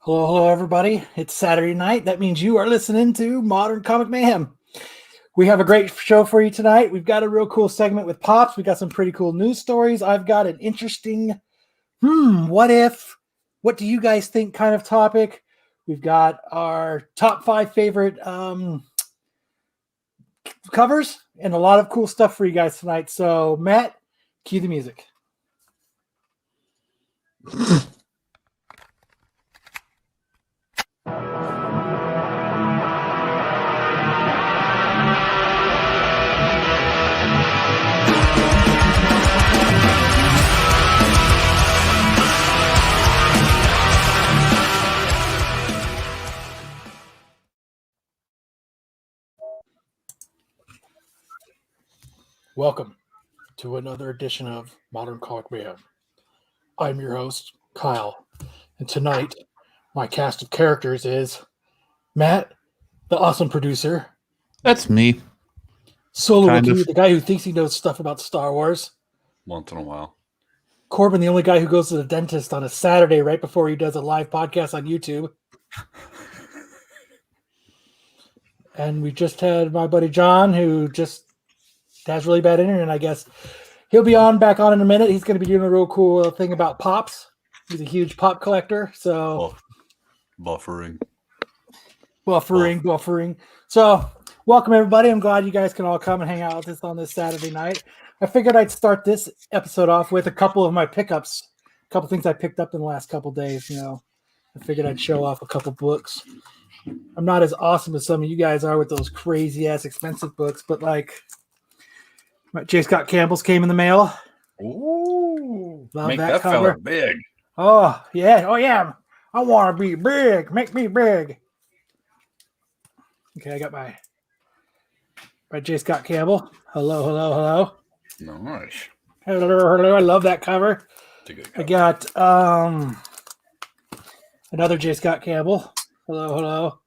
Hello, hello, everybody. It's Saturday night. That means you are listening to Modern Comic Mayhem. We have a great show for you tonight. We've got a real cool segment with Pops. We got some pretty cool news stories. I've got an interesting, what if, what do you guys think kind of topic. We've got our top 5 favorite covers and a lot of cool stuff for you guys tonight. So, Matt, cue the music. Welcome to another edition of Modern Comic Mayhem. I'm your host, Kyle, and tonight my cast of characters is Matt, the awesome producer. That's me. Solo Wookie, the guy who thinks he knows stuff about Star Wars. Once in a while. Corban, the only guy who goes to the dentist on a Saturday right before he does a live podcast on YouTube. And we just had my buddy John, who just has really bad internet, I guess. He'll be back on in a minute. He's going to be doing a real cool thing about pops. He's a huge pop collector. So buffering. So welcome, everybody. I'm glad you guys can all come and hang out with us on this Saturday night. I figured I'd start this episode off with a couple of my pickups, a couple things I picked up in the last couple days. I figured I'd show off a couple books. I'm not as awesome as some of you guys are with those crazy-ass expensive books, but J. Scott Campbell's came in the mail. Ooh. Love Make that cover. fella big. Oh, yeah. Oh, yeah. I want to be big. Make me big. Okay, I got my J. Scott Campbell. Hello. Nice. Hello. I love that cover. It's a good cover. I got another J. Scott Campbell. Hello.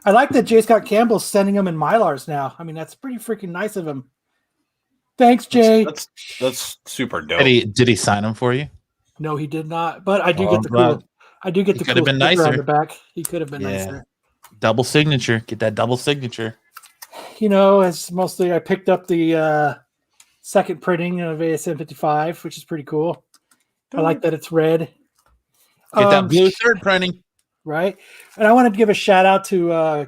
I like that J. Scott Campbell's sending them in Mylars now. I mean, that's pretty freaking nice of him. Thanks, Jay. That's super dope. Did he sign them for you? No, he did not. But I do get the cool. I do get the cool sticker on the back. He could have been nicer. Double signature. Get that double signature. As mostly I picked up the second printing of ASM 55, which is pretty cool. I like that it's red. Get that blue third printing. Right. And I wanted to give a shout out to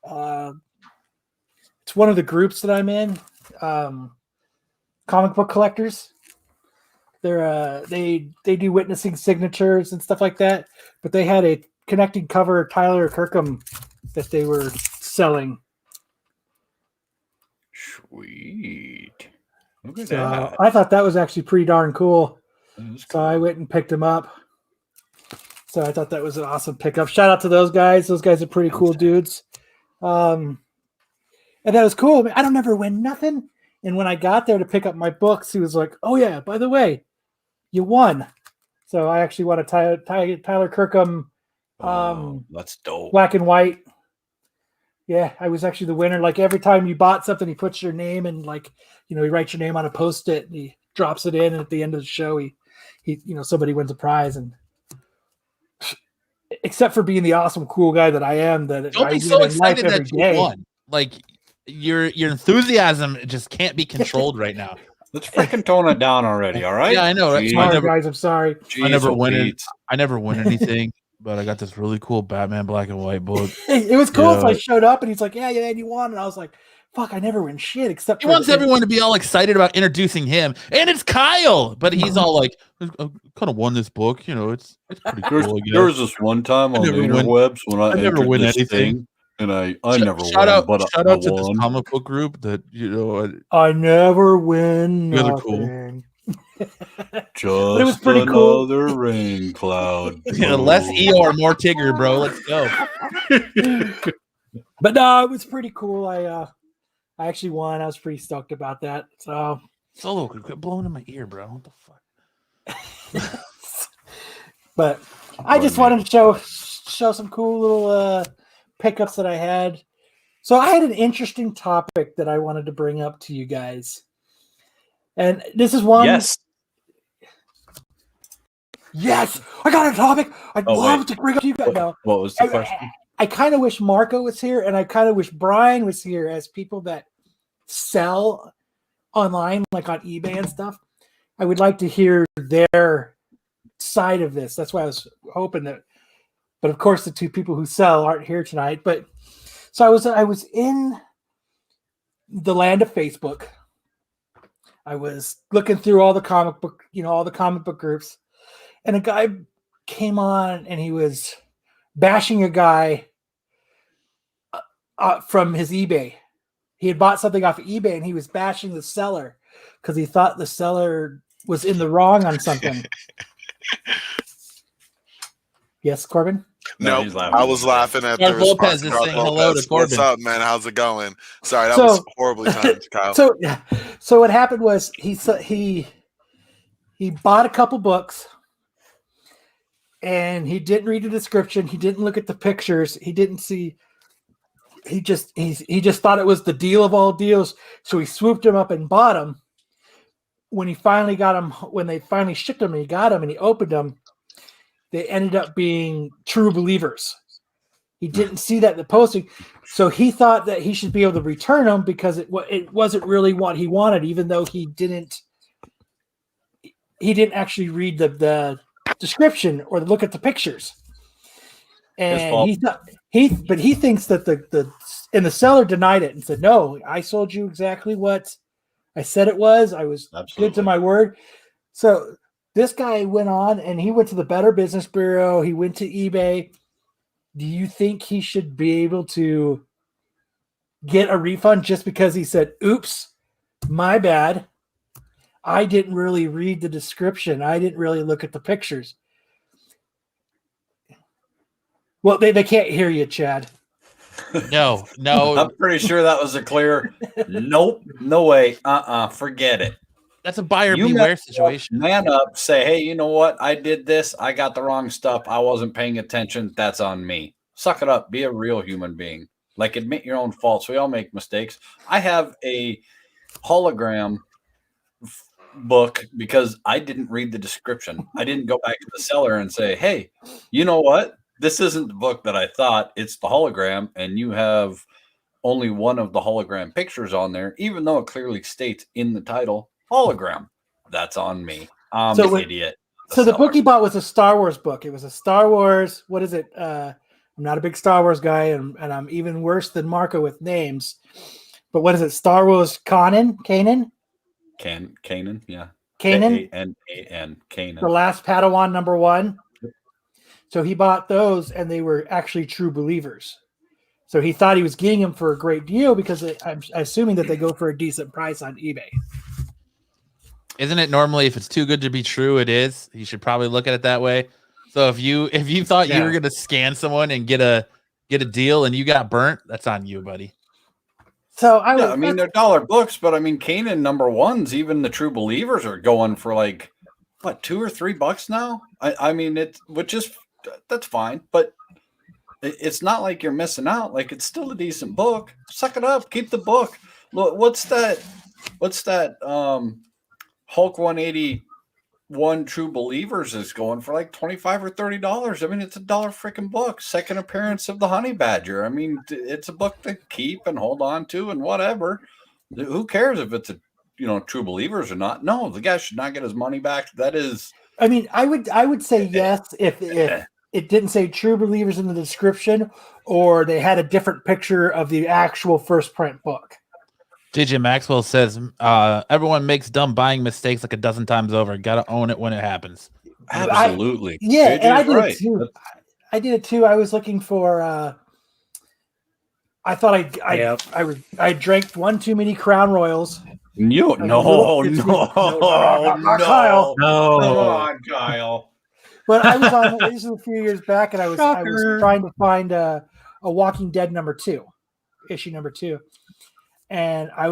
it's one of the groups that I'm in, comic book collectors. They do witnessing signatures and stuff like that, but they had a connecting cover Tyler Kirkham that they were selling. Sweet. Look at So that. I thought that was actually pretty darn cool. Cool. So I went and picked them up. So I thought that was an awesome pickup. Shout out to those guys. Those guys are pretty cool dudes. And that was cool. I don't ever win nothing. And when I got there to pick up my books, he was like, "Oh yeah, by the way, you won." So I actually won a Tyler Kirkham that's dope. black and white. Yeah, I was actually the winner. Like every time you bought something, he puts your name and he writes your name on a Post-it and he drops it in, and at the end of the show he somebody wins a prize. And except for being the awesome, cool guy that I am, that don't be so excited that you won. Like your enthusiasm just can't be controlled right now. Let's freaking tone it down already, all right? Yeah, I know. Guys, I'm sorry. I never win anything, but I got this really cool Batman black and white book. It was cool. So I showed up and he's like, "Yeah, and you won." And I was like, "Fuck, I never win shit except." He wants everyone to be all excited about introducing him, and it's Kyle. But he's all like, "I kind of won this book, it's pretty cool." There was this one time on the interwebs when I never win anything, and I never won. Shout out to this comic book group that I never win. You guys are cool. Just it was pretty another cool. rain cloud. Less Eeyore, more Tigger, bro. Let's go. But no, it was pretty cool. I actually won. I was pretty stoked about that. So Solo, quit blowing in my ear, bro. What the fuck? But I just wanted to show some cool little pickups that I had. So I had an interesting topic that I wanted to bring up to you guys. And this is one. Yes. Yes, I got a topic. I'd love to bring up to you guys. No, what was the question? I kind of wish Marco was here, and I kind of wish Brian was here as people that sell online, like on eBay and stuff. I would like to hear their side of this. That's why I was hoping that. But of course, the two people who sell aren't here tonight. But so I was in the land of Facebook. I was looking through all the comic book, all the comic book groups, and a guy came on and he was bashing a guy from his eBay. He had bought something off of eBay and he was bashing the seller because he thought the seller was in the wrong on something. Yes, Corbin? No, I was laughing at the Lopez is saying hello to Corbin. What's up, man? How's it going? Sorry, that was horribly timed, Kyle. So what happened was he bought a couple books and he didn't read the description. He didn't look at the pictures. He didn't see. He just thought it was the deal of all deals. So he swooped him up and bought them. When he finally got them, when they finally shipped them and he got them and he opened them, they ended up being true believers. He didn't see that in the posting. So he thought that he should be able to return them because it wasn't really what he wanted, even though he didn't actually read the description or look at the pictures. And he thinks that the seller denied it and said, no, I sold you exactly what I said it was. I was good to my word. So this guy went on and he went to the Better Business Bureau. He went to eBay. Do you think he should be able to get a refund just because he said, oops, my bad. I didn't really read the description. I didn't really look at the pictures. Well, they can't hear you, Chad. No. I'm pretty sure that was a clear nope, no way, forget it. That's a buyer beware situation. Man up, say, hey, you know what? I did this. I got the wrong stuff. I wasn't paying attention. That's on me. Suck it up. Be a real human being. Like, admit your own faults. We all make mistakes. I have a hologram book because I didn't read the description. I didn't go back to the seller and say, hey, you know what? This isn't the book that I thought. It's the hologram, and you have only one of the hologram pictures on there, even though it clearly states in the title, hologram. That's on me. I'm an idiot. So the book he bought was a Star Wars book. It was a Star Wars. What is it? I'm not a big Star Wars guy, and I'm even worse than Marco with names. But what is it? Star Wars Canaan? Canaan, yeah. Canaan? K-A-N-A-N. Canaan. The Last Padawan #1. So he bought those, and they were actually true believers. So he thought he was getting them for a great deal because I'm assuming that they go for a decent price on eBay. Isn't it normally if it's too good to be true, it is? You should probably look at it that way. So if you thought you were going to scan someone and get a deal and you got burnt, that's on you, buddy. So they're dollar books, but I mean, Canaan #1s, even the true believers are going for like what, $2 or $3 now? I mean, that's fine, but it's not like you're missing out. Like, it's still a decent book. Suck it up. Keep the book. Look, what's that? Hulk 181 True Believers is going for like $25 or $30. I mean, it's a $1 freaking book. Second appearance of the Honey Badger. I mean, it's a book to keep and hold on to and whatever. Who cares if it's True Believers or not? No, the guy should not get his money back. That is. I mean, I would say yes if it didn't say True Believers in the description, or they had a different picture of the actual first print book. DJ Maxwell says, everyone makes dumb buying mistakes like a dozen times over. Got to own it when it happens. Absolutely. And I did it too. I did it too. I was looking for, I thought I drank one too many Crown Royals. No, Kyle. No. Come on, Kyle. But I was on, this was a few years back, and I was trying to find a Walking Dead issue number 2. And I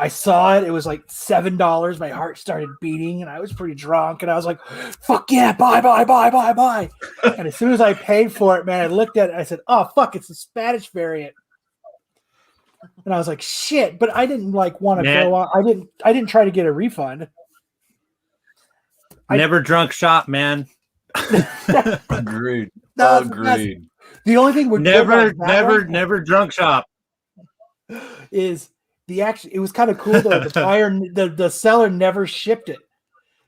saw it. It was like $7. My heart started beating, and I was pretty drunk. And I was like, "Fuck yeah, buy!" And as soon as I paid for it, man, I looked at it. I said, "Oh fuck, it's the Spanish variant." And I was like, "Shit!" But I didn't want to go on. I didn't try to get a refund. Never drunk shop, man. Agreed. That's- Agreed. The only thing we're Never drunk shop. is it was kind of cool though. The seller never shipped it,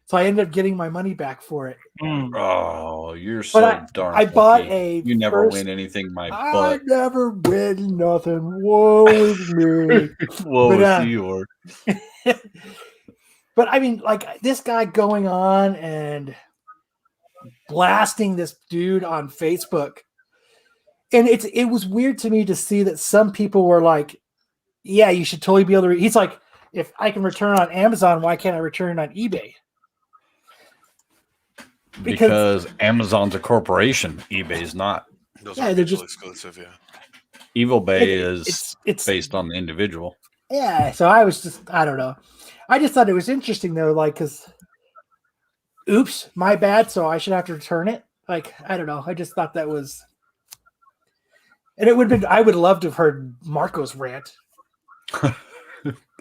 so I ended up getting my money back for it. Oh, you're so darn. I bought lucky. You never win anything, my I butt. never win nothing. Whoa, is me. Whoa, But, yours. But I mean, like this guy going on and blasting this dude on Facebook, and it was weird to me to see that some people were like, "Yeah, you should totally be able to." He's like, "If I can return on Amazon, why can't I return on eBay?" Because Amazon's a corporation, eBay's not. Those Yeah, are they're mutually just- exclusive, yeah. Evil Bay is it's based on the individual. Yeah, so I don't know. I just thought it was interesting though, like, because, oops, my bad. So I should have to return it. Like, I don't know. I just thought that was, and it would have been. I would love to have heard Marco's rant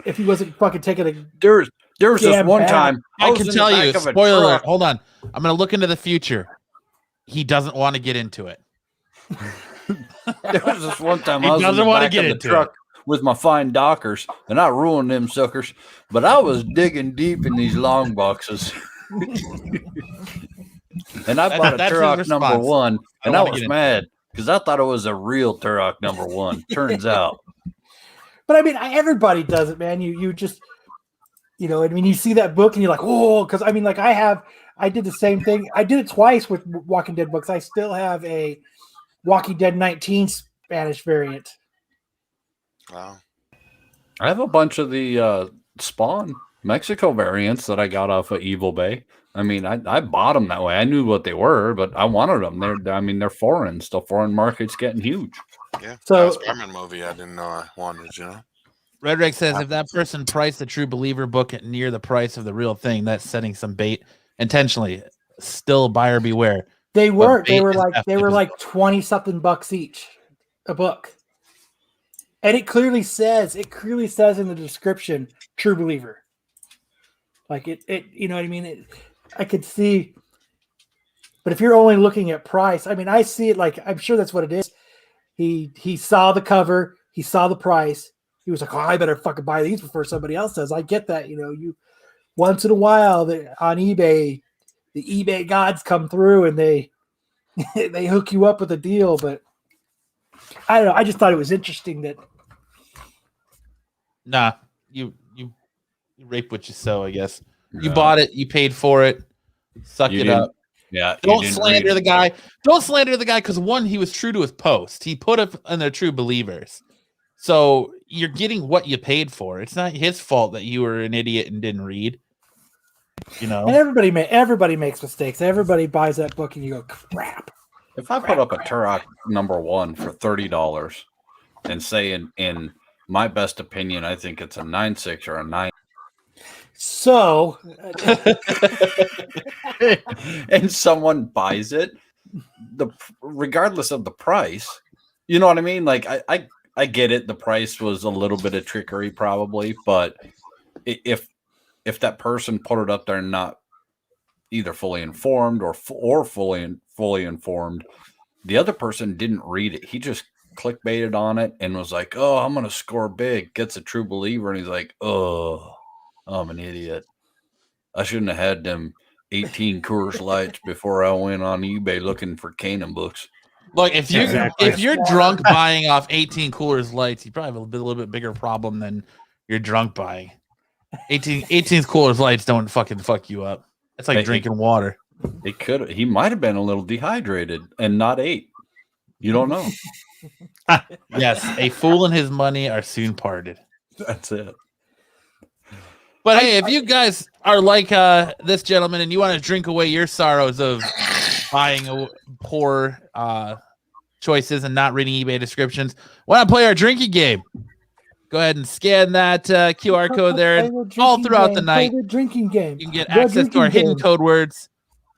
if he wasn't fucking taking a. There was this Damn one bad. time I was can in the tell you, back of a spoiler alert, truck. hold on. I'm going to look into the future. He doesn't want to get into it. There was this one time He I was in doesn't the wanna back get of the into truck with my fine dockers, and I ruined them suckers. But I was digging deep in these long boxes, and I bought a that's his Turok number response. one, I and I wanna was get into mad because I thought it was a real Turok number one. Turns out, But I mean, everybody does it, man. You just, you know, I mean, you see that book and you're like, oh, because I mean, like I did the same thing. I did it twice with Walking Dead books. I still have a Walking Dead 19 Spanish variant. Wow. I have a bunch of the Spawn Mexico variants that I got off of Evil Bay. I mean, I bought them that way. I knew what they were, but I wanted them. They're foreign. Still, foreign market's getting huge. Yeah. So- Spider-Man movie I didn't know I wanted, you know. Red Reg says if that person priced the True Believer book at near the price of the real thing, that's setting some bait intentionally. Still, buyer beware. They were bait is they were definitely- like 20 something bucks each a book. And it clearly says in the description, True Believer. Like it you know what I mean? I could see, but if you're only looking at price, I mean, I see it like, I'm sure that's what it is. He saw the cover, he saw the price. He was like, oh, I better fucking buy these before somebody else does. I get that, you know, you once in a while on eBay, the eBay gods come through and they they hook you up with a deal, but I don't know. I just thought it was interesting that Nah, you rape what you sow, I guess. You Yeah. bought it, you paid for it, suck You it didn't- up. Yeah. you Don't didn't slander read the it. guy. Don't slander the guy because one, he was true to his post. He put up in the True Believers. So you're getting what you paid for. It's not his fault that you were an idiot and didn't read. You know, and everybody makes mistakes. Everybody buys that book and you go, crap. If I put up a Turok number one for $30 and say in my best opinion, I think it's a 9.6 or a 9, So and someone buys it, regardless of the price, you know what I mean? Like I get it. The price was a little bit of trickery, probably, but if that person put it up there not either fully informed or fully informed, the other person didn't read it. He just clickbaited on it and was like, "Oh, I'm gonna score big." Gets a True Believer, and he's like, "Oh, I'm an idiot. I shouldn't have had them 18 Coors Lights before I went on eBay looking for Kanan books." look, if Exactly. you're drunk buying off 18 Coolers Lights, you probably have a little bit bigger problem than you're drunk buying. 18th Coolers Lights don't fucking fuck you up. It's like Hey, drinking water. He might have been a little dehydrated and not ate. You don't know. Yes, a fool and his money are soon parted. That's it. But hey, if you guys are like this gentleman and you want to drink away your sorrows of buying poor choices and not reading eBay descriptions, why not play our drinking game? Go ahead and scan that QR code there, and all throughout the night, Play the drinking game. you can get The access to our drinking hidden game. code words.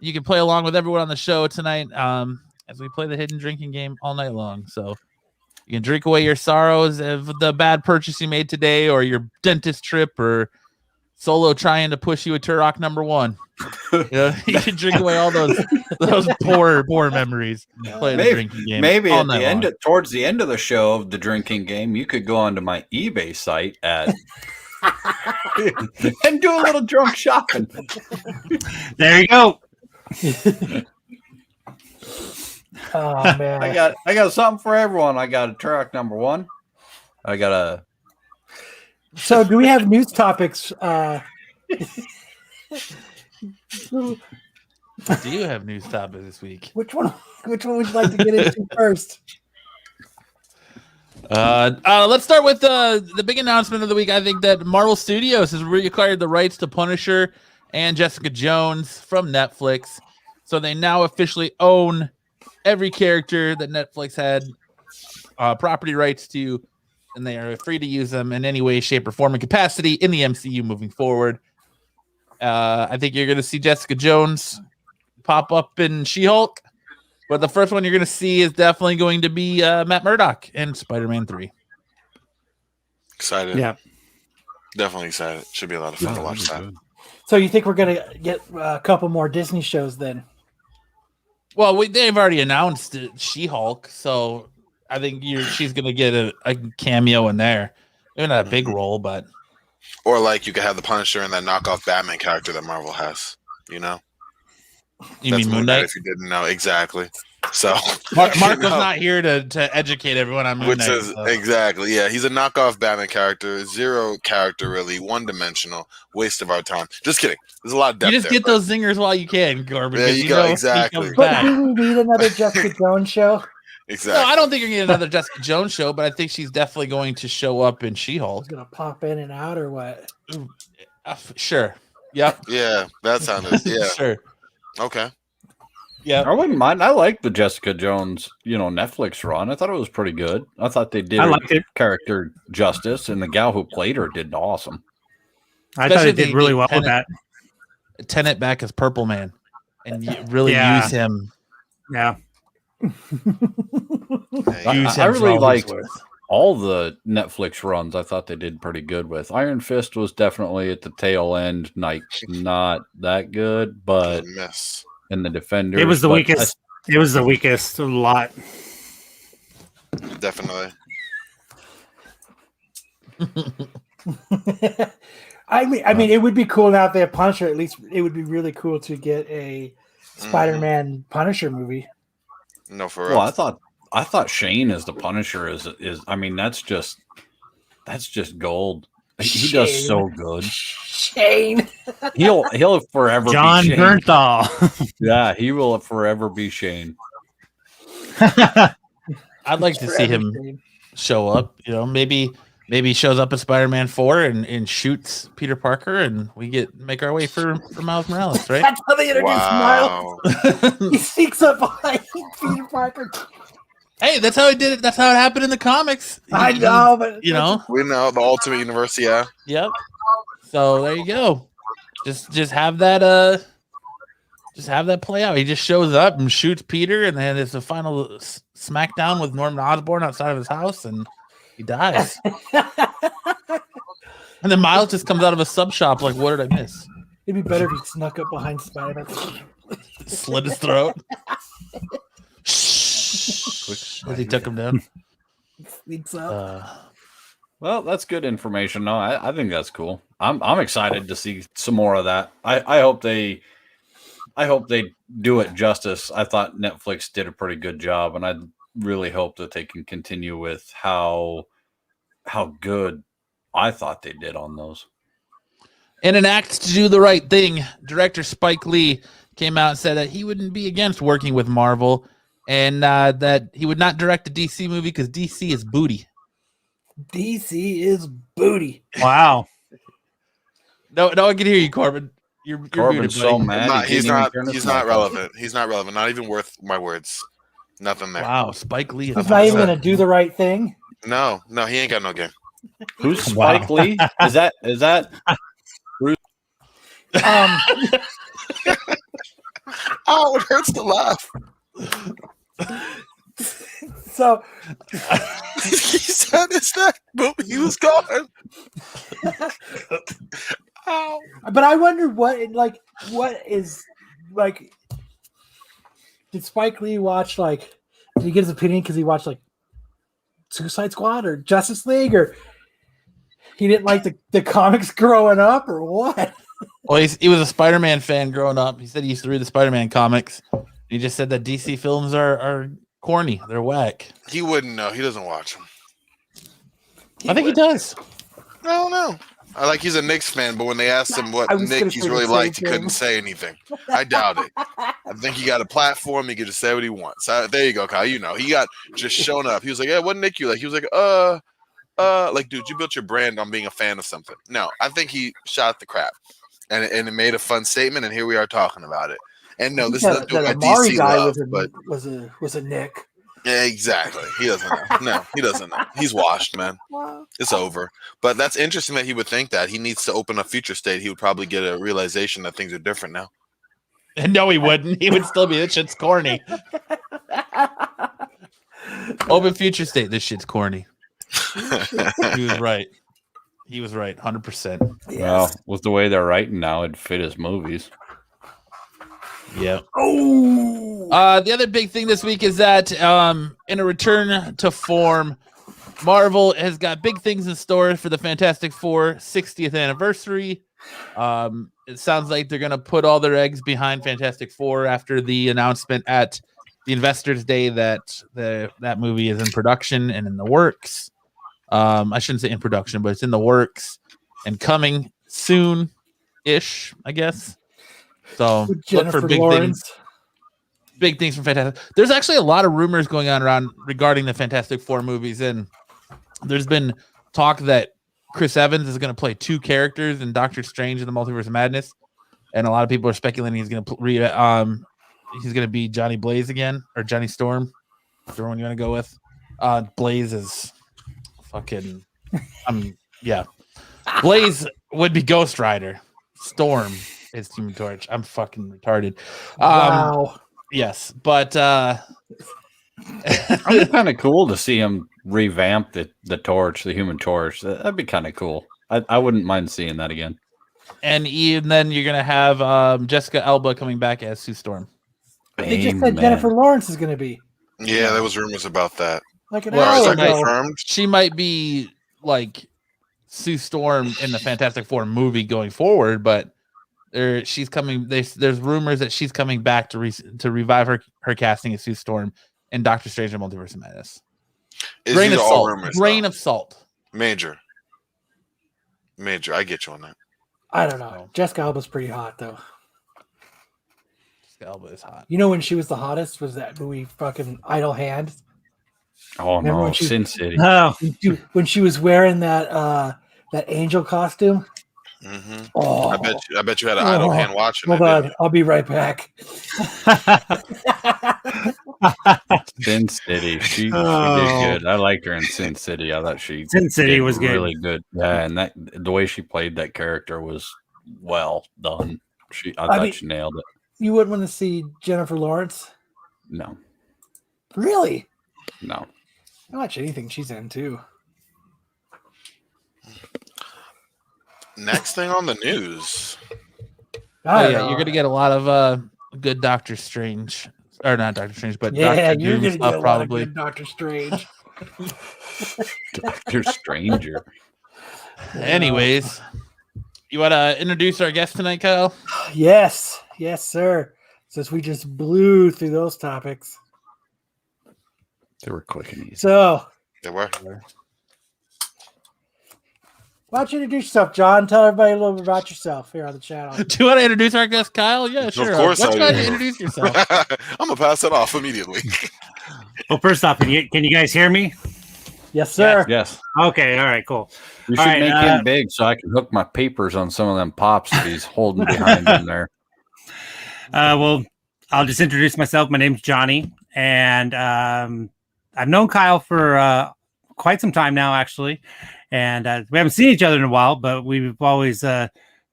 You can play along with everyone on the show tonight as we play the hidden drinking game all night long. So you can drink away your sorrows of the bad purchase you made today, or your dentist trip, or Solo trying to push you a Turok #1. You should drink away all those poor memories. Play the drinking game. Maybe at the end, towards the end of the show of the drinking game, you could go onto my eBay site and do a little drunk shopping. There you go. Oh man, I got something for everyone. I got a Turok #1. I got a. So, do we have news topics? Do you have news topics this week? Which one would you like to get into first? Let's start with the big announcement of the week. I think that Marvel Studios has reacquired the rights to Punisher and Jessica Jones from Netflix. So they now officially own every character that Netflix had property rights to, and they are free to use them in any way, shape, or form and capacity in the MCU moving forward. I think you're going to see Jessica Jones pop up in She-Hulk, but the first one you're going to see is definitely going to be Matt Murdock in Spider-Man 3. Excited. Yeah. Definitely excited. Should be a lot of fun to watch that. So you think we're going to get a couple more Disney shows then? Well, they've already announced She-Hulk, so I think she's going to get a cameo in there. Maybe not a big role, but... Or like you could have the Punisher and that knockoff Batman character that Marvel has, You mean Moon Knight? If you didn't know. Exactly. So Marco's not here to educate everyone on Moon Knight. Exactly, yeah. He's a knockoff Batman character, zero character really, one-dimensional, waste of our time. Just kidding. There's a lot of depth. You just get those zingers while you can, Corbin. There you go, exactly. But do we need another Jessica Jones show? Exactly. No, I don't think you're going to get another Jessica Jones show, but I think she's definitely going to show up in She-Hulk. Going to pop in and out or what? Sure. Yep. Yeah, that sounded. Yeah. Sure. Okay. Yeah. I wouldn't mind. I like the Jessica Jones, Netflix run. I thought it was pretty good. I thought they did character justice, and the gal who played her did awesome. I thought it did really well with that. Tenet back as Purple Man, and really use him. Yeah. I really liked all the Netflix runs. I thought they did pretty good with. Iron Fist was definitely at the tail end, like not that good, but in the Defenders, it was the weakest. It was the weakest a lot. Definitely. I mean, it would be cool now if they have Punisher. At least it would be really cool to get a Spider-Man Punisher movie. No, for real. Well, I thought Shane as the Punisher is. I mean, that's just gold. He does so good. Shane. He'll forever John be Shane. Bernthal. Yeah, he will forever be Shane. I'd like to see him show up. Maybe he shows up in Spider-Man 4 and shoots Peter Parker, and we make our way for Miles Morales, right? That's how they introduce Miles. He sneaks up behind Peter Parker. Hey, that's how he did it. That's how it happened in the comics. I know, but we know the Ultimate Universe. Yeah. Yep. So there you go. Just have that. Just have that play out. He just shows up and shoots Peter, and then it's a final smackdown with Norman Osborn outside of his house, and he dies. And then Miles just comes out of a sub shop like, what did I miss? It'd be better if he snuck up behind Spider-Man. Slit his throat. As he took him down. Sneaks up. Well, that's good information. No, I think that's cool. I'm excited to see some more of that. I hope they do it justice. I thought Netflix did a pretty good job, and I really hope that they can continue with how good I thought they did on those. In an act to do the right thing, director Spike Lee came out and said that he wouldn't be against working with Marvel, and that he would not direct a DC movie because DC is booty. DC is booty. Wow. No, I can hear you, Corbin. You're Corbin's muted, so mad. He's not relevant. He's not relevant. Not even worth my words. Nothing there. Wow, Spike Lee. He's not even gonna do the right thing. No, he ain't got no game. Who's Spike Lee? Is that Bruce? Oh, it hurts to laugh. So he said, "Is that?" But he was gone. Ow. But I wonder what is like. Did Spike Lee watch did he get his opinion because he watched Suicide Squad or Justice League, or he didn't like the comics growing up, or what? Well, he was a Spider-Man fan growing up. He said he used to read the Spider-Man comics. He just said that DC films are corny. They're whack. He wouldn't know. He doesn't watch them. I think he does. I don't know. He's a Knicks fan, but when they asked him what Knicks he's really liked, he couldn't say anything. I doubt it. I think he got a platform. He could just say what he wants. There you go, Kyle. You know, he got just shown up. He was like, "Yeah, what Nick you like?" He was like, dude, you built your brand on being a fan of something. No, I think he shot the crap, and it made a fun statement, and here we are talking about it. And no, this is a DC guy love, but was a Nick. Yeah, exactly. He doesn't know. No, he doesn't know. He's washed, man. It's over. But that's interesting that he would think that. He needs to open a future state. He would probably get a realization that things are different now. No, he wouldn't. He would still be, this shit's corny. Open future state, this shit's corny. He was right. He was right, 100%. Yes. Well, with the way they're writing now, it'd fit his movies. Yeah. Oh. The other big thing this week is that in a return to form, Marvel has got big things in store for the Fantastic Four 60th anniversary. It sounds like they're going to put all their eggs behind Fantastic Four after the announcement at the Investors Day that that movie is in production and in the works. I shouldn't say in production, but it's in the works and coming soon-ish, I guess. So look for big things. Big things from Fantastic. There's actually a lot of rumors going on around regarding the Fantastic Four movies, and there's been talk that Chris Evans is going to play two characters in Doctor Strange in the Multiverse of Madness, and a lot of people are speculating he's going to be Johnny Blaze again, or Johnny Storm, whichever one you want to go with. Blaze is fucking, yeah. Blaze would be Ghost Rider. Storm is Human Torch. I'm fucking retarded. Wow. Yes, but it'd be kind of cool to see him revamp the Torch, the Human Torch. That'd be kind of cool. I wouldn't mind seeing that again. And even then, you're gonna have Jessica Alba coming back as Sue Storm. They just said Jennifer Lawrence is gonna be. Yeah, there was rumors about that. Like an hour ago. Confirmed? She might be like Sue Storm in the Fantastic Four movie going forward, but she's coming. There's rumors that she's coming back to revive her casting as Sue Storm in Doctor Strange and Multiverse of Madness. Grain of salt. Rumors, grain of salt. Major. I get you on that. I don't know. Jessica Alba's pretty hot though. Jessica Alba is hot. You know when she was the hottest was that movie fucking Idle Hands. Oh no, Sin City. Oh, when she was wearing that angel costume. Mm-hmm. Oh, I bet you had an idle hand watching. Hold on, I'll be right back. Sin City. She did good. I liked her in Sin City. I thought Sin City was really good. Yeah, and the way she played that character was well done. I thought she nailed it. You wouldn't want to see Jennifer Lawrence? No. Really? No. I watch anything she's in too. Next thing on the news. You're gonna get a lot of good Doctor Strange, or not Doctor Strange, but Doctor you're Doom gonna stuff get a probably. lot of good Doctor Strange. Doctor Stranger. Anyways, you want to introduce our guest tonight, Kyle? Yes, sir. Since we just blew through those topics, They were quick and easy. so They were. why don't you introduce yourself, John? Tell everybody a little bit about yourself here on the channel. Do you want to introduce our guest, Kyle? Yeah, sure. Of course Let's I go ahead do. and introduce yourself. I'm gonna pass it off immediately. well, first off, can you guys hear me? Yes, sir. Yes. Okay, all right, cool. You should All right, make him big so I can hook my papers on some of them pops that he's holding behind him there. Well, I'll just introduce myself. My name's Johnny, and I've known Kyle for quite some time now, actually. And we haven't seen each other in a while, but we've always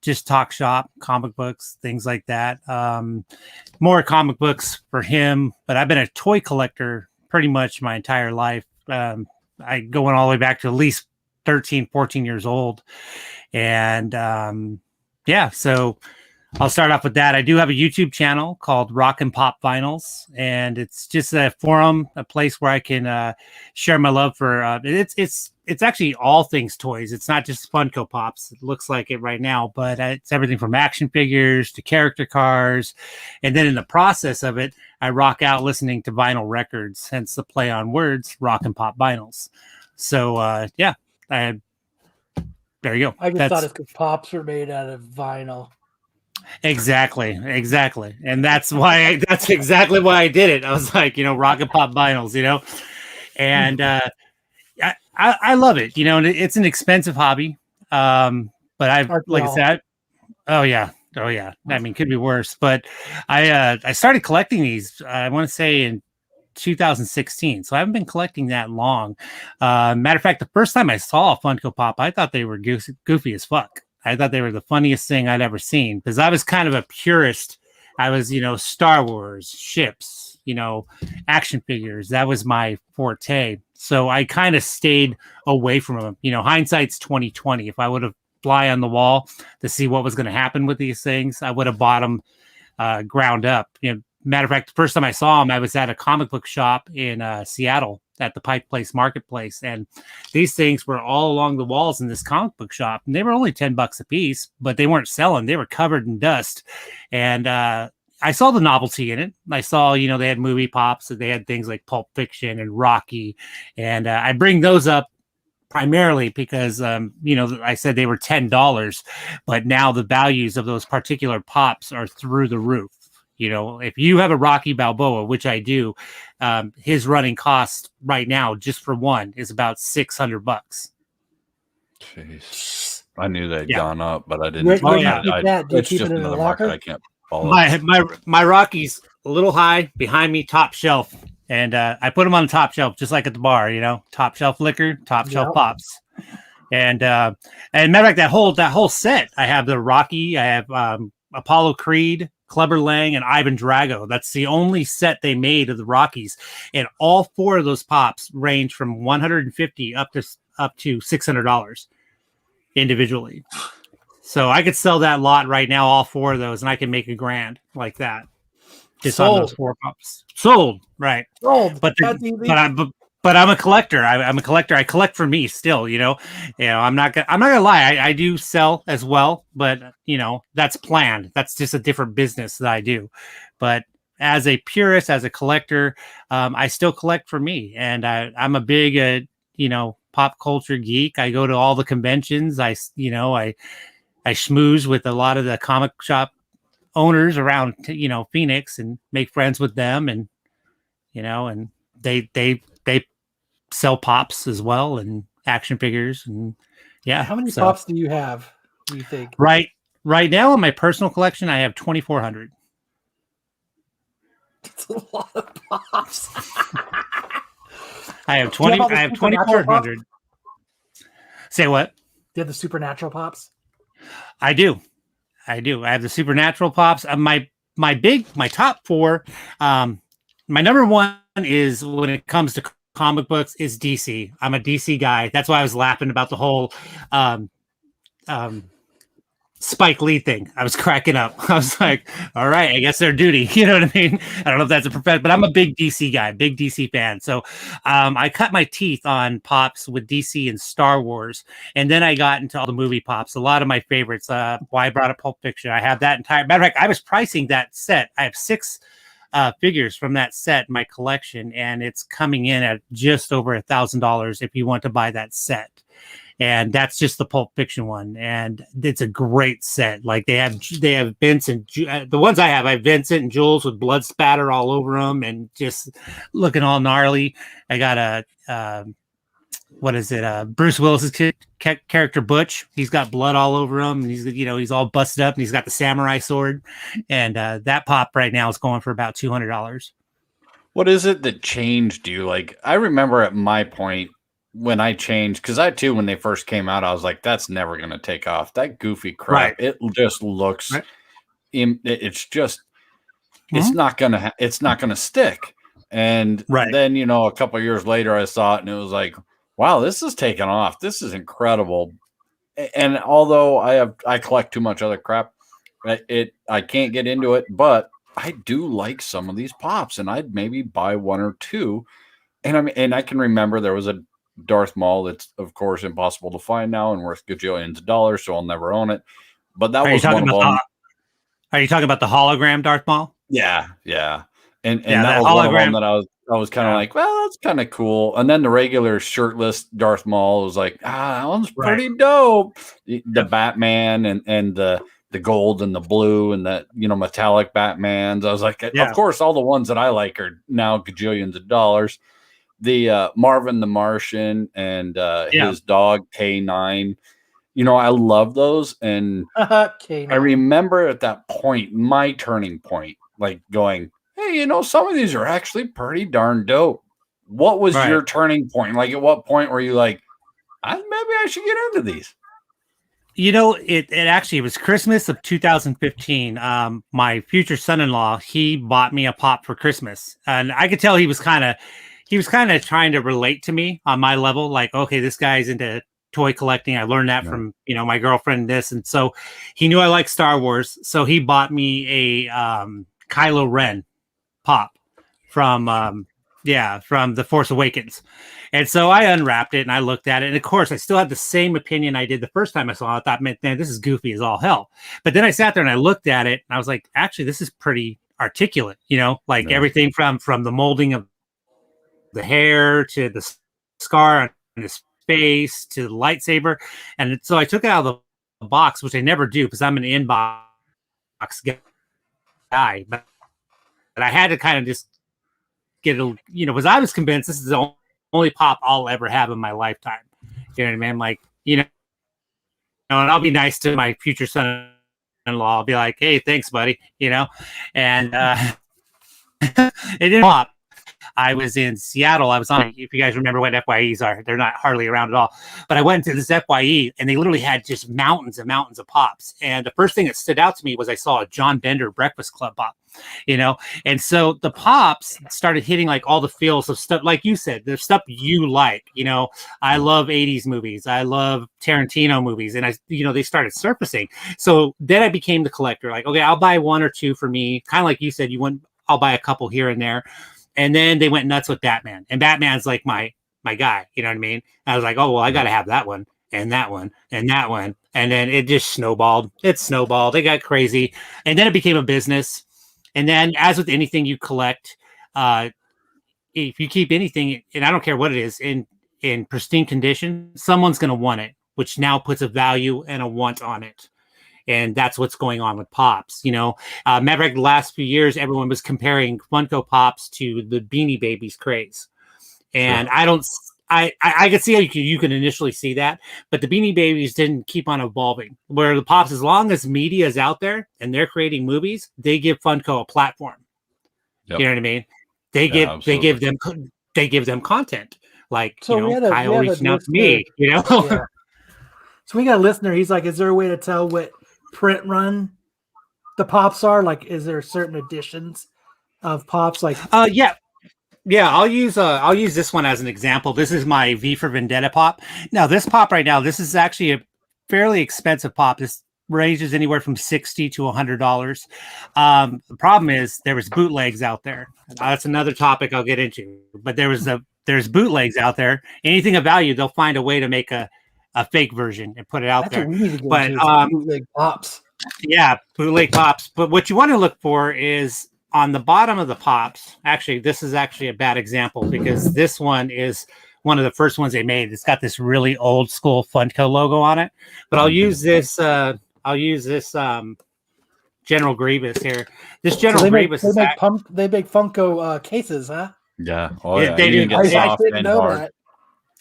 just talk shop, comic books, things like that. More comic books for him, but I've been a toy collector pretty much my entire life. I going all the way back to at least 13, 14 years old. And yeah, so I'll start off with that. I do have a YouTube channel called Rock and Pop Vinyls, and it's just a forum, a place where I can share my love for. It's actually all things toys. It's not just Funko Pops. It looks like it right now, but it's everything from action figures to character cars, and then in the process of it, I rock out listening to vinyl records. Hence the play on words, Rock and Pop Vinyls. So yeah, there you go. I just thought it's because pops were made out of vinyl. Exactly. And that's exactly why I did it. I was like, Rock and Pop Vinyls, and I love it, and it's an expensive hobby. But like I said, oh yeah. I mean, could be worse, but I started collecting these, I want to say in 2016. So I haven't been collecting that long. Matter of fact, the first time I saw a Funko Pop, I thought they were goofy as fuck. I thought they were the funniest thing I'd ever seen because I was kind of a purist. I was, Star Wars, ships, action figures. That was my forte. So I kind of stayed away from them. Hindsight's 2020. If I would have fly on the wall to see what was going to happen with these things, I would have bought them ground up. Matter of fact, the first time I saw them, I was at a comic book shop in Seattle at the Pike Place Marketplace. And these things were all along the walls in this comic book shop. And they were only $10 a piece, but they weren't selling. They were covered in dust. And I saw the novelty in it. I saw, they had movie pops. So they had things like Pulp Fiction and Rocky. And I bring those up primarily because, I said they were $10, but now the values of those particular pops are through the roof. If you have a Rocky Balboa, which I do, his running cost right now, just for one, is about $600. Jeez, I knew they'd gone up, but I didn't. Where do you keep that? Do you keep it in the locker? I can't follow. My Rocky's a little high behind me, top shelf, and I put them on the top shelf, just like at the bar. Top shelf liquor, top shelf pops. And matter of fact, that whole set, I have the Rocky, I have Apollo Creed, Clubber Lang, and Ivan Drago. That's the only set they made of the Rockies, and all four of those pops range from $150 up to $600 individually. So I could sell that lot right now, all four of those, and I can make $1,000 like that. Just on those four pops. Sold, right? Sold. But I'm a collector. I'm a collector. I collect for me still. I'm not gonna lie. I do sell as well, but that's planned. That's just a different business that I do. But as a purist, as a collector, I still collect for me, and I'm a big pop culture geek. I go to all the conventions. I schmooze with a lot of the comic shop owners around Phoenix and make friends with them, and and they sell pops as well and action figures, and How many pops do you have, do you think? Right now in my personal collection, I have 2,400. That's a lot of pops. I have 2,400. Say what? Do you have the Supernatural pops? I do. I have the Supernatural pops. My top four. My number one is, when it comes to comic books, is DC. I'm a DC guy. That's why I was laughing about the whole Spike Lee thing. I was cracking up. I was like, all right, I guess they're duty. You know what I mean? I don't know if that's a profession, but I'm a big DC guy, big DC fan. So I cut my teeth on pops with DC and Star Wars. And then I got into all the movie pops. A lot of my favorites. Why I brought up Pulp Fiction. I have that entire, matter of fact, I was pricing that set. I have 6 figures from that set in my collection, and it's coming in at just over $1,000 if you want to buy that set. And that's just the Pulp Fiction one, and it's a great set. Like they have Vincent, the ones I have Vincent and Jules with blood spatter all over them and just looking all gnarly. I got Bruce Willis's character Butch. He's got blood all over him, and he's all busted up, and he's got the samurai sword. And that pop right now is going for about $200. What is it that changed you? Like, I remember at my point when I changed, because I too, when they first came out, I was like, that's never going to take off. That goofy crap. Right. It just looks, right. It's just, it's not going to stick. And then, a couple of years later, I saw it and it was like, wow, this is taking off. This is incredible. And although I collect too much other crap, I can't get into it, but I do like some of these pops, and I'd maybe buy one or two. And I can remember there was a Darth Maul that's of course impossible to find now and worth gajillions of dollars, so I'll never own it. But that was one of them. Are you talking about the hologram Darth Maul? Yeah. And that was one of them that I was kind of like, well, that's kind of cool. And then the regular shirtless Darth Maul was like, that one's pretty dope. The Batman and the gold and the blue and the metallic Batmans. I was like, of course, all the ones that I like are now gajillions of dollars. The Marvin the Martian and his dog K9. I love those. And I remember at that point, my turning point, like going, hey, some of these are actually pretty darn dope. What was your turning point? Like, at what point were you like, maybe I should get into these? It was Christmas of 2015. My future son-in-law, he bought me a pop for Christmas, and I could tell he was kind of trying to relate to me on my level. Like, okay, this guy's into toy collecting. I learned that from my girlfriend. And so he knew I like Star Wars, so he bought me a Kylo Ren pop from The Force Awakens. And so I unwrapped it and I looked at it, and of course I still had the same opinion I did the first time I saw it. I thought, man, this is goofy as all hell. But then I sat there and I looked at it and I was like, actually, this is pretty articulate, everything from the molding of the hair to the scar on his face to the lightsaber. And so I took it out of the box, which I never do because I'm an inbox guy, but I had to kind of just get because I was convinced this is the only pop I'll ever have in my lifetime. You know what I mean? Like, and I'll be nice to my future son-in-law. I'll be like, hey, thanks, buddy. And it didn't pop. I was in Seattle. I was on, if you guys remember what FYEs are, they're not hardly around at all. But I went to this FYE and they literally had just mountains and mountains of pops. And the first thing that stood out to me was I saw a John Bender Breakfast Club pop, And so the pops started hitting like all the feels of stuff, like you said, the stuff you like. I love 80s movies. I love Tarantino movies. And they started surfacing. So then I became the collector. Like, okay, I'll buy one or two for me. Kind of like you said, I'll buy a couple here and there. And then they went nuts with Batman. And Batman's like my guy. You know what I mean? I was like, oh, well, I got to have that one and that one and that one. And then it just snowballed. It snowballed. It got crazy. And then it became a business. And then as with anything you collect, if you keep anything, and I don't care what it is, in pristine condition, someone's going to want it, which now puts a value and a want on it. And that's what's going on with pops. Maverick, the last few years, everyone was comparing Funko Pops to the Beanie Babies craze. And sure. I could see how you can initially see that, but the Beanie Babies didn't keep on evolving. Where the pops, as long as media is out there and they're creating movies, they give Funko a platform. Yep. You know what I mean? They give them content. Like, Kyle reaching out to me, Yeah. So we got a listener. He's like, is there a way to tell what print run the pops are? Like, is there certain editions of pops? Like, yeah, I'll use this one as an example. This is my V for Vendetta pop. Now, this pop right now, this is actually a fairly expensive pop. This ranges anywhere from $60 to $100. The problem is there was bootlegs out there. That's another topic I'll get into. But there's bootlegs out there. Anything of value, they'll find a way to make a fake version and put it out there. But bootleg pops. Yeah, bootleg pops. But what you want to look for is on the bottom of the pops. Actually, this is actually a bad example because this one is one of the first ones they made. It's got this really old school Funko logo on it. But I'll use this. General Grievous here. This General Grievous they make Funko cases, huh? Yeah. They do. I didn't know that.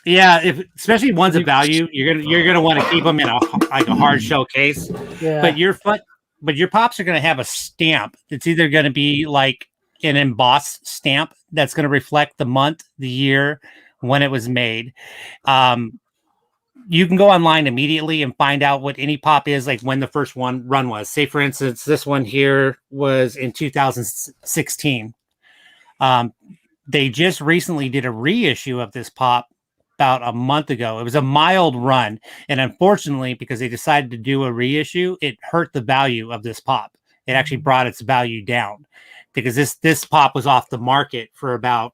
Yeah, especially ones of value, you're gonna want to keep them in a hard shell case. Yeah. But your pops are gonna have a stamp. It's either gonna be like an embossed stamp that's gonna reflect the month, the year, when it was made. You can go online immediately and find out what any pop is, like when the first one run was. Say, for instance, this one here was in 2016. They just recently did a reissue of this pop about a month ago. It was a mild run, and unfortunately, because they decided to do a reissue, it hurt the value of this pop. It actually brought its value down because this pop was off the market for about.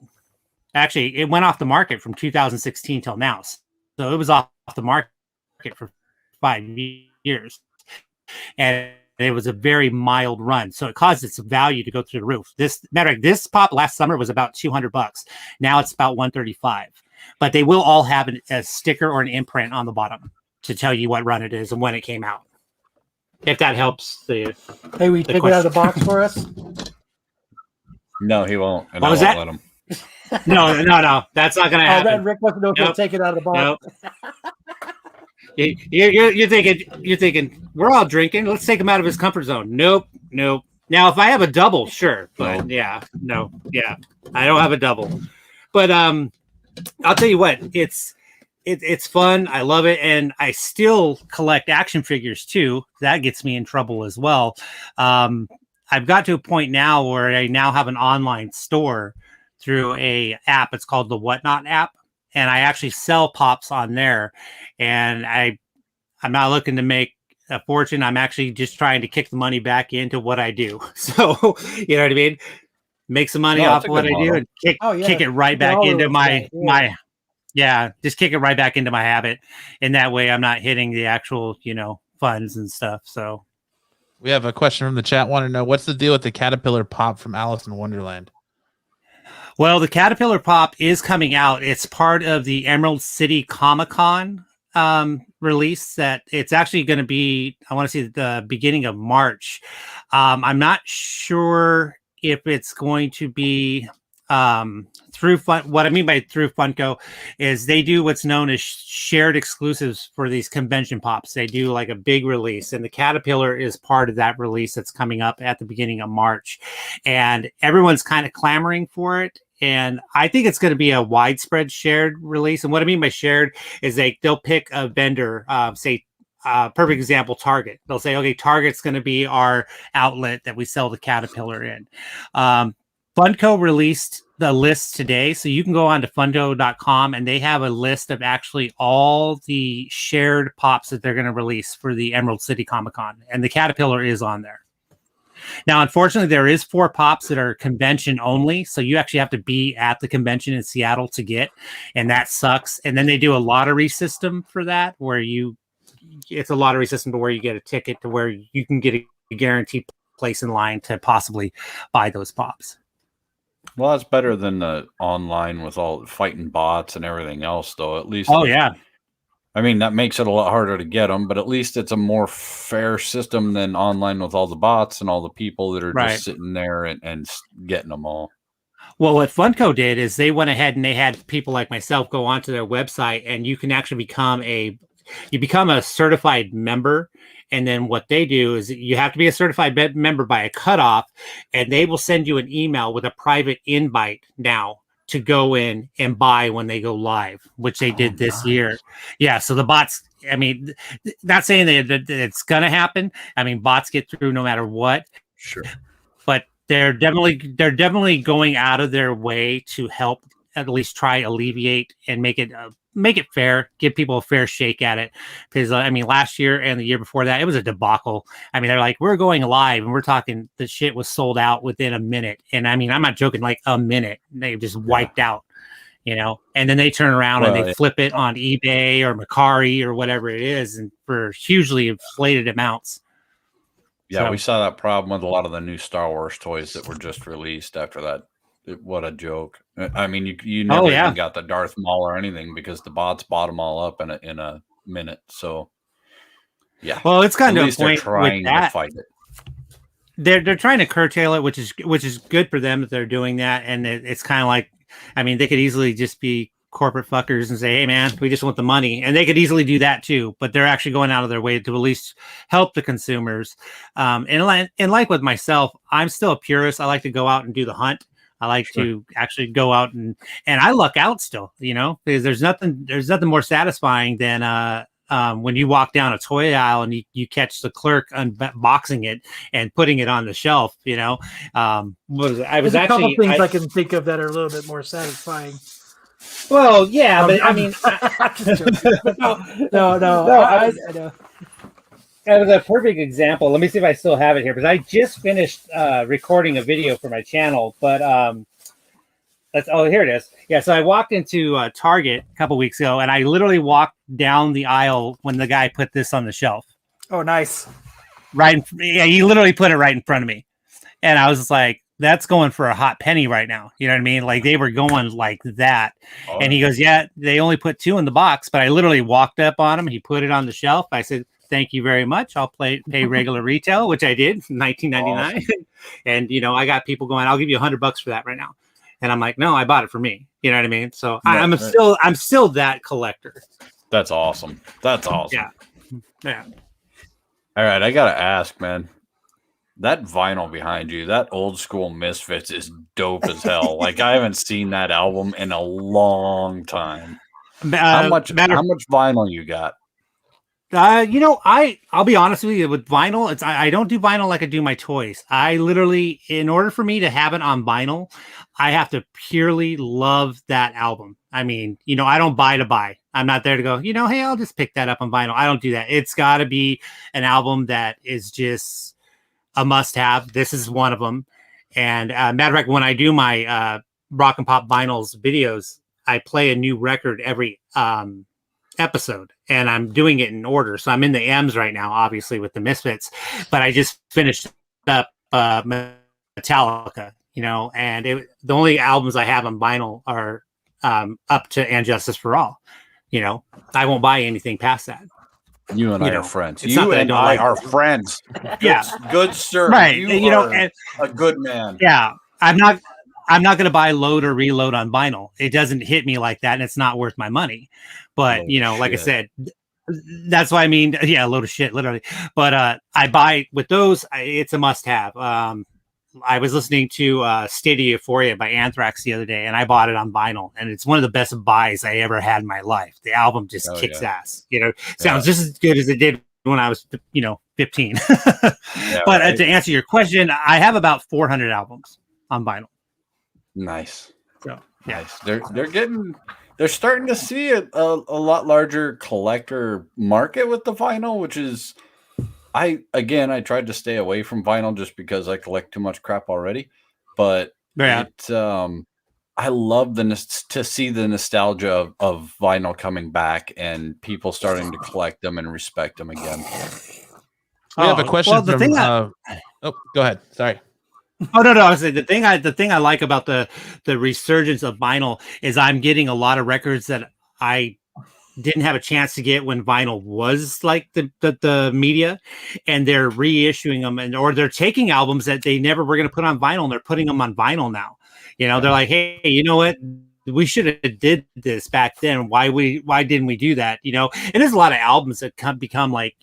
Actually, it went off the market from 2016 till now, so it was off the market for 5 years, and it was a very mild run, so it caused its value to go through the roof. This pop last summer was about $200. Now it's about $135. But they will all have a sticker or an imprint on the bottom to tell you what run it is and when it came out. If that helps. Hey, will you take it out of the box for us? No, he won't. And what was that? Let him. No. That's not going to happen. Rick wants to know if he'll take it out of the box. Nope. You're thinking we're all drinking. Let's take him out of his comfort zone. Nope. Now, if I have a double, sure, but I don't have a double. But I'll tell you what, it's fun. I love it, and I still collect action figures too. That gets me in trouble as well. I've got to a point now where I now have an online store through a app. It's called the Whatnot app. And I actually sell pops on there, and I'm not looking to make a fortune. I'm actually just trying to kick the money back into what I do. So, you know what I mean? Make some money off what I do and kick it right back into just kick it right back into my habit. And that way I'm not hitting the actual, funds and stuff. So we have a question from the chat. Want to know what's the deal with the Caterpillar pop from Alice in Wonderland? Well, the Caterpillar pop is coming out. It's part of the Emerald City Comic Con release that it's actually going to be, I want to say the beginning of March. I'm not sure if it's going to be through Fun. What I mean by through Funko is they do what's known as shared exclusives for these convention pops. They do like a big release, and the Caterpillar is part of that release that's coming up at the beginning of March, and everyone's kind of clamoring for it. And I think it's going to be a widespread shared release. And what I mean by shared is they'll pick a vendor, say, perfect example, Target. They'll say, okay, Target's going to be our outlet that we sell the Caterpillar in. Funko released the list today. So you can go on to funko.com and they have a list of actually all the shared pops that they're going to release for the Emerald City Comic Con. And the Caterpillar is on there. Now, unfortunately, there is 4 pops that are convention only. So you actually have to be at the convention in Seattle to get, and that sucks. And then they do a lottery system for that, where it's a lottery system to where you get a ticket to where you can get a guaranteed place in line to possibly buy those pops. Well, that's better than the online with all fighting bots and everything else, though. At least. Oh, yeah. I mean, that makes it a lot harder to get them, but at least it's a more fair system than online with all the bots and all the people that are just sitting there and getting them all. Well, what Funko did is they went ahead and they had people like myself go onto their website, and you can actually become a certified member. And then what they do is you have to be a certified member by a cutoff, and they will send you an email with a private invite now to go in and buy when they go live, which they did this year. Yeah. So the bots, I mean, not saying that it's going to happen. I mean, bots get through no matter what. Sure. But they're definitely going out of their way to help at least try alleviate and make it fair, give people a fair shake at it. Because I mean, last year and the year before that, it was a debacle. I mean, they're like, we're going live, and we're talking the shit was sold out within a minute. And I mean, I'm not joking, like a minute. They just wiped out, and then they turn around and they flip it on eBay or Mercari or whatever it is, and for hugely inflated amounts. Yeah, we saw that problem with a lot of the new Star Wars toys that were just released after that. What a joke. I mean, you never even got the Darth Maul or anything because the bots bought them all up in a minute. So, yeah. Well, it's gotten to a point they're trying with that. To fight it. They're trying to curtail it, which is good for them that they're doing that. And it's kind of like, I mean, they could easily just be corporate fuckers and say, hey, man, we just want the money. And they could easily do that, too. But they're actually going out of their way to at least help the consumers. And like with myself, I'm still a purist. I like to go out and do the hunt. I like to actually go out and I luck out still, because there's nothing more satisfying than when you walk down a toy aisle and you catch the clerk unboxing it and putting it on the shelf. What was it? There's a couple things I can think of that are a little bit more satisfying. Well, yeah, but I mean, no. I know. That was a perfect example. Let me see if I still have it here, because I just finished recording a video for my channel. But here it is. Yeah, so I walked into Target a couple weeks ago, and I literally walked down the aisle when the guy put this on the shelf. Oh, nice. Yeah, he literally put it right in front of me, and I was just like, "That's going for a hot penny right now." You know what I mean? Like they were going like that. Oh, and he goes, "Yeah, they only put 2 in the box," but I literally walked up on him. He put it on the shelf. I said, "Thank you very much. I'll pay regular retail," which I did, $19.99. Awesome. And I got people going, "I'll give you $100 for that right now." And I'm like, "No, I bought it for me." You know what I mean? So I'm still that collector. That's awesome. That's awesome. Yeah. All right, I gotta ask, man. That vinyl behind you, that old school Misfits is dope as hell. Like I haven't seen that album in a long time. How much vinyl you got? I'll be honest with you, with vinyl, I don't do vinyl like I do my toys. I literally, in order for me to have it on vinyl, I have to purely love that album. I mean, I don't buy to buy. I'm not there to go, hey, I'll just pick that up on vinyl. I don't do that. It's got to be an album that is just a must-have. This is one of them. And matter of fact, when I do my Rock and Pop Vinyls videos, I play a new record every episode, and I'm doing it in order. So I'm in the M's right now, obviously with the Misfits, but I just finished up Metallica, and the only albums I have on vinyl are up to And Justice for All. I won't buy anything past that. You and I are friends. You and I are friends. Good sir. Right. You are a good man. Yeah. I'm not going to buy load or reload on vinyl. It doesn't hit me like that, and it's not worth my money. But, like I said, that's why a load of shit, literally. But I buy with those, it's a must have. I was listening to State of Euphoria by Anthrax the other day, and I bought it on vinyl, and it's one of the best buys I ever had in my life. The album just kicks ass. Sounds just as good as it did when I was, 15. But to answer your question, I have about 400 albums on vinyl. Nice. So, nice. They're starting to see a lot larger collector market with the vinyl, which is, I tried to stay away from vinyl just because I collect too much crap already. But I love to see the nostalgia of vinyl coming back and people starting to collect them and respect them again. We have a question from. Go ahead. Sorry. Oh no! I was saying the thing I like about the resurgence of vinyl is I'm getting a lot of records that I didn't have a chance to get when vinyl was like the media, and they're reissuing them, or they're taking albums that they never were going to put on vinyl, and they're putting them on vinyl now. They're like, hey, you know what? We should have did this back then. Why didn't we do that? And there's a lot of albums that become like,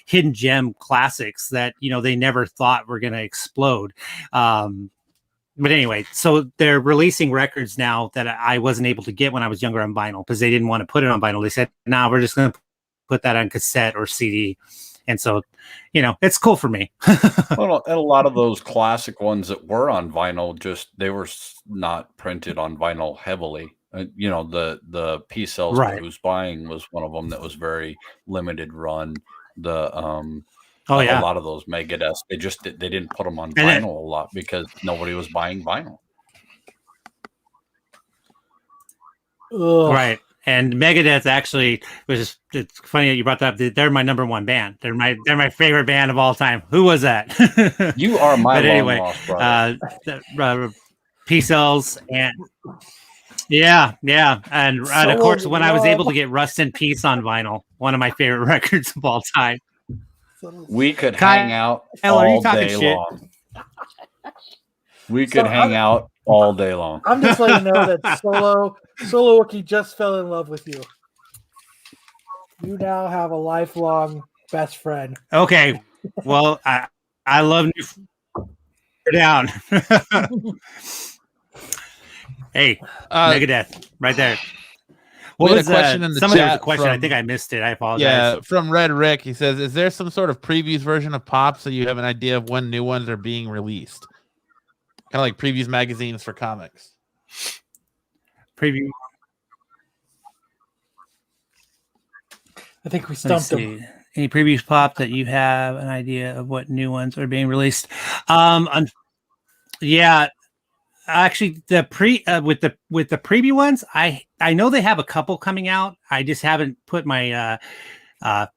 hidden gem classics that, they never thought were going to explode. But anyway, so they're releasing records now that I wasn't able to get when I was younger on vinyl because they didn't want to put it on vinyl. They said, "No, we're just going to put that on cassette or CD." And so, it's cool for me. Well, and a lot of those classic ones that were on vinyl, they were not printed on vinyl heavily. The P-Cells right. Who's Buying was one of them that was very limited run. A lot of those Megadeth, they didn't put them on vinyl a lot because nobody was buying vinyl. Right. And Megadeth actually it's funny that you brought that up. They're my number one band. They're my favorite band of all time. Who was that? You are my lost brother. P-Cells and yeah. And of course, when I was able to get Rust in Peace on vinyl, one of my favorite records of all time. We could hang out all day long. We could hang out all day long. I'm just letting you know that Solo Wookie just fell in love with you. You now have a lifelong best friend. Okay. Well, I love you. Down. Hey, Megadeth, right there. What was a question in the chat? There was a question. I think I missed it. I apologize. Yeah, from Red Rick. He says, "Is there some sort of previews version of Pop so you have an idea of when new ones are being released? Kind of like previews magazines for comics." Preview. I think we stumped him. Any previous pop that you have an idea of what new ones are being released? Yeah, actually, the with the preview ones, I know they have a couple coming out. I just haven't put my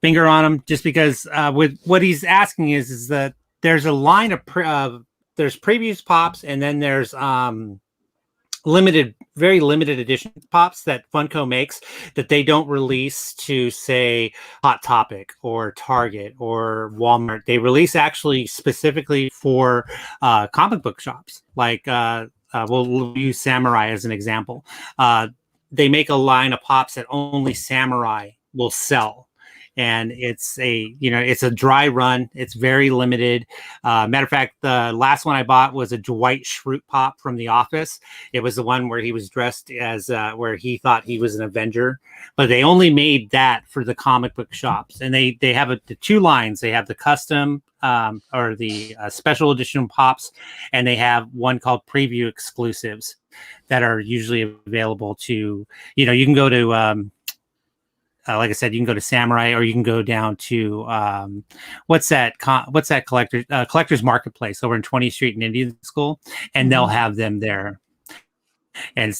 finger on them, just because with what he's asking is that there's a line of there's previous pops, and then there's very limited edition pops that Funko makes that they don't release to, say, Hot Topic or Target or Walmart. They release actually specifically for comic book shops. Like we'll use Samurai as an example. They make a line of pops that only Samurai will sell. And it's a dry run. It's very limited. Matter of fact, the last one I bought was a Dwight Schrute pop from The Office. It was the one where he was dressed as where he thought he was an Avenger, but they only made that for the comic book shops. And they have the two lines. They have the custom or the special edition pops, and they have one called preview exclusives that are usually available to, you can go to like I said, you can go to Samurai, or you can go down to what's that collector's marketplace over in 20th Street in Indian School, and they'll have them there. And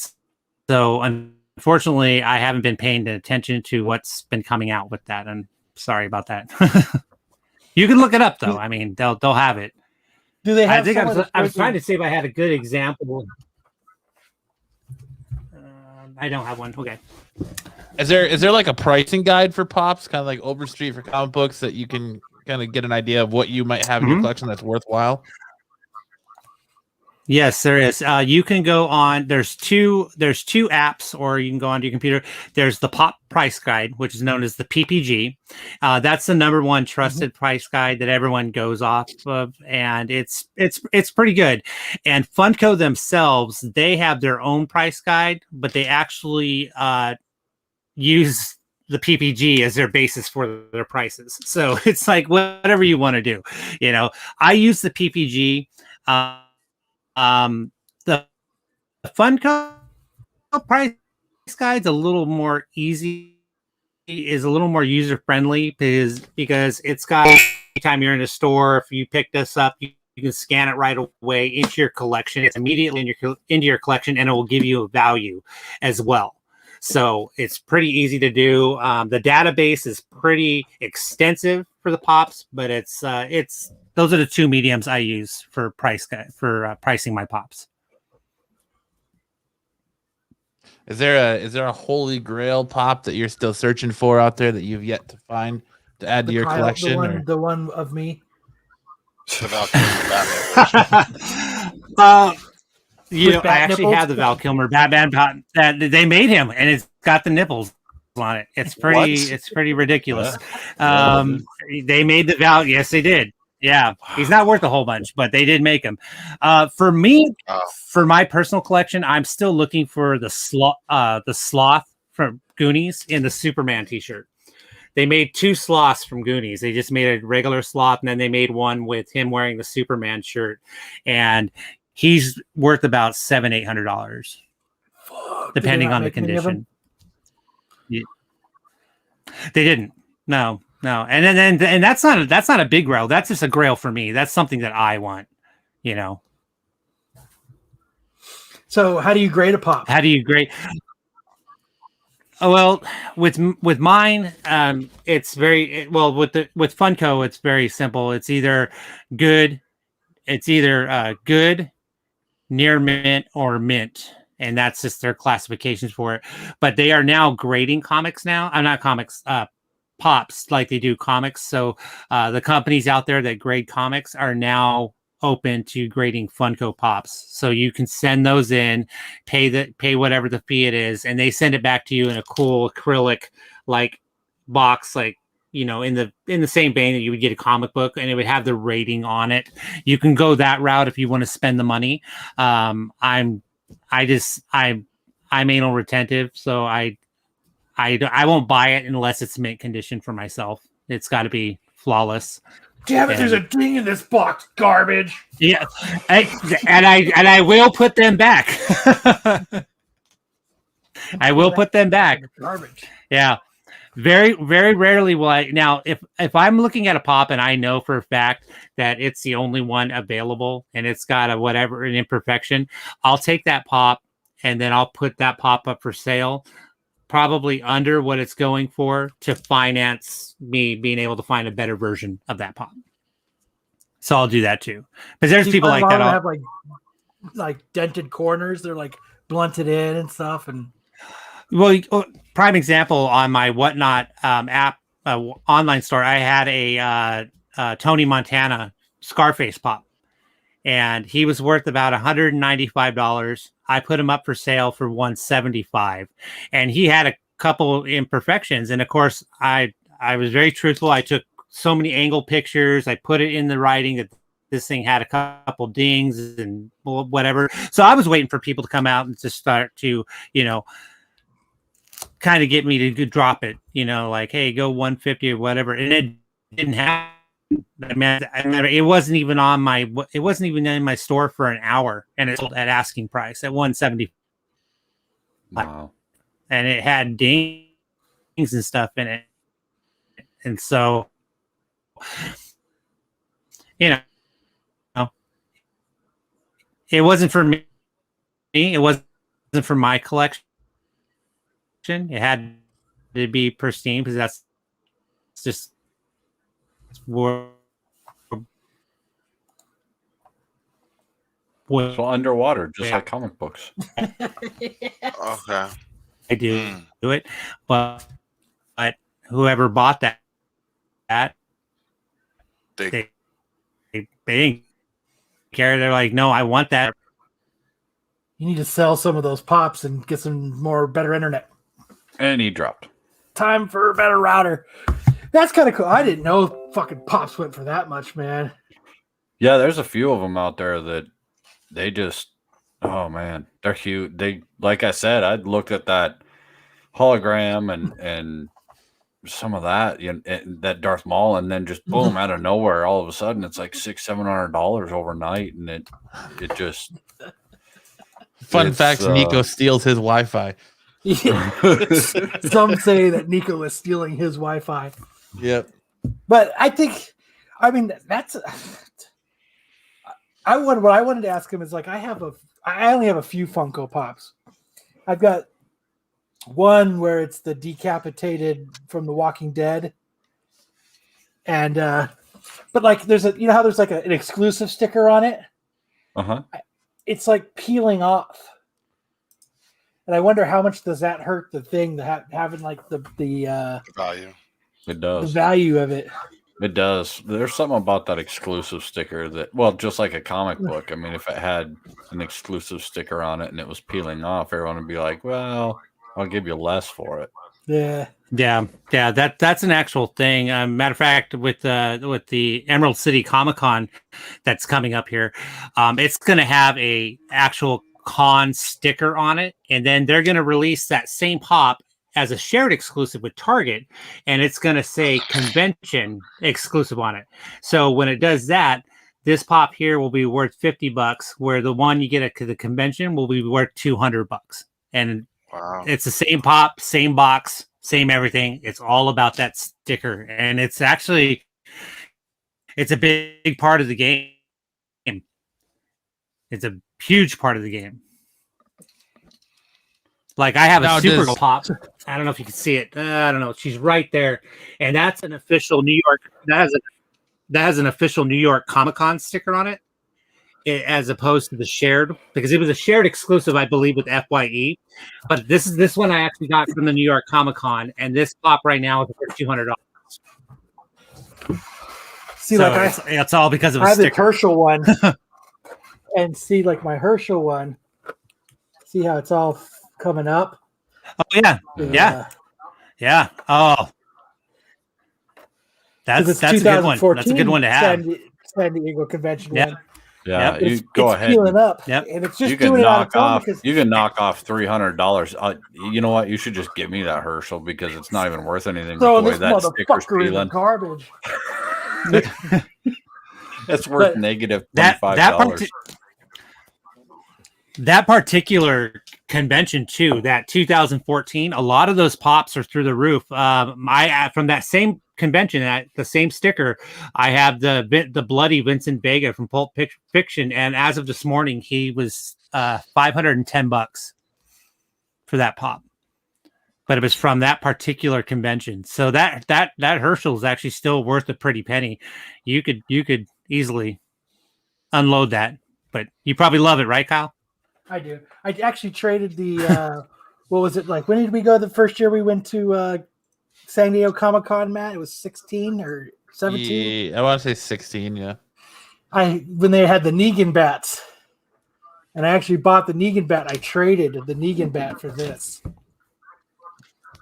so, unfortunately, I haven't been paying attention to what's been coming out with that. I'm sorry about that. You can look it up though. I mean, they'll have it. Do they have? I was trying to see if I had a good example. I don't have one. Okay. Is there like a pricing guide for pops, kind of like Overstreet for comic books, that you can kind of get an idea of what you might have in your collection that's worthwhile? Yes, there is. You can go on. There's two apps, or you can go onto your computer. There's the Pop Price Guide, which is known as the PPG. That's the number one trusted price guide that everyone goes off of, and it's pretty good. And Funko themselves, they have their own price guide, but they actually use the PPG as their basis for their prices. So it's like whatever you want to do. I use the PPG. The Funko price guide's a little more easy, is a little more user friendly because it's got, anytime you're in a store, if you pick this up, you can scan it right away into your collection. It's immediately into your collection, and it will give you a value as well. So it's pretty easy to do. The database is pretty extensive for the pops, but it's those are the two mediums I use for pricing my pops. Is there a holy grail pop that you're still searching for out there that you've yet to find to add to your collection? The one of me. I actually have the Val Kilmer Batman that they made him, and it's got the nipples on it. It's pretty ridiculous. They made the Val. Yes, they did. Yeah, he's not worth a whole bunch, but they did make him. For me, for my personal collection, I'm still looking for the sloth from Goonies in the Superman T-shirt. They made two sloths from Goonies. They just made a regular sloth, and then they made one with him wearing the Superman shirt, and he's worth about $700-800, depending on the condition. Yeah. They didn't. No. And that's not a big grail. That's just a grail for me. That's something that I want, So how do you grade a pop? How do you grade? Oh, well, with mine, it's very well with Funko. It's very simple. It's either good, near mint, or mint, and that's just their classifications for it. But they are now grading comics now. I'm not comics. Pops like they do comics. So the companies out there that grade comics are now open to grading Funko Pops. So you can send those in, pay whatever the fee it is, and they send it back to you in a cool acrylic like box, like in the same vein that you would get a comic book, and it would have the rating on it. You can go that route if you want to spend the money. I'm anal retentive, so I won't buy it unless it's mint condition for myself. It's got to be flawless. Damn it! There's a ding in this box. Garbage. Yeah, and I will put them back. I will put them back. Garbage. Yeah, Very, very rarely will I. Now, if I'm looking at a pop and I know for a fact that it's the only one available and it's got a whatever an imperfection, I'll take that pop and then I'll put that pop up for sale, probably under what it's going for, to finance me being able to find a better version of that pop. So I'll do that too. But there's people like that. Have like dented corners. They're like blunted in and stuff. And well, prime example on my Whatnot app online store, I had a Tony Montana Scarface pop, and he was worth about $195. I put him up for sale for $175, and he had a couple imperfections. And of course, I was very truthful. I took so many angle pictures. I put it in the writing that this thing had a couple dings and whatever. So I was waiting for people to come out and to start to, kind of get me to drop it, like, hey, go 150 or whatever. And it didn't happen. I mean, it wasn't even in my store for an hour, and it sold at asking price at 170. Wow. And it had dings and stuff in it. And so, it wasn't for me. It wasn't for my collection. It had to be pristine because that's just so underwater, just like comic books. Okay. I do it, but whoever bought that they didn't care. They're like, no, I want that. You need to sell some of those pops and get some more better internet. And he dropped. Time for a better router. That's kind of cool. I didn't know fucking pops went for that much, man. Yeah, there's a few of them out there that they just, oh man, they're huge. They, like I said, I looked at that hologram and some of that, that Darth Maul, and then just boom, out of nowhere, all of a sudden, it's like $600-700 overnight, and it just. Fun fact: Nico steals his Wi-Fi. Some say that Nico is stealing his Wi-Fi. Yep. But that's. What I wanted to ask him is, like, I only have a few Funko Pops. I've got one where it's the decapitated from The Walking Dead, and but like there's how there's like an exclusive sticker on it. It's like peeling off. And I wonder how much does that hurt the thing, having like the value. It does. The value of it. It does. There's something about that exclusive sticker that, well, just like a comic book. I mean, if it had an exclusive sticker on it and it was peeling off, everyone would be like, well, I'll give you less for it. Yeah. That's an actual thing. Matter of fact, with the Emerald City Comic Con that's coming up here, it's going to have a actual con sticker on it, and then they're going to release that same pop as a shared exclusive with Target, and it's going to say convention exclusive on it. So when it does that, this pop here will be worth $50, where the one you get at the convention will be worth $200. And wow, it's the same pop, same box, same everything. It's all about that sticker, and it's a big part of the game. It's a huge part of the game. Like, I have a Supergirl pop. I don't know if you can see it. I don't know. She's right there, and that's an official New York. That has an official New York Comic Con sticker on it, as opposed to the shared, because it was a shared exclusive, I believe, with FYE. But this one I actually got from the New York Comic Con, and this pop right now is for $200. See, so like it's all because of a I have sticker. The Herschel one. And see, like my Herschel one, see how it's all coming up? Oh, yeah. Oh, that's a good one. That's a good one to have. San Diego Convention one. Yeah, you go ahead. Peeling up. Yep. And it's just you can doing knock it on off. You can knock off $300. You know what? You should just give me that Herschel, because it's not even worth anything. Throw The way this that sticker's motherfucker in the peeling. garbage. It's worth negative $25. That particular convention too. That 2014, a lot of those pops are through the roof. I from that same convention, at the same sticker, I have the bloody Vincent Vega from Pulp Fiction, and as of this morning, he was $510 for that pop. But it was from that particular convention, so that Herschel is actually still worth a pretty penny. You could easily unload that, but you probably love it, right, Kyle? I do. I actually traded the what was it like? When did we go? The first year we went to San Diego Comic Con, Matt. It was 16 or 17. Yeah, I want to say 16. Yeah. When they had the Negan bats, and I actually bought the Negan bat. I traded the Negan bat for this.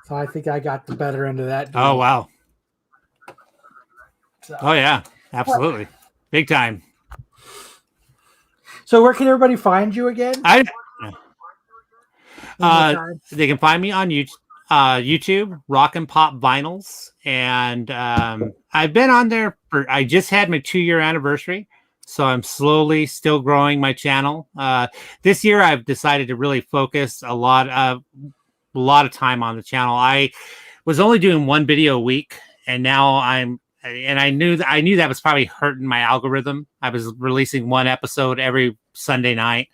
So I think I got the better end of that deal. Oh, wow. So, oh, yeah. Absolutely. Big time. So where can everybody find you again? They can find me on YouTube, Rock and Pop Vinyls. And I've been on there I just had my 2-year anniversary. So I'm slowly still growing my channel. This year I've decided to really focus a lot of time on the channel. I was only doing 1 video a week, and now I knew that was probably hurting my algorithm. I was releasing 1 episode every Sunday night,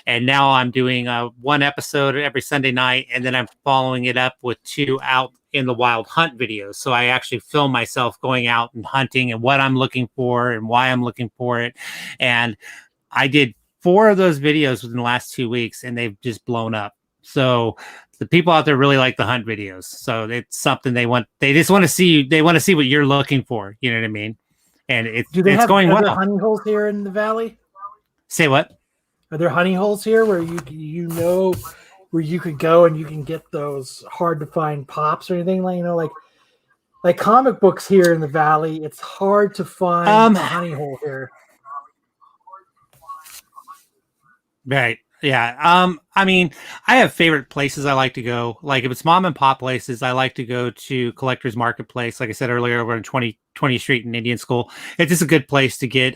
and now I'm doing 1 episode every Sunday night, and then I'm following it up with 2 out in the wild hunt videos. So I actually film myself going out and hunting and what I'm looking for and why I'm looking for it. And I did 4 of those videos within the last 2 weeks, and they've just blown up. So the people out there really like the hunt videos. So it's something they want. They just want to see. They want to see what you're looking for. You know what I mean? And it's going well. Are there honey holes here in the valley? Say what? Are there honey holes here where where you could go and you can get those hard to find pops or anything like comic books here in the valley? It's hard to find a honey hole here. Right. Yeah. I mean, I have favorite places I like to go. Like if it's mom and pop places, I like to go to Collector's Marketplace. Like I said earlier, over on 20th Street in Indian School. It's just a good place to get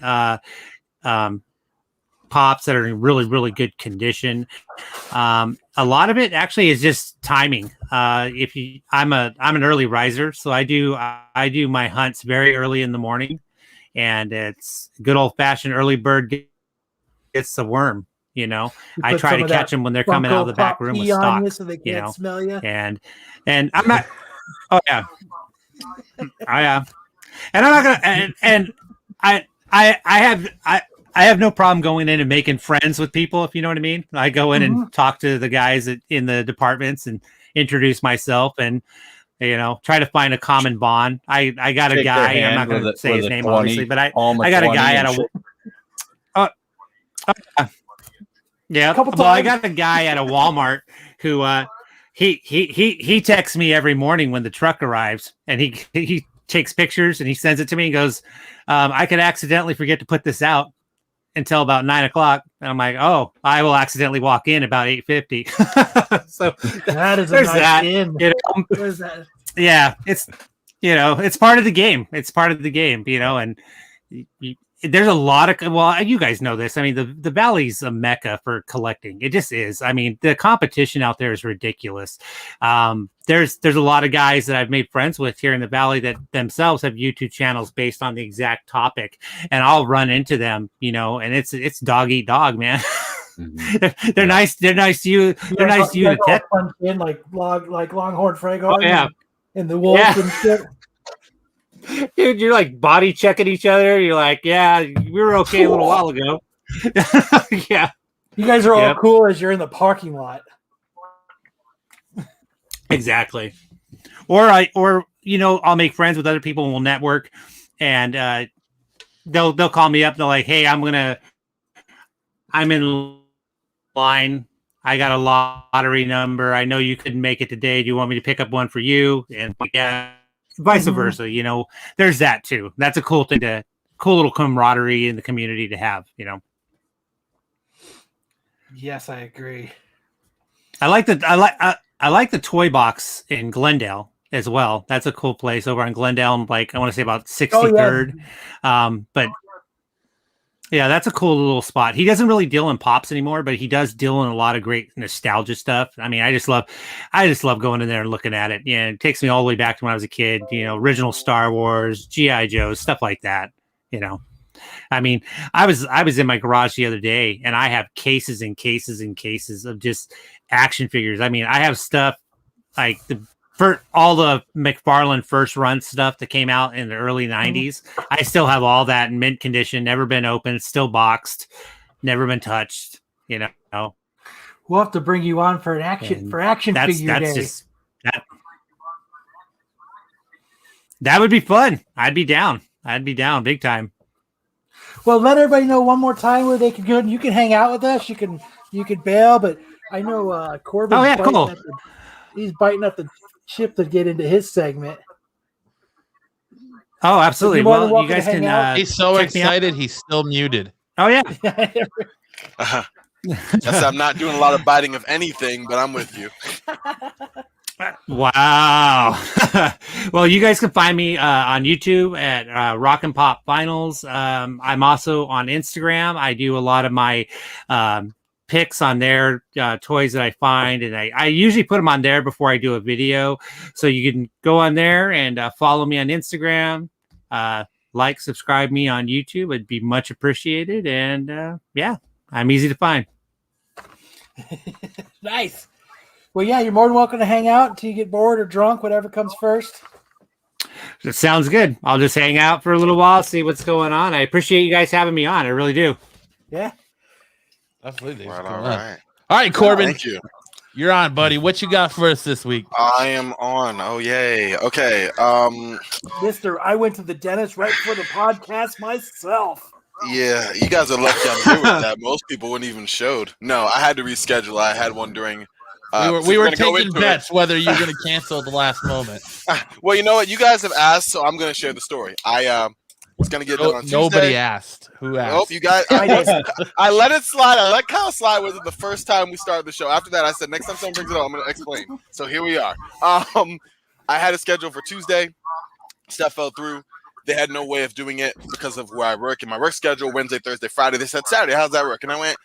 pops that are in really, really good condition. A lot of it actually is just timing. I'm an early riser, so I do my hunts very early in the morning, and it's good old fashioned early bird gets the worm. You know, I try to catch them when they're coming out of the back room with stock. So they can't smell you. And I'm not. Oh yeah, I am. And I'm not gonna. And I have no problem going in and making friends with people, if you know what I mean. I go in and talk to the guys in the departments and introduce myself and, you know, try to find a common bond. I got a guy. I'm not going to say his name, obviously, but I got a guy at a. Yeah. Well, I got a guy at a Walmart who he texts me every morning when the truck arrives, and he takes pictures and he sends it to me and goes, I could accidentally forget to put this out until about 9 o'clock. And I'm like, oh, I will accidentally walk in about 8:50. So that is there's a nice that. In. You know? What is that? Yeah, it's, you know, it's part of the game. It's part of the game, you know, and there's a lot of, well, you guys know this. I mean, the Valley's a mecca for collecting. It just is. I mean, the competition out there is ridiculous. There's a lot of guys that I've made friends with here in the Valley that themselves have YouTube channels based on the exact topic, and I'll run into them, you know, and it's dog eat dog, man. Mm-hmm. they're nice. They're nice to you. They're nice to you to test. In like Longhorn Frago. Oh yeah, and the wolf and shit. Dude, you're like body checking each other. You're like, yeah, we were okay a little while ago. Yeah. You guys are all cool as you're in the parking lot. Exactly. Or you know, I'll make friends with other people and we'll network, and they'll call me up and they're like, hey, I'm in line. I got a lottery number. I know you couldn't make it today. Do you want me to pick up one for you? And yeah. Vice versa, you know, there's that too. That's a cool thing cool little camaraderie in the community to have, you know. Yes, I agree. I like the toy box in Glendale as well. That's a cool place over on Glendale, like I want to say about 63rd. But Yeah, that's a cool little spot. He doesn't really deal in pops anymore, but he does deal in a lot of great nostalgia stuff. I mean, I just love going in there and looking at it. Yeah, it takes me all the way back to when I was a kid. Original Star Wars, GI Joe, stuff like that. I mean, I was in my garage the other day, and I have cases and cases and cases of just action figures. I mean, I have stuff like for all the McFarlane first run stuff that came out in the early 90s. I still have all that in mint condition, never been opened, still boxed, never been touched. We'll have to bring you on for action figure day. That would be fun. I'd be down big time. Well, let everybody know one more time where they can go. You can hang out with us. You can bail, but I know Corban. Oh yeah, cool. He's biting at the chip to get into his segment. Oh, absolutely. Well, you guys can. He's so excited. He's still muted. Oh yeah. I'm not doing a lot of biting of anything, but I'm with you. Wow. Well, you guys can find me on YouTube at Rock and Pop Finals. I'm also on Instagram. I do a lot of my pics on there, toys that I find, and I usually put them on there before I do a video. So you can go on there and follow me on Instagram, subscribe me on YouTube. It'd be much appreciated. And yeah, I'm easy to find. Nice. Well, yeah, you're more than welcome to hang out until you get bored or drunk, whatever comes first. That sounds good. I'll just hang out for a little while, see what's going on. I appreciate you guys having me on. I really do. Yeah. Absolutely. Right, all right, Corban. Thank you. You're on, buddy. What you got for us this week? I am on. Oh, yay. Okay. Mister, I went to the dentist right before the podcast myself. Yeah, you guys are lucky I'm here with that. Most people wouldn't even showed. No, I had to reschedule. I had one during. We were taking bets whether you were going to cancel at the last moment. Well, you know what? You guys have asked, so I'm going to share the story. I was going to get done on Tuesday. Nobody asked. Who asked? Nope, you guys. I let it slide. I let Kyle slide with it the first time we started the show. After that, I said, next time someone brings it up, I'm going to explain. So here we are. I had a schedule for Tuesday. Stuff fell through. They had no way of doing it because of where I work in my work schedule. Wednesday, Thursday, Friday. They said Saturday. How's that work? And I went,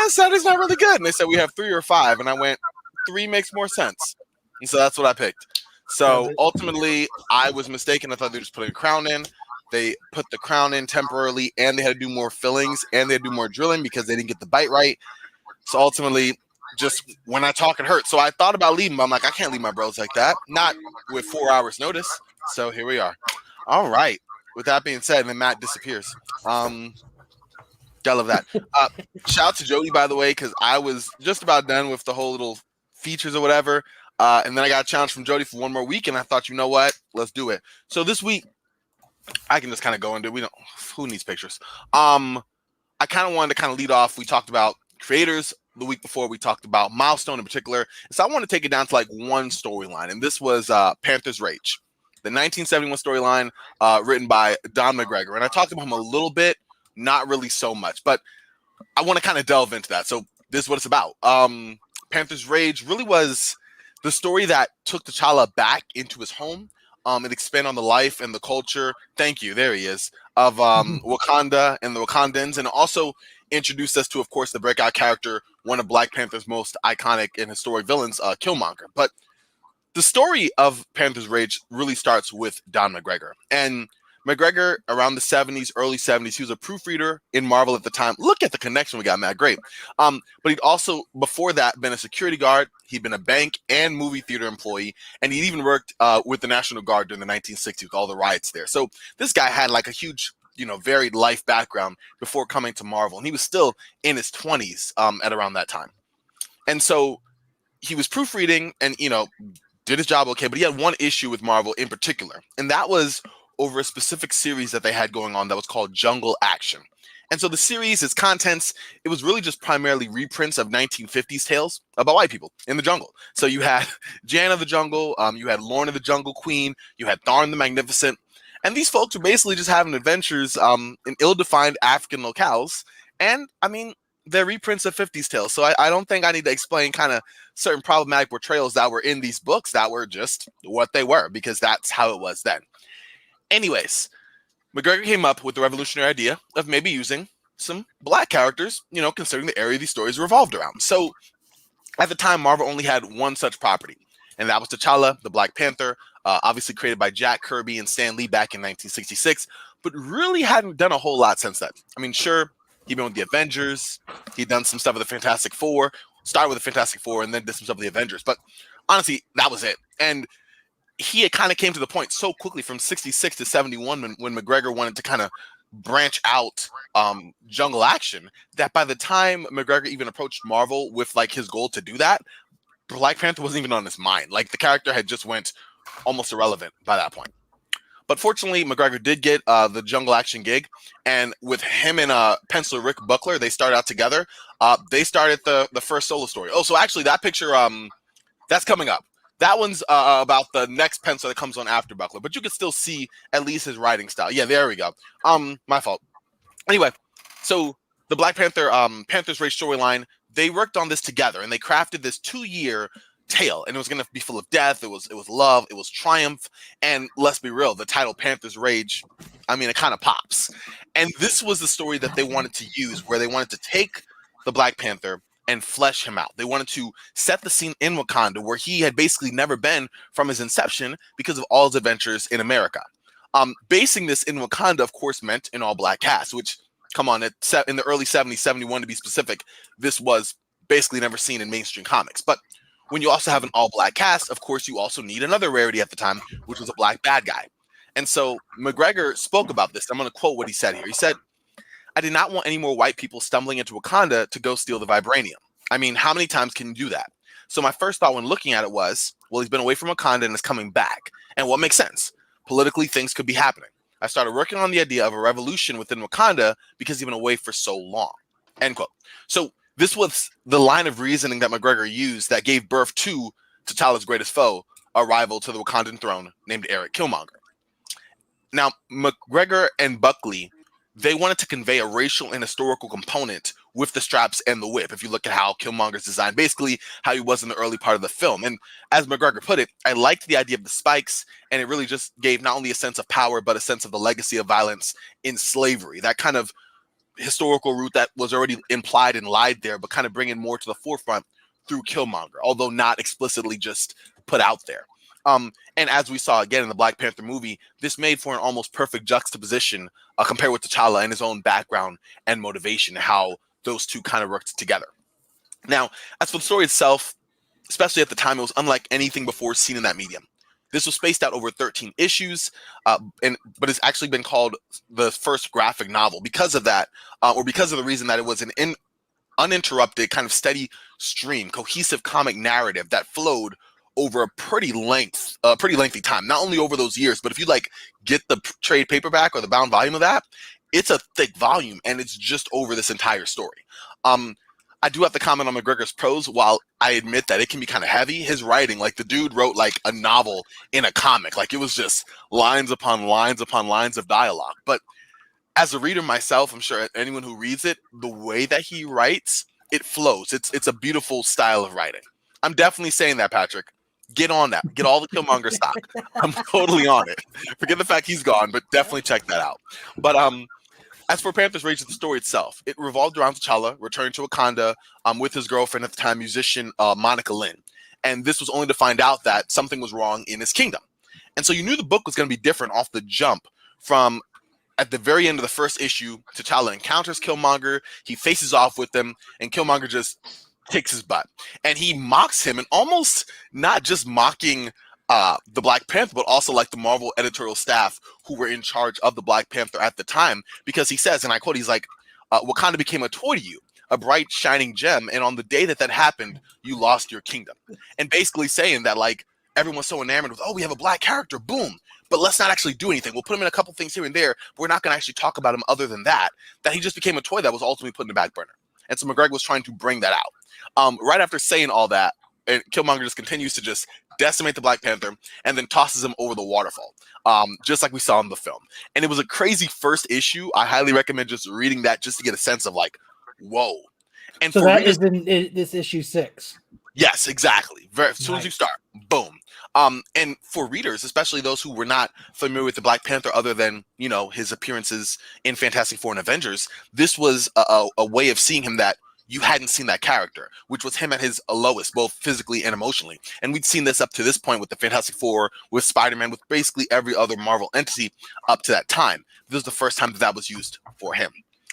Saturday's not really good. And they said we have 3 or 5. And I went, 3 makes more sense. And so that's what I picked. So ultimately, I was mistaken. I thought they were just putting a crown in. They put the crown in temporarily, and they had to do more fillings, and they had to do more drilling because they didn't get the bite right. So ultimately, just when I talk, it hurts. So I thought about leaving, but I'm like, I can't leave my bros like that. Not with 4 hours notice. So here we are. All right. With that being said, and then Matt disappears. Gotta love that. Shout out to Jody, by the way, because I was just about done with the whole little features or whatever. And then I got a challenge from Jody for one more week, and I thought, you know what? Let's do it. So this week, I can just kind of go into it. Who needs pictures? I kind of wanted to kind of lead off. We talked about creators the week before. We talked about Milestone in particular. So I want to take it down to like one storyline, and this was Panther's Rage, the 1971 storyline written by Don McGregor. And I talked about him a little bit, not really so much, but I want to kind of delve into that. So this is what it's about. Panther's Rage really was the story that took T'Challa back into his home and expand on the life and the culture. Thank you. There he is. Of Wakanda and the Wakandans, and also introduced us to, of course, the breakout character, one of Black Panther's most iconic and historic villains, Killmonger. But the story of Panther's Rage really starts with Don McGregor. And McGregor, around the 70s, early 70s, he was a proofreader in Marvel at the time. Look at the connection we got, Matt. Great. But he'd also, before that, been a security guard. He'd been a bank and movie theater employee. And he'd even worked with the National Guard during the 1960s with all the riots there. So this guy had like a huge, varied life background before coming to Marvel. And he was still in his 20s at around that time. And so he was proofreading and, did his job okay. But he had one issue with Marvel in particular. And that was over a specific series that they had going on that was called Jungle Action. And so the series, its contents, it was really just primarily reprints of 1950s tales about white people in the jungle. So you had Jan of the Jungle, you had Lorna the Jungle Queen, you had Tharn the Magnificent. And these folks were basically just having adventures in ill-defined African locales. And, they're reprints of 50s tales. So I don't think I need to explain kind of certain problematic portrayals that were in these books that were just what they were, because that's how it was then. Anyways, McGregor came up with the revolutionary idea of maybe using some black characters, considering the area these stories revolved around. So at the time, Marvel only had one such property, and that was T'Challa, the Black Panther, obviously created by Jack Kirby and Stan Lee back in 1966, but really hadn't done a whole lot since then. I mean, sure, he'd been with the Avengers, he'd done some stuff with the Fantastic Four, started with the Fantastic Four, and then did some stuff with the Avengers, but honestly, that was it. And he had kind of came to the point so quickly from 66 to 71 when McGregor wanted to kind of branch out jungle action, that by the time McGregor even approached Marvel with like his goal to do that, Black Panther wasn't even on his mind. Like the character had just went almost irrelevant by that point. But fortunately, McGregor did get the jungle action gig, and with him and penciler Rick Buckler, they started out together. They started the first solo story. Oh, so actually that picture that's coming up. That one's about the next pencil that comes on after Buckler, but you can still see at least his writing style. Yeah, there we go. My fault. Anyway, so the Black Panther, Panther's Race storyline, they worked on this together, and they crafted this 2-year tale, and it was going to be full of death. It was love. It was triumph. And let's be real, the title Panther's Rage, I mean, it kind of pops. And this was the story that they wanted to use, where they wanted to take the Black Panther and flesh him out. They wanted to set the scene in Wakanda, where he had basically never been from his inception because of all his adventures in America. Basing this in Wakanda, of course, meant an all-black cast, which, come on, in the early 70s, 71 to be specific, this was basically never seen in mainstream comics. But when you also have an all-black cast, of course, you also need another rarity at the time, which was a black bad guy. And so McGregor spoke about this. I'm going to quote what he said here. He said, "I did not want any more white people stumbling into Wakanda to go steal the vibranium. I mean, how many times can you do that? So my first thought when looking at it was, well, he's been away from Wakanda and is coming back. And what makes sense? Politically, things could be happening. I started working on the idea of a revolution within Wakanda because he's been away for so long." End quote. So this was the line of reasoning that McGregor used that gave birth to T'Challa's greatest foe, a rival to the Wakandan throne named Eric Killmonger. Now, McGregor and Buckley, they wanted to convey a racial and historical component with the straps and the whip. If you look at how Killmonger's designed, basically how he was in the early part of the film. And as McGregor put it, I liked the idea of the spikes, and it really just gave not only a sense of power, but a sense of the legacy of violence in slavery. That kind of historical root that was already implied and lied there, but kind of bringing more to the forefront through Killmonger, although not explicitly just put out there. And as we saw again in the Black Panther movie, this made for an almost perfect juxtaposition compared with T'Challa and his own background and motivation, how those two kind of worked together. Now, as for the story itself, especially at the time, it was unlike anything before seen in that medium. This was spaced out over 13 issues, but it's actually been called the first graphic novel because of that, or because of the reason that it was an uninterrupted, kind of steady stream, cohesive comic narrative that flowed over a pretty lengthy time. Not only over those years, but if you get the trade paperback or the bound volume of that, it's a thick volume, and it's just over this entire story. I do have to comment on McGregor's prose. While I admit that it can be kind of heavy, his writing, the dude wrote a novel in a comic. It was just lines upon lines upon lines of dialogue. But as a reader myself, I'm sure anyone who reads it, the way that he writes, it flows. It's a beautiful style of writing. I'm definitely saying that, Patrick. Get on that. Get all the Killmonger stock. I'm totally on it. Forget the fact he's gone, but definitely check that out. But as for Panther's Rage, the story itself, it revolved around T'Challa returning to Wakanda with his girlfriend at the time, musician Monica Lynn. And this was only to find out that something was wrong in his kingdom. And so you knew the book was going to be different off the jump. From at the very end of the first issue, T'Challa encounters Killmonger, he faces off with him, and Killmonger just kicks his butt. And he mocks him, and almost not just mocking the Black Panther, but also the Marvel editorial staff who were in charge of the Black Panther at the time, because he says, and I quote, he's like, Wakanda became a toy to you, a bright, shining gem, and on the day that happened, you lost your kingdom. And basically saying that, everyone's so enamored with, oh, we have a black character, boom, but let's not actually do anything. We'll put him in a couple things here and there, but we're not going to actually talk about him other than that he just became a toy that was ultimately put in the back burner. And so McGregor was trying to bring that out. Right after saying all that, and Killmonger just continues to just decimate the Black Panther and then tosses him over the waterfall, just like we saw in the film. And it was a crazy first issue. I highly recommend just reading that just to get a sense of whoa. And so that is in this issue 6. Yes, exactly. As soon as you start, boom. And for readers, especially those who were not familiar with the Black Panther, other than his appearances in Fantastic Four and Avengers, this was a way of seeing him that you hadn't seen that character, which was him at his lowest, both physically and emotionally. And we'd seen this up to this point with the Fantastic Four, with Spider-Man, with basically every other Marvel entity up to that time. This was the first time that was used for him.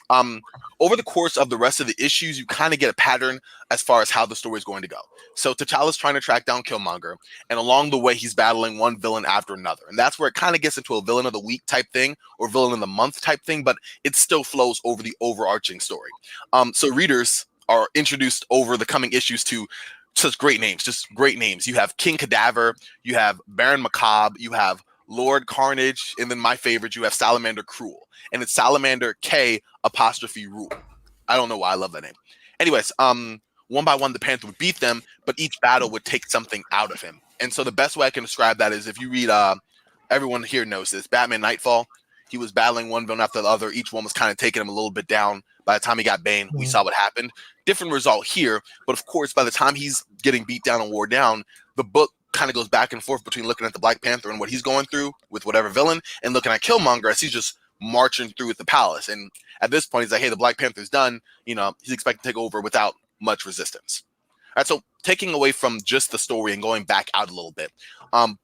Over the course of the rest of the issues, you kind of get a pattern as far as how the story is going to go. So T'Challa's trying to track down Killmonger, and along the way, he's battling one villain after another. And that's where it kind of gets into a villain of the week type thing, or villain of the month type thing, but it still flows over the overarching story. So readers are introduced over the coming issues to such great names, just great names. You have King Cadaver, you have Baron Macabre, you have Lord Carnage, and then my favorite, you have Salamander Cruel. And it's Salamander K apostrophe Rule. I don't know why I love that name. Anyways, one by one, the Panther would beat them, but each battle would take something out of him. And so the best way I can describe that is if you read, everyone here knows this, Batman Nightfall, he was battling one villain after the other. Each one was kind of taking him a little bit down. By the time he got Bane, we saw what happened. Different result here, but of course, by the time he's getting beat down and wore down, the book kind of goes back and forth between looking at the Black Panther and what he's going through with whatever villain, and looking at Killmonger as he's just marching through with the palace. And at this point, he's like, hey, the Black Panther's done. He's expected to take over without much resistance. All right, so taking away from just the story and going back out a little bit,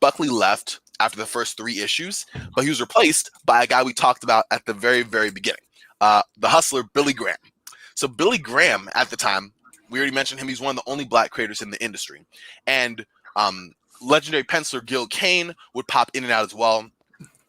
Buckley left after the first 3 issues, but he was replaced by a guy we talked about at the very, very beginning, the hustler, Billy Graham. So Billy Graham, at the time, we already mentioned him, he's one of the only Black creators in the industry. And legendary penciler Gil Kane would pop in and out as well.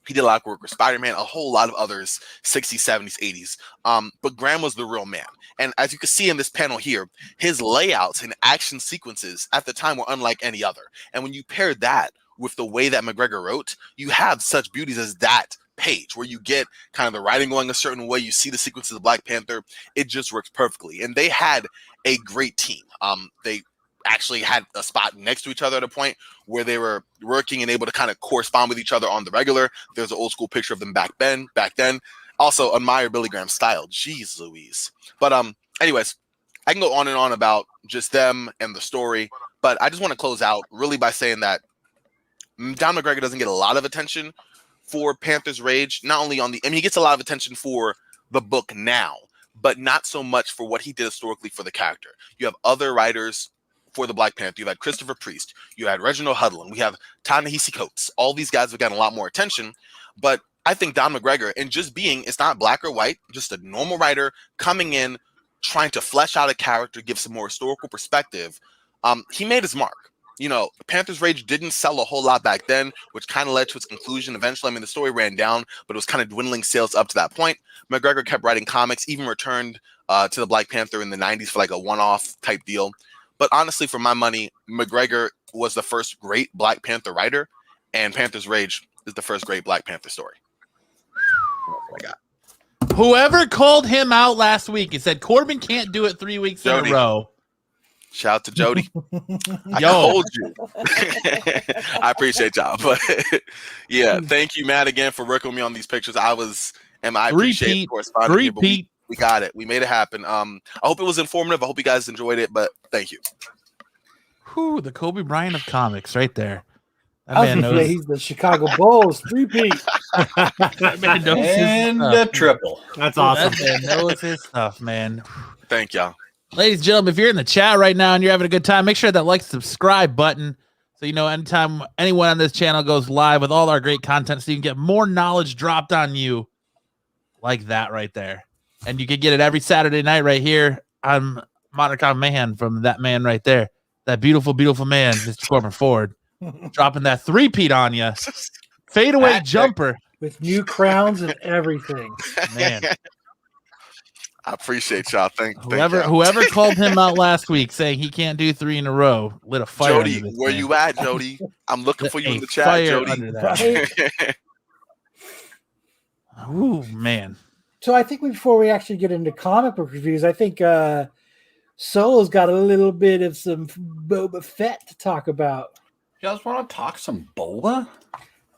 He did a lot of work with Spider-Man, a whole lot of others, 60s, 70s, 80s. But Graham was the real man. And as you can see in this panel here, his layouts and action sequences at the time were unlike any other. And when you pair that with the way that McGregor wrote, you have such beauties as that page where you get kind of the writing going a certain way. You see the sequences of Black Panther. It just works perfectly. And they had a great team. They actually had a spot next to each other at a point where they were working and able to kind of correspond with each other on the regular. There's an old school picture of them back then. Also admire Billy Graham's style. Jeez Louise. But anyways, I can go on and on about just them and the story, but I just want to close out really by saying that Don McGregor doesn't get a lot of attention for Panther's Rage. Not only he gets a lot of attention for the book now, but not so much for what he did historically for the character. You have other writers for the Black Panther. You had Christopher Priest, you had Reginald Hudlin, we have Ta-Nehisi Coates. All these guys have gotten a lot more attention, but I think Don McGregor, and just being, it's not black or white, just a normal writer coming in, trying to flesh out a character, give some more historical perspective, he made his mark. Panther's Rage didn't sell a whole lot back then, which kind of led to its conclusion eventually. I mean, the story ran down, but it was kind of dwindling sales up to that point. McGregor kept writing comics, even returned to the Black Panther in the 90s for like a one-off type deal. But honestly, for my money, McGregor was the first great Black Panther writer, and Panther's Rage is the first great Black Panther story. Oh my God. Whoever called him out last week and said Corban can't do it 3 weeks in a row. Shout out to Jody. I told you. I appreciate y'all. But yeah, thank you, Matt, again for working with me on these pictures. I appreciate corresponding. Repeat. We got it. We made it happen. I hope it was informative. I hope you guys enjoyed it, but thank you. Whew, the Kobe Bryant of comics right there. He's the Chicago Bulls. 3-peat. That man knows and the triple. That's awesome. That man knows his stuff, man. Thank y'all. Ladies and gentlemen, if you're in the chat right now and you're having a good time, make sure that like, subscribe button. So, anytime anyone on this channel goes live with all our great content, so you can get more knowledge dropped on you like that right there. And you can get it every Saturday night right here on Modern Comic Mayhem from that man right there. That beautiful, beautiful man, Mr. Corbin Ford, dropping that 3-peat on you. Fadeaway jumper. With new crowns and everything. Man. I appreciate y'all. Thank whoever called him out last week saying he can't do 3 in a row lit a fire. Jody, where you at, Jody? I'm looking for you in the chat, Jody. Ooh, man. So I think before we actually get into comic book reviews, I think Solo's got a little bit of some Boba Fett to talk about. You guys want to talk some Boba?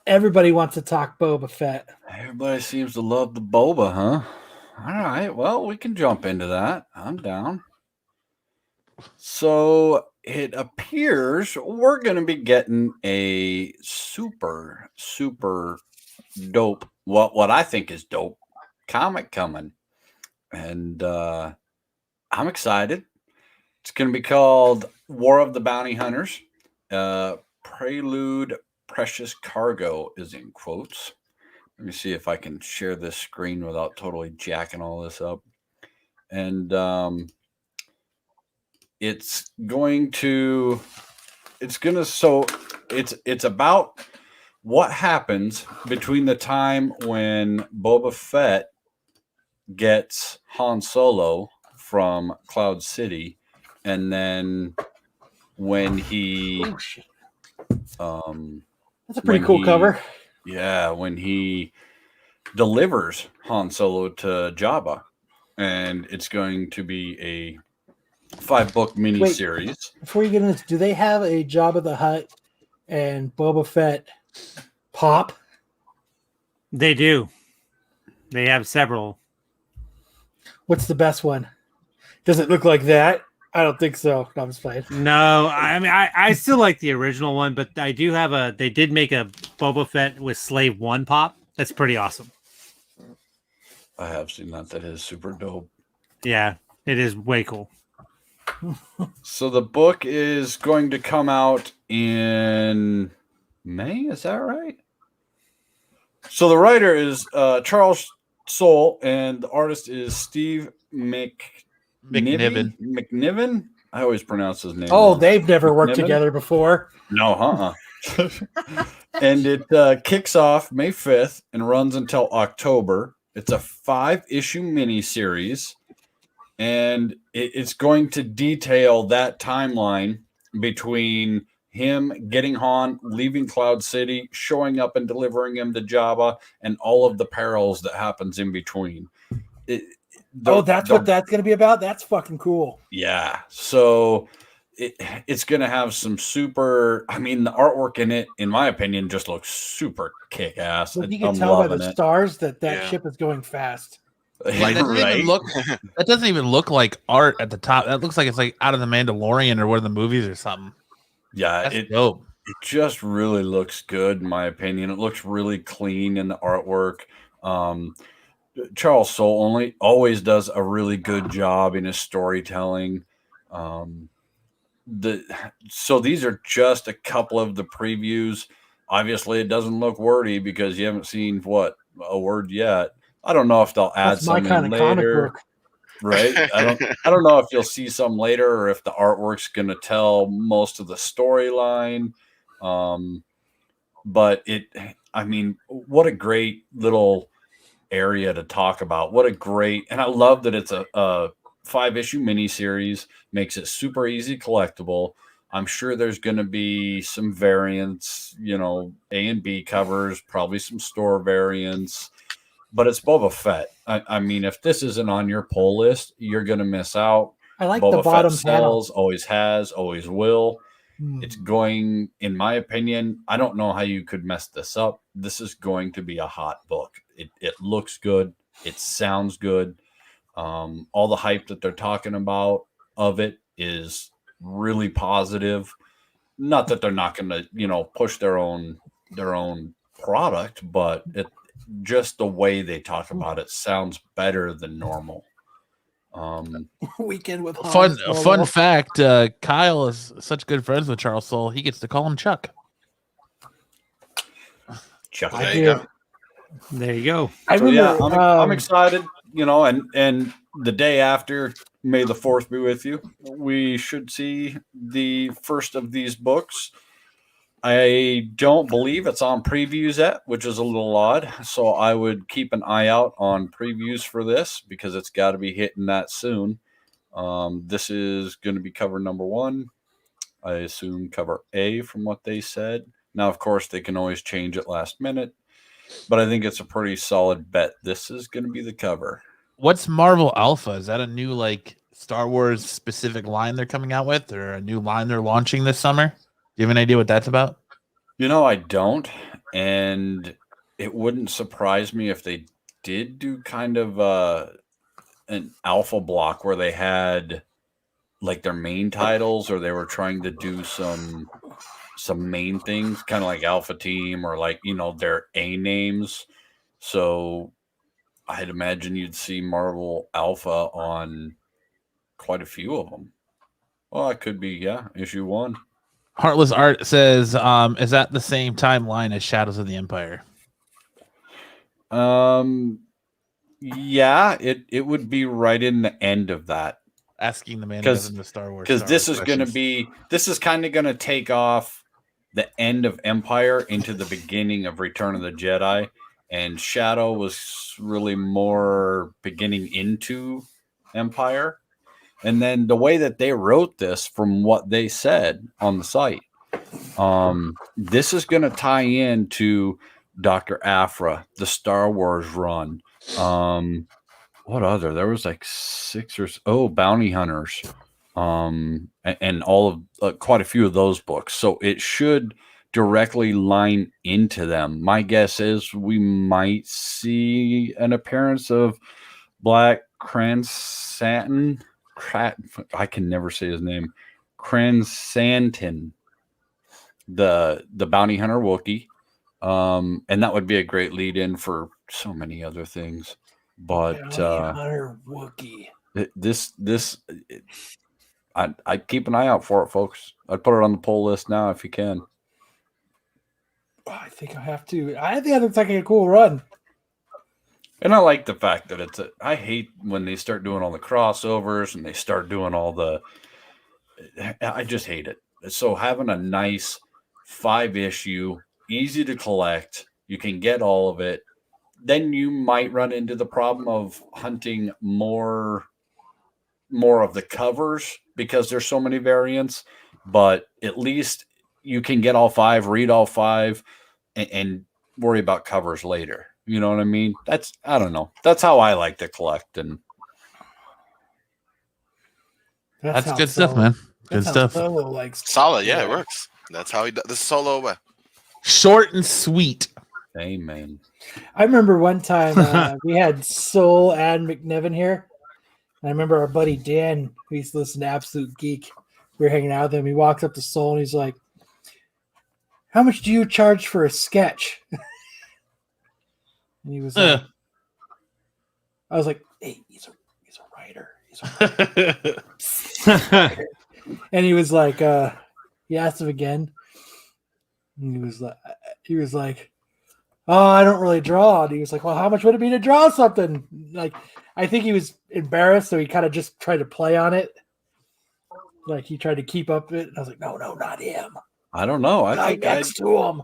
Everybody wants to talk Boba Fett. Everybody seems to love the Boba, huh? All right, well, we can jump into that. I'm down. So it appears we're going to be getting a super, super dope, what I think is dope comic coming. And I'm excited. It's going to be called War of the Bounty Hunters. Prelude Precious Cargo is in quotes. Let me see if I can share this screen without totally jacking all this up. And it's about what happens between the time when Boba Fett gets Han Solo from Cloud City, and then when he that's a pretty cool cover. Yeah, when he delivers Han Solo to Jabba, and it's going to be a 5-book mini-series. Before you get into this, do they have a Jabba the Hutt and Boba Fett pop? They do. They have several. What's the best one? Does it look like that? I don't think so. No, I'm just playing. No, I mean, I still like the original one, but I do have they did make a Boba Fett with Slave 1 pop. That's pretty awesome. I have seen that. That is super dope. Yeah, it is way cool. So the book is going to come out in May. Is that right? So the writer is Charles Soule, and the artist is Steve McNiven. I always pronounce his name. Oh, they've never worked together before. No, And it kicks off May 5th and runs until October. It's a 5-issue miniseries, and it's going to detail that timeline between him getting Han, leaving Cloud City, showing up and delivering him to Jabba, and all of the perils that happens in between. That's what that's going to be about? That's fucking cool. Yeah. So it's going to have some super... I mean, the artwork in it, in my opinion, just looks super kick-ass. Well, you can tell by the stars that ship is going fast. That doesn't even look like art at the top. That looks like it's like out of the Mandalorian or one of the movies or something. Yeah, it just really looks good, in my opinion. It looks really clean in the artwork. Charles Soule always does a really good job in his storytelling. So these are just a couple of the previews. Obviously, it doesn't look wordy because you haven't seen a word yet. I don't know if they'll add some in later. Right? I don't know if you'll see some later or if the artwork's going to tell most of the storyline. But what a great little area to talk about. And I love that it's a 5-issue miniseries, makes it super easy collectible. I'm sure there's going to be some variants, A and B covers, probably some store variants. But it's Boba Fett. I mean, if this isn't on your pull list, you're going to miss out. I like Boba the bottom Fett sells, always has, always will. It's going, in my opinion, I don't know how you could mess this up. This is going to be a hot book. It looks good. It sounds good. All the hype that they're talking about of it is really positive. Not that they're not going to, push their own product, but just the way they talk about it sounds better than normal. Weekend with fun fact, Kyle is such good friends with Charles Soule, he gets to call him Chuck. Chuck. There you go. I'm excited, and the day after, May the 4th be with you, we should see the first of these books. I don't believe it's on previews yet, which is a little odd. So I would keep an eye out on previews for this because it's got to be hitting that soon. This is going to be cover number 1. I assume cover A from what they said. Now, of course, they can always change it last minute, but I think it's a pretty solid bet. This is going to be the cover. What's Marvel Alpha? Is that a new Star Wars specific line they're coming out with, or a new line they're launching this summer? Do you have an idea what that's about? I don't, and it wouldn't surprise me if they did do kind of an alpha block where they had like their main titles, or they were trying to do some main things, kind of like Alpha Team or like, their A names. So I'd imagine you'd see Marvel Alpha on quite a few of them. Well, it could be, issue 1. Heartless Art says, is that the same timeline as Shadows of the Empire? Yeah, it would be right in the end of that. Asking the man who doesn't know Star Wars. Because this is kind of going to take off the end of Empire into the beginning of Return of the Jedi, and Shadow was really more beginning into Empire. And then the way that they wrote this, from what they said on the site, this is going to tie into Dr. Aphra, the Star Wars run. What other? There was like 6 or so Bounty Hunters, and all of quite a few of those books. So it should directly line into them. My guess is we might see an appearance of Black Cransantin. I can never say his name. Cransantin, the Bounty Hunter Wookiee. And that would be a great lead in for so many other things. But Hunter Wookiee. I'd keep an eye out for it, folks. I'd put it on the poll list now if you can. I think I have to. I think it's like a cool run. And I like the fact that I hate when they start doing all the crossovers and they start doing all the. I just hate it. So having a nice 5-issue, easy to collect, you can get all of it. Then you might run into the problem of hunting more of the covers because there's so many variants. But at least you can get all 5, read all 5, and worry about covers later. You know what I mean? I don't know. That's how I like to collect. And that's good stuff, man. Good stuff. Solid. Yeah, it works. That's how he does this solo way. Short and sweet. Amen. I remember one time we had Soul and McNevin here. And I remember our buddy Dan, who used to listen to Absolute Geek. We were hanging out with him. He walks up to Soul and he's like, "How much do you charge for a sketch?" And he was like, I was like, "Hey, he's a writer. He's a writer." And he was like, he asked him again. And he was like, "Oh, I don't really draw." And he was like, "Well, how much would it be to draw something?" Like, I think he was embarrassed, so he kind of just tried to play on it. Like, he tried to keep up it. And I was like, no, not him. I don't know. I think next to him.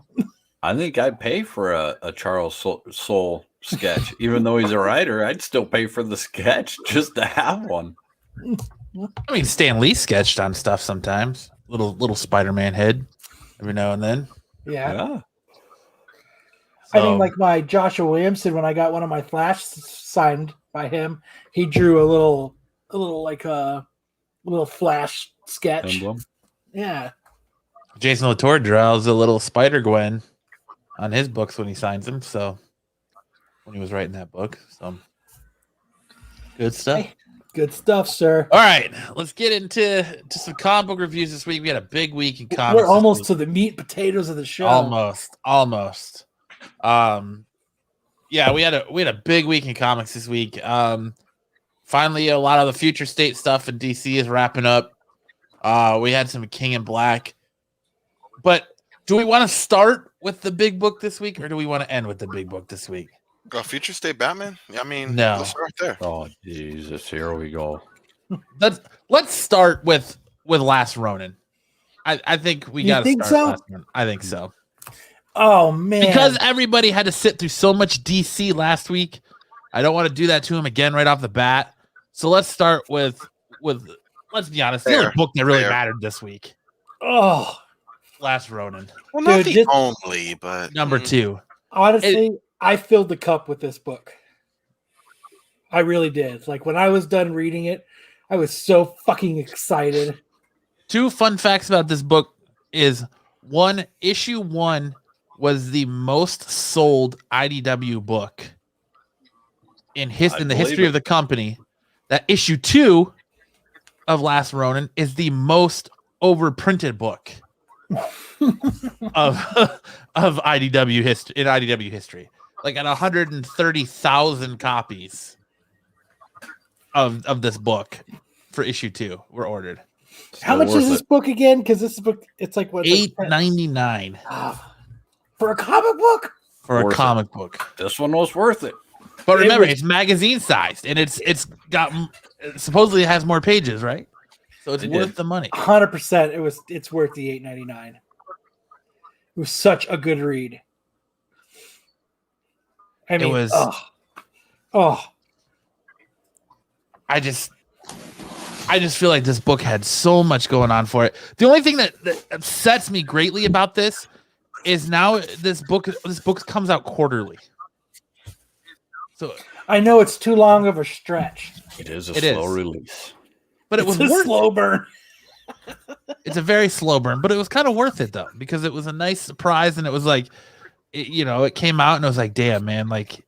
I think I'd pay for a Charles Soule sketch. Even though he's a writer, I'd still pay for the sketch just to have one. I mean, Stan Lee sketched on stuff sometimes. Little Spider-Man head every now and then. Yeah. I mean, like my Joshua Williamson, when I got one of my Flash signed by him, he drew a little Flash sketch. Emblem. Yeah. Jason Latour draws a little Spider-Gwen on his books when he signs them. So when he was writing that book, so good stuff. Hey, good stuff, sir. All right, let's get into some comic book reviews this week. We had a big week in comics. We're almost to the meat and potatoes of the show. Almost. Yeah, we had a big week in comics this week. Finally, a lot of the Future State stuff in DC is wrapping up. We had some King in Black. But do we want to start with the big book this week, or do we want to end with the big book this week? Future State Batman? I mean, no. Let's start there. Oh, Jesus. Here we go. Let's start with Last Ronin. I think we got to start Last Ronin. I think so. Oh, man. Because everybody had to sit through so much DC last week. I don't want to do that to him again right off the bat. So let's start with let's be honest, the only book that really mattered this week. Oh, Last Ronin. Well, not the only, but number 2. Honestly, I filled the cup with this book. I really did. Like, when I was done reading it, I was so fucking excited. 2 fun facts about this book is issue 1 was the most sold IDW book in the history of the company. That issue 2 of Last Ronin is the most overprinted book of IDW history in IDW history. Like at 130,000 copies of this book for issue 2 were ordered. How much is this book again? Because this book, it's like what, $8.99 for a comic book. For a comic book. This one was worth it. But remember, it's magazine sized, and it's got supposedly it has more pages, right? So it's worth the money. 100%. It's worth the $8.99. It was such a good read. I mean, it was. I just feel like this book had so much going on for it. The only thing that upsets me greatly about this is now this book comes out quarterly. So I know it's too long of a stretch. It is a slow release. But it was a slow burn. It's a very slow burn, but it was kind of worth it though, because it was a nice surprise, and it was like, it came out and I was like, damn, man, like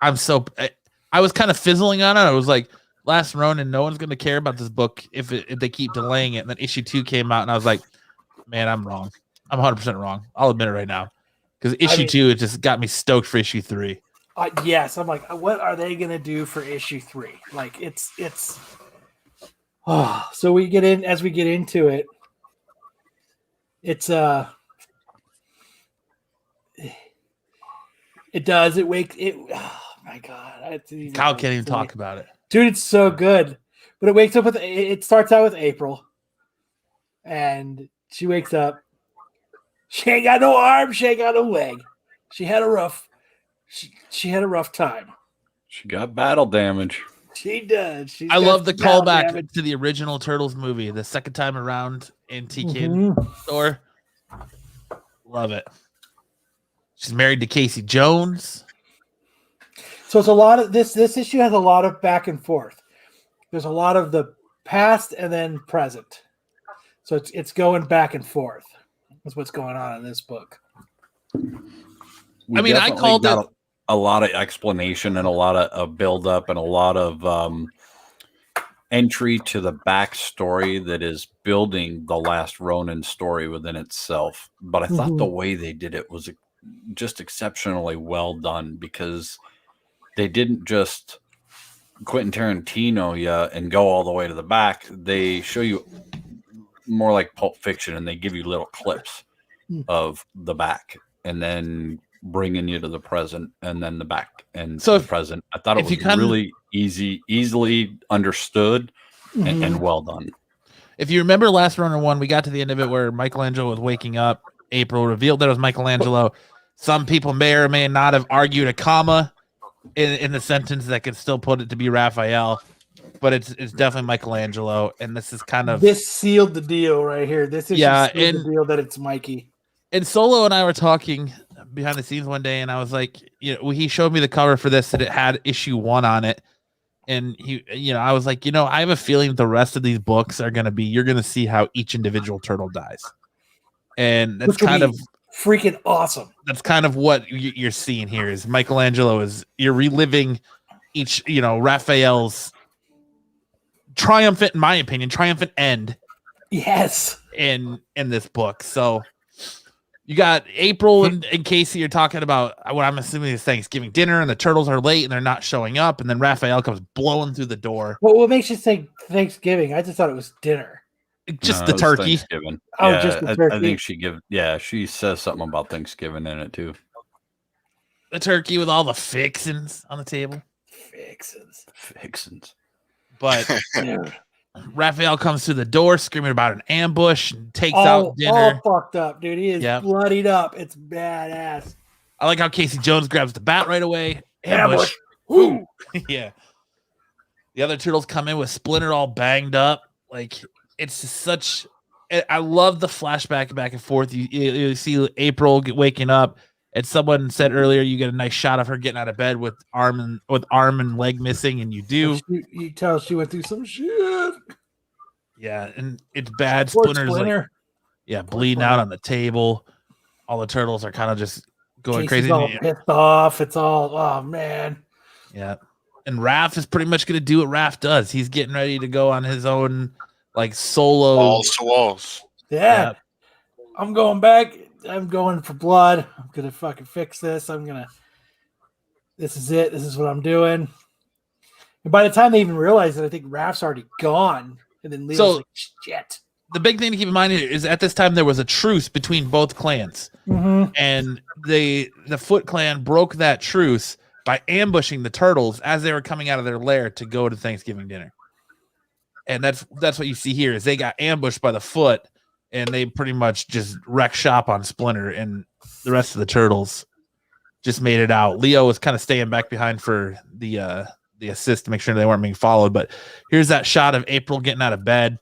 I was kind of fizzling on it. I was like, Last Ronin, no one's going to care about this book if they keep delaying it. And then issue 2 came out, and I was like, man, I'm wrong. I'm 100% wrong. I'll admit it right now, because issue 2 it just got me stoked for issue 3. Yes, I'm like, what are they going to do for issue 3? Like it's. Oh, so we get into it. It's it does it wake it. Oh my god! Kyle can't even talk about it. Dude, it's so good. But it wakes up with, it starts out with April. And she wakes up. She ain't got no arm. She ain't got no leg. She had a rough time. She got battle damage. She does. I love the callback to the original Turtles movie, the second time around in TK Thor. Love it. She's married to Casey Jones. So it's a lot of this issue has a lot of back and forth. There's a lot of the past and then present. So it's going back and forth. That's what's going on in this book. I called it a lot of explanation and a lot of build up and a lot of entry to the backstory that is building the Last Ronin story within itself. But I thought the way they did it was just exceptionally well done, because they didn't just Quentin Tarantino and go all the way to the back. They show you more like Pulp Fiction, and they give you little clips of the back, and then bringing you to the present, and then the back and the present. I thought it was really easily understood, and well done. If you remember Last Ronin 1, we got to the end of it where Michelangelo was waking up. April revealed that it was Michelangelo. Some people may or may not have argued a comma in the sentence that could still put it to be Raphael, but it's definitely Michelangelo, and this is kind of sealed the deal right here. This is sealed the deal that it's Mikey. And Solo and I were talking behind the scenes one day, and I was like, he showed me the cover for this, and it had issue 1 on it, and I was like, I have a feeling the rest of these books are gonna be, you're gonna see how each individual turtle dies, and that's kind of freaking awesome. That's kind of what you're seeing here. Is Michelangelo you're reliving each, Raphael's triumphant, in my opinion, triumphant end. Yes. In this book. So you got April and Casey are talking about what I'm assuming is Thanksgiving dinner, and the turtles are late and they're not showing up, and then Raphael comes blowing through the door. Well, what makes you say Thanksgiving? I just thought it was dinner. Just the turkey. Thanksgiving. Oh, yeah, just the turkey. I think she says something about Thanksgiving in it too. The turkey with all the fixins on the table. Fixins. But Raphael comes through the door screaming about an ambush and takes out dinner. All fucked up, dude. He is bloodied up. It's badass. I like how Casey Jones grabs the bat right away. Ambush. Woo. Yeah. The other turtles come in with Splinter all banged up. Like, it's just such. I love the flashback back and forth. You see April waking up, and someone said earlier you get a nice shot of her getting out of bed with arm and leg missing, and you do. You tell she went through some shit. Yeah, and it's bad. Splinter's Splinter. Bleeding out on the table. All the turtles are kind of just going crazy. All pissed off. It's all, oh man. Yeah, and Raph is pretty much going to do what Raph does. He's getting ready to go on his own like solo walls to walls. Yeah. I'm going back. I'm going for blood. I'm gonna fucking fix this. This is it. This is what I'm doing. And by the time they even realize it, I think Raph's already gone. And then Leo's like, shit. The big thing to keep in mind is at this time there was a truce between both clans. Mm-hmm. And the Foot clan broke that truce by ambushing the turtles as they were coming out of their lair to go to Thanksgiving dinner. And that's what you see here is they got ambushed by the Foot and they pretty much just wrecked shop on Splinter, and the rest of the turtles just made it out. Leo was kind of staying back behind for the assist to make sure they weren't being followed. But here's that shot of April getting out of bed,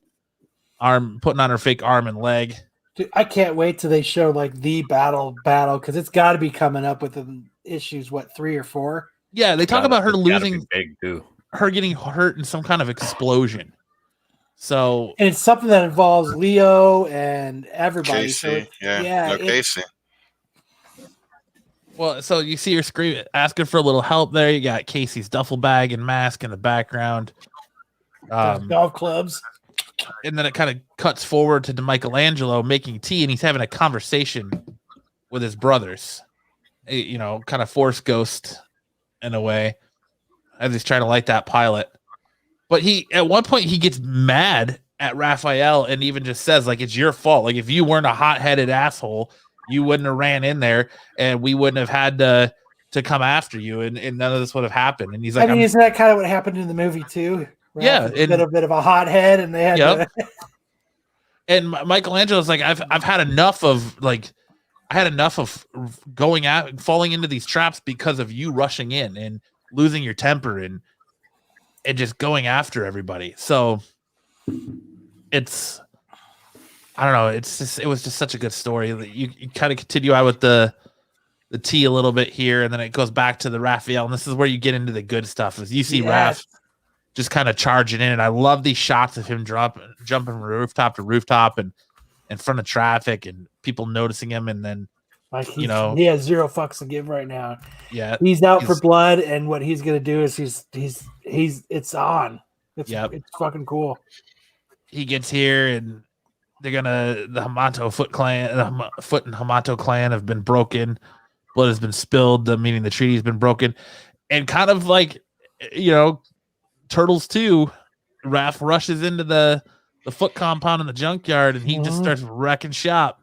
putting on her fake arm and leg. Dude, I can't wait till they show like the battle because it's got to be coming up within issues 3 or 4. Yeah, they talk about her losing, big too. Her getting hurt in some kind of explosion. So, and it's something that involves Leo and everybody. Casey, so Casey. Well, so you see her screaming, asking for a little help there. You got Casey's duffel bag and mask in the background. Golf clubs. And then it kind of cuts forward to Michelangelo making tea, and he's having a conversation with his brothers. You know, kind of Force Ghost in a way, as he's trying to light that pilot. But at one point he gets mad at Raphael and even just says, like, it's your fault. Like, if you weren't a hot-headed asshole, you wouldn't have ran in there and we wouldn't have had to come after you, and none of this would have happened. And he's like, isn't that kind of what happened in the movie too? Yeah, a bit of a hothead, and they had to... And Michelangelo's like, I've had enough of going out, falling into these traps because of you rushing in and losing your temper and just going after everybody. So I don't know. It was just such a good story. You kind of continue out with the tea a little bit here, and then it goes back to the Raphael, and this is where you get into the good stuff. Is you see Raph just kind of charging in, and I love these shots of him jumping from rooftop to rooftop and in front of traffic and people noticing him, and then he has zero fucks to give right now. Yeah, he's out for blood, and what he's gonna do is it's on. It's fucking cool. He gets here, and the Hamato Foot clan, the Foot and Hamato clan have been broken. Blood has been spilled, meaning the treaty has been broken, and kind of like, Turtles 2, Raph rushes into the Foot compound in the junkyard, and he just starts wrecking shop.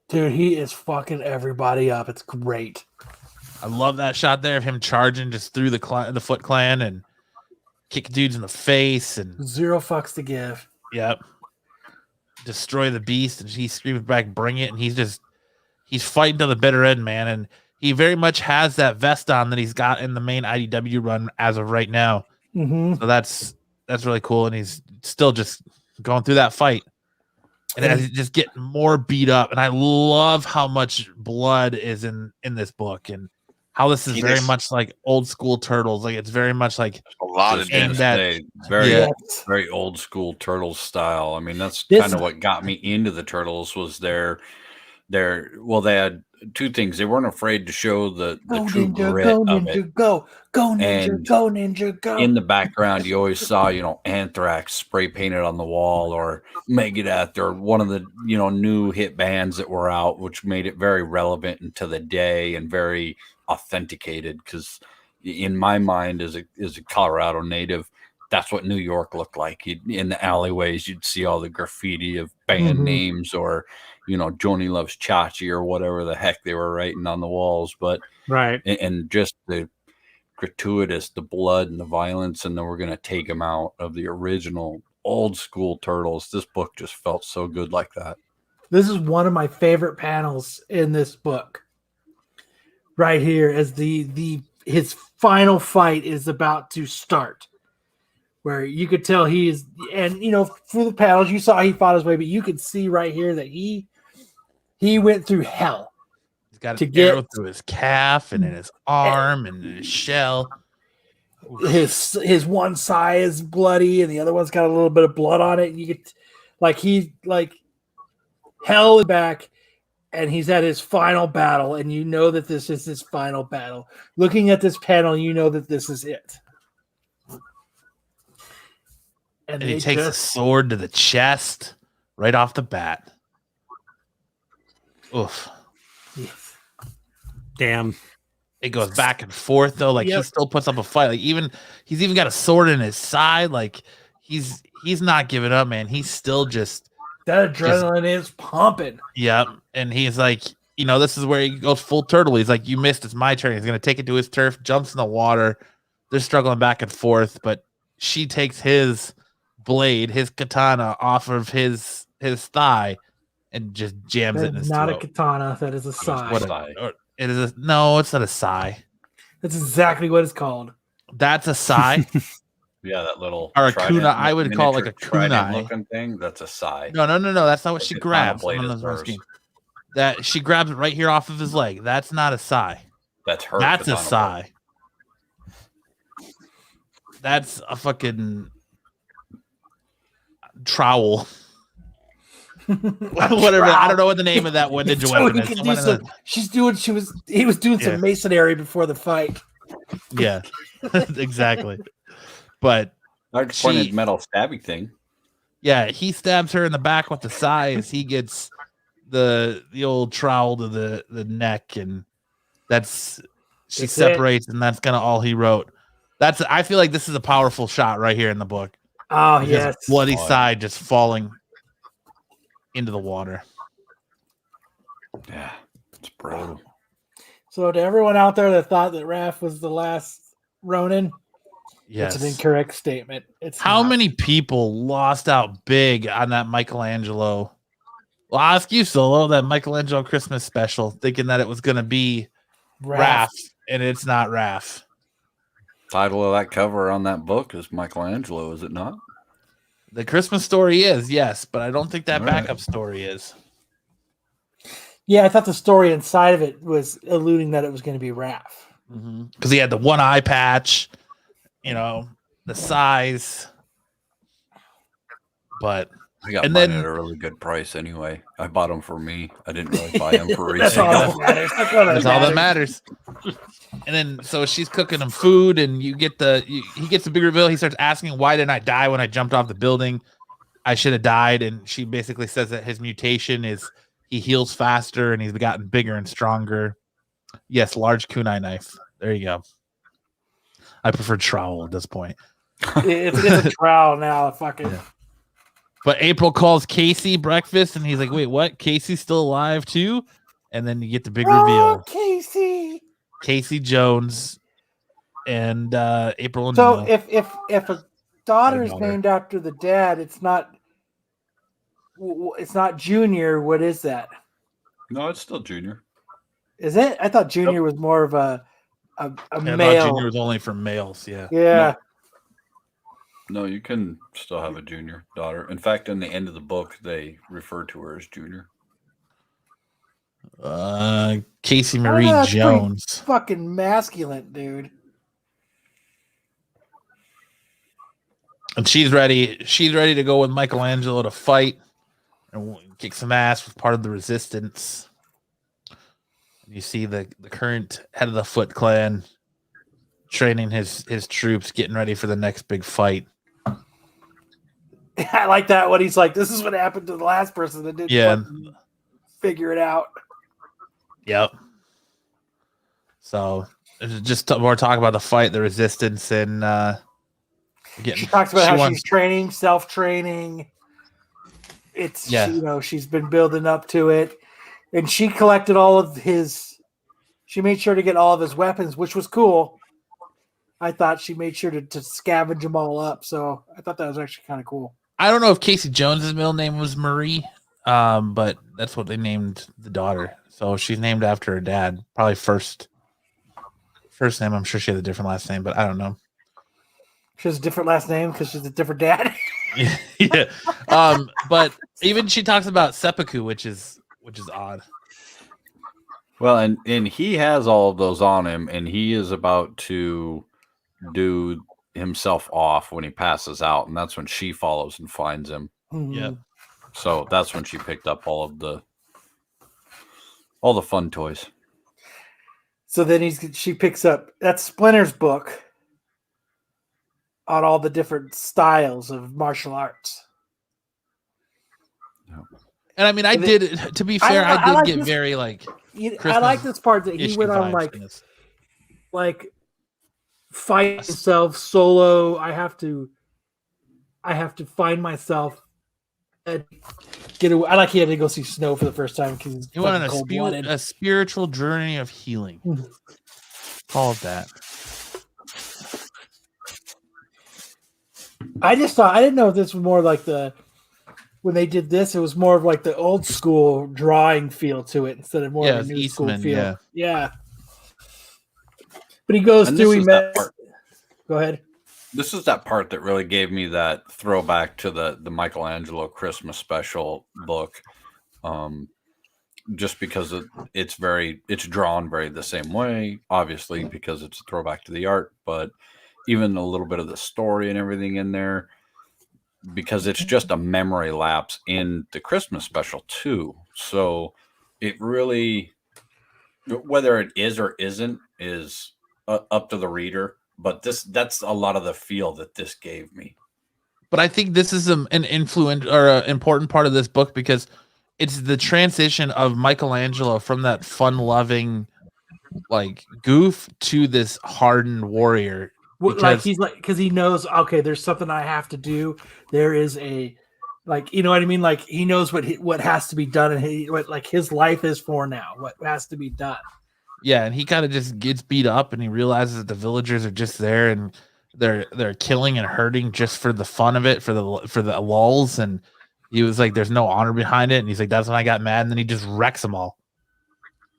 Dude, he is fucking everybody up. It's great. I love that shot there of him charging just through the Foot clan and kick dudes in the face and zero fucks to give. Yep. Destroy the beast, and he screams back, "Bring it!" And he's fighting to the bitter end, man. And he very much has that vest on that he's got in the main IDW run as of right now. Mm-hmm. So that's really cool, and he's still just going through that fight, and he's just getting more beat up. And I love how much blood is in this book, and how this is very much like old school Turtles. Like, it's very much like a lot of very old school Turtles style. I mean, that's kind of what got me into the Turtles was they had two things. They weren't afraid to show the true grit of it. Go ninja, go ninja, go. In the background, you always saw, Anthrax spray painted on the wall, or Megadeth, or one of the new hit bands that were out, which made it very relevant into the day and very authenticated. Because in my mind, as a Colorado native, that's what New York looked like. In the alleyways, you'd see all the graffiti of band names, or Joni Loves Chachi, or whatever the heck they were writing on the walls. But and just the gratuitous, the blood and the violence, and then we're gonna take them out of the original old school Turtles. This book just felt so good like that. This is one of my favorite panels in this book. Right here, as his final fight is about to start, where you could tell through the panels you saw he fought his way, but you could see right here that he went through hell. He's got an arrow through his calf and in his arm and in his shell. His one side is bloody and the other one's got a little bit of blood on it. And you get hell back, and he's at his final battle, and you know that this is his final battle. Looking at this panel, you know that this is it. And he takes a sword to the chest right off the bat. Oof. Yes. Damn. It goes back and forth though. Like he still puts up a fight. Like he's even got a sword in his side. Like he's not giving up, man. He's still just that adrenaline is pumping. Yep. And he's like, this is where he goes full turtle. He's like, you missed. It's my turn. He's gonna take it to his turf, jumps in the water. They're struggling back and forth, but she takes his blade, his katana, off of his thigh and just jams it in his throat. Not a katana. That is a sai. It is no, it's not a sai. That's exactly what it's called. That's a sai. Yeah, that little or a kunai. I would call it like a kunai looking thing. That's a sai. No. That's not what she grabs. That she grabs it right here off of his leg. That's not a sai. That's her. That's a sai. That's a fucking trowel. Whatever. I don't know what the name of that one ninja weapon is. He was doing some masonry before the fight. Yeah, exactly. But large pointed metal stabbing thing. Yeah, he stabs her in the back with the sai as he gets the old trowel to the neck, and she separates, and that's kind of all he wrote. I feel like this is a powerful shot right here in the book. Oh, yes. Bloody side just falling into the water. Yeah, it's brutal. So to everyone out there that thought that Raph was the last Ronin, yes, it's an incorrect statement. It's how many people lost out big on that Michelangelo? Well, I'll ask you, Solo, that Michelangelo Christmas special, thinking that it was going to be Raph, and it's not Raph. Title of that cover on that book is Michelangelo, is it not? The Christmas story is, yes, but I don't think that backup story is. Yeah, I thought the story inside of it was alluding that it was going to be Raph. Because he had the one eye patch, the size. But I got mine at a really good price anyway. I bought them for me. I didn't really buy them for resale. That's all that matters. And then so she's cooking him food, and he gets the big reveal. He starts asking, "Why didn't I die when I jumped off the building? I should have died." And she basically says that his mutation is he heals faster and he's gotten bigger and stronger. Yes, large kunai knife. There you go. I prefer trowel at this point. It's a trowel now. Fuck it. Yeah. But April calls Casey breakfast, and he's like, "Wait, what? Casey's still alive too?" And then you get the big reveal. Casey Jones and April. And so if a daughter is named after the dad, it's not Junior. What is that? No, it's still Junior. Is it? I thought Junior was more of a male. Junior was only for males. Yeah. Yeah. No, you can still have a junior daughter. In fact, in the end of the book, they refer to her as Junior. Casey Marie Jones. Fucking masculine, dude. And she's ready. She's ready to go with Michelangelo to fight and kick some ass with part of the resistance. You see the current head of the Foot Clan training his troops, getting ready for the next big fight. I like that when he's like, "This is what happened to the last person that didn't figure it out." Yep. So just more talk about the fight, the resistance, and she talks about how she's training, self-training. It's she's been building up to it, and she collected all of his. She made sure to get all of his weapons, which was cool. I thought she made sure to scavenge them all up, so I thought that was actually kind of cool. I don't know if Casey Jones's middle name was Marie, but that's what they named the daughter. So she's named after her dad. Probably first name. I'm sure she has a different last name, but I don't know. She has a different last name because she's a different dad. Yeah. But even she talks about seppuku, which is odd. Well, and he has all of those on him, and he is about to do himself off when he passes out, and that's when she follows and finds him. Mm-hmm. Yeah. So that's when she picked up all the fun toys. So then she picks up that's Splinter's book. on all the different styles of martial arts. And I mean, I did. To be fair, I did get very like. I like this part that he went on like fight himself solo. I have to find myself and get away. I like he had to go see snow for the first time because he went on a spiritual journey of healing. Call it that. I just thought, I didn't know if this was more like when they did this, it was more of like the old school drawing feel to it instead of more of a new school feel. Yeah. But he goes through, go ahead. This is that part that really gave me that throwback to the Michelangelo Christmas special book. Just because it's drawn very the same way, obviously, because it's a throwback to the art, but even a little bit of the story and everything in there, because it's just a memory lapse in the Christmas special too. So it really, whether it is or isn't, is up to the reader. But that's a lot of the feel that this gave me. But I think this is an influence or an important part of this book because it's the transition of Michelangelo from that fun-loving like goof to this hardened warrior. Because he knows, okay, there's something I have to do. There is a, like, you know what I mean? Like he knows what has to be done, and what his life is for now. What has to be done. Yeah, and he kind of just gets beat up, and he realizes that the villagers are just there, and they're killing and hurting just for the fun of it, for the lulz. And he was like, "There's no honor behind it," and he's like, "That's when I got mad," and then he just wrecks them all.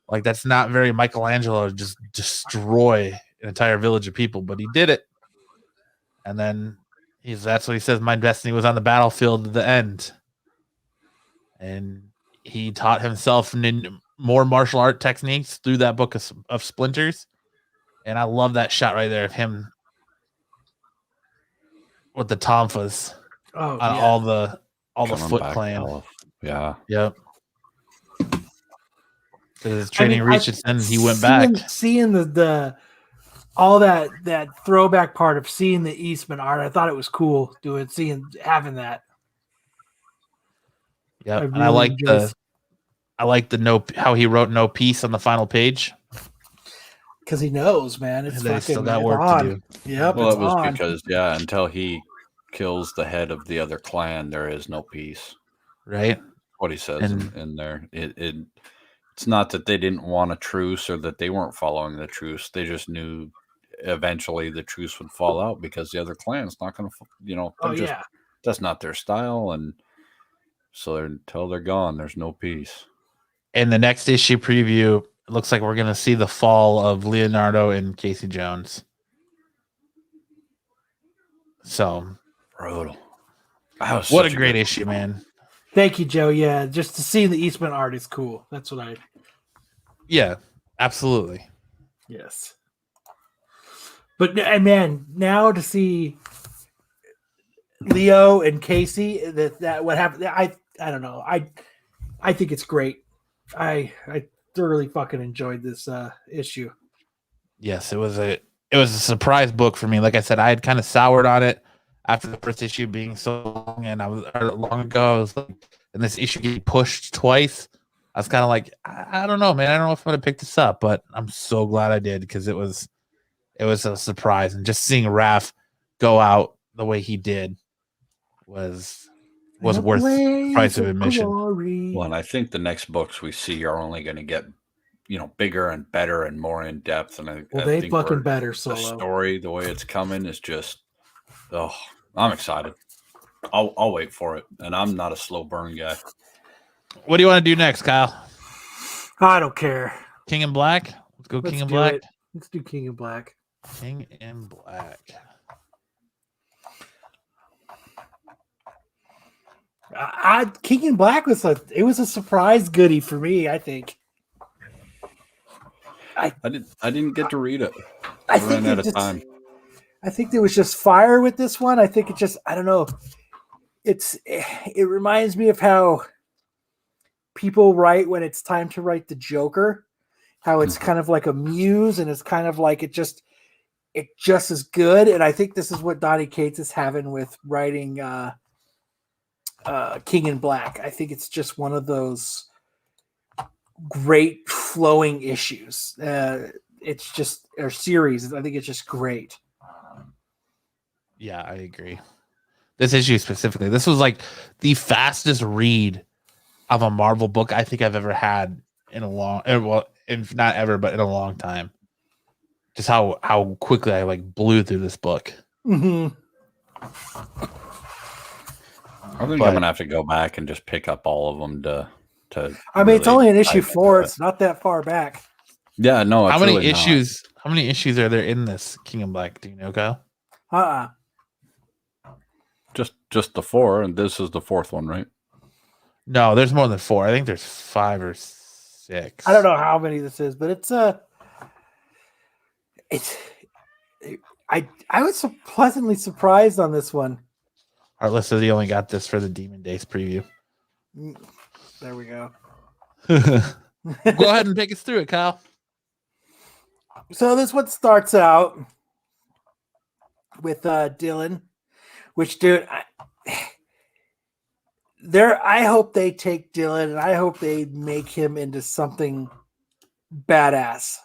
Like that's not very Michelangelo to just destroy an entire village of people, but he did it. And then that's what he says, my destiny was on the battlefield at the end. And he taught himself more martial art techniques through that book of Splinters. And I love that shot right there of him with the tonfas on all the Foot Clan. Yeah. Yep. His training reached its end, he went back. Seeing the all that throwback part of seeing the Eastman art, I thought it was cool having that. Yeah, really I like the how he wrote no peace on the final page. Because he knows, man, they still got work to do. Yep. Well, it was because until he kills the head of the other clan, there is no peace. Right. What he says in there. It's not that they didn't want a truce or that they weren't following the truce. They just knew eventually the truce would fall out because the other clan's not going to, that's not their style. And so until they're gone, there's no peace. In the next issue preview, it looks like we're going to see the fall of Leonardo and Casey Jones. So brutal. What a great issue, man. Thank you, Joe. Yeah, just to see the Eastman art is cool. That's what I. Yeah, absolutely. Yes. But man, now to see Leo and Casey, that what happened, I don't know. I think it's great. I thoroughly fucking enjoyed this issue. Yes, it was a surprise book for me. Like I said, I had kind of soured on it after the first issue being so long, and I was like, and this issue getting pushed twice. I was kind of like, I don't know, man. I don't know if I'm gonna pick this up, but I'm so glad I did because it was a surprise, and just seeing Raph go out the way he did was worth the price of admission. Well, and I think the next books we see are only going to get, bigger and better and more in depth. And I think fucking better. Solo. The story, the way it's coming, is just, I'm excited. I'll wait for it, and I'm not a slow burn guy. What do you want to do next, Kyle? I don't care. King in Black. Let's go. King in Black. Let's do King in Black. King in Black. King in Black was a surprise goodie for me. I think. I didn't get to read it. I ran out of time. I think there was just fire with this one. I think I don't know. It reminds me of how people write when it's time to write the Joker. How it's kind of like a muse, and it's kind of like it's just as good. And I think this is what Donny Cates is having with writing King in Black. I think it's just one of those great flowing issues. It's just or series. I think it's just great. Yeah, I agree. This issue specifically, this was like the fastest read of a Marvel book I think I've ever had in a long, well, if not ever, but in a long time. Just how quickly I like blew through this book. Mm-hmm. I think I'm gonna have to go back and just pick up all of them to. I mean, really, it's only in issue 4. It's not that far back. Yeah, no. How many issues? How many issues are there in this King in Black? Do you know, Kyle? Just the 4, and this is the 4th one, right? No, there's more than 4. I think there's 5 or 6. I don't know how many this is, but I was pleasantly surprised on this one. Heartless says he only got this for the Demon Days preview. There we go. Go ahead and take us through it, Kyle. So this one starts out with Dylan, which, dude, I hope they take Dylan and I hope they make him into something badass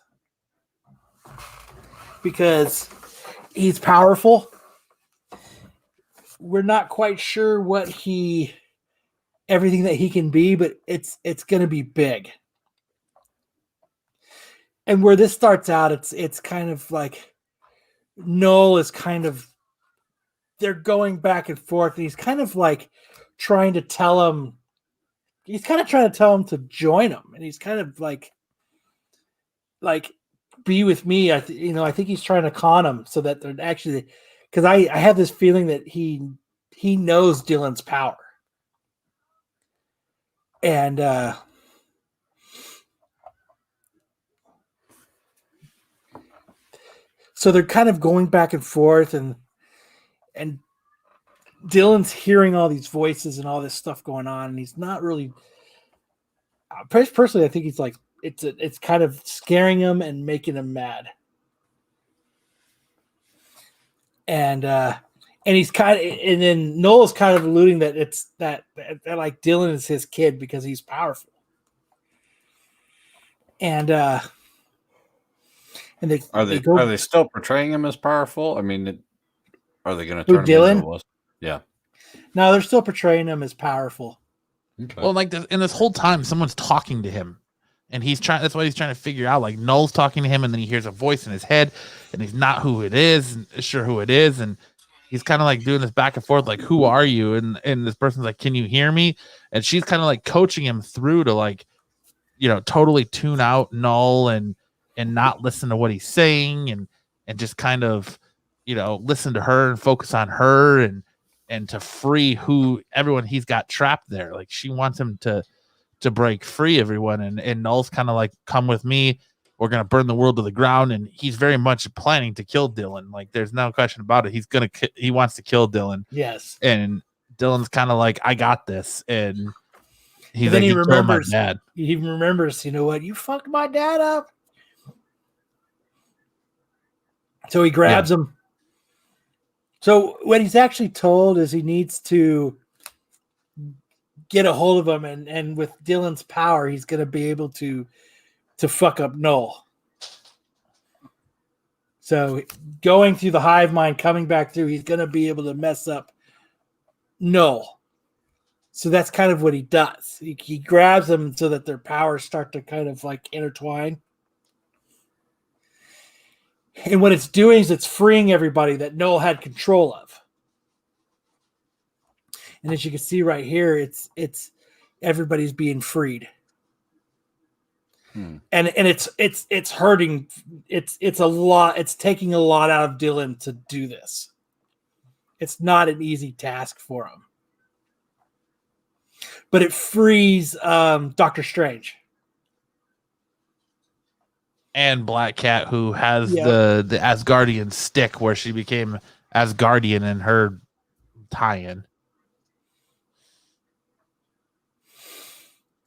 because he's powerful. We're not quite sure what everything that he can be, but it's going to be big. And where this starts out, it's kind of like Noel is kind of, they're going back and forth, and he's kind of like trying to tell him to join him, and he's kind of like be with me. I think he's trying to con him so that they're actually, because I have this feeling that he knows Dylan's power. And so they're kind of going back and forth, and Dylan's hearing all these voices and all this stuff going on, and he's not really. Personally, I think he's like it's kind of scaring him and making him mad, and he's kind of, and then Noel's kind of alluding that it's that like Dylan is his kid because he's powerful, and are they still portraying him as powerful? I mean, are they going to turn Dylan? him into a, yeah. No, they're still portraying him as powerful. Okay. Well, like this whole time, someone's talking to him, and he's trying. That's what he's trying to figure out. Like Noel's talking to him, and then he hears a voice in his head, and he's not who it is, and sure who it is, and he's kind of like doing this back and forth, like, "Who are you?" And this person's like, "Can you hear me?" And she's kind of like coaching him through to like, totally tune out Noel and not listen to what he's saying, and just kind of, listen to her and focus on her and to free everyone he's got trapped there. Like she wants him to break free everyone. And Noel's kind of like, come with me. We're going to burn the world to the ground. And he's very much planning to kill Dylan. Like there's no question about it. He wants to kill Dylan. Yes. And Dylan's kind of like, I got this. And he remembers, my dad. He remembers, you know what? You fucked my dad up. So he grabs him. So what he's actually told is he needs to get a hold of him, and with Dylan's power, he's going to be able to fuck up Noel. So going through the hive mind, coming back through, he's going to be able to mess up Noel. So that's kind of what he does. He grabs them so that their powers start to kind of like intertwine. And what it's doing is it's freeing everybody that Noel had control of. And as you can see right here, it's everybody's being freed. And it's hurting. It's a lot. It's taking a lot out of Dylan to do this. It's not an easy task for him. But it frees Doctor Strange. And Black Cat, who has the Asgardian stick where she became Asgardian in her tie-in.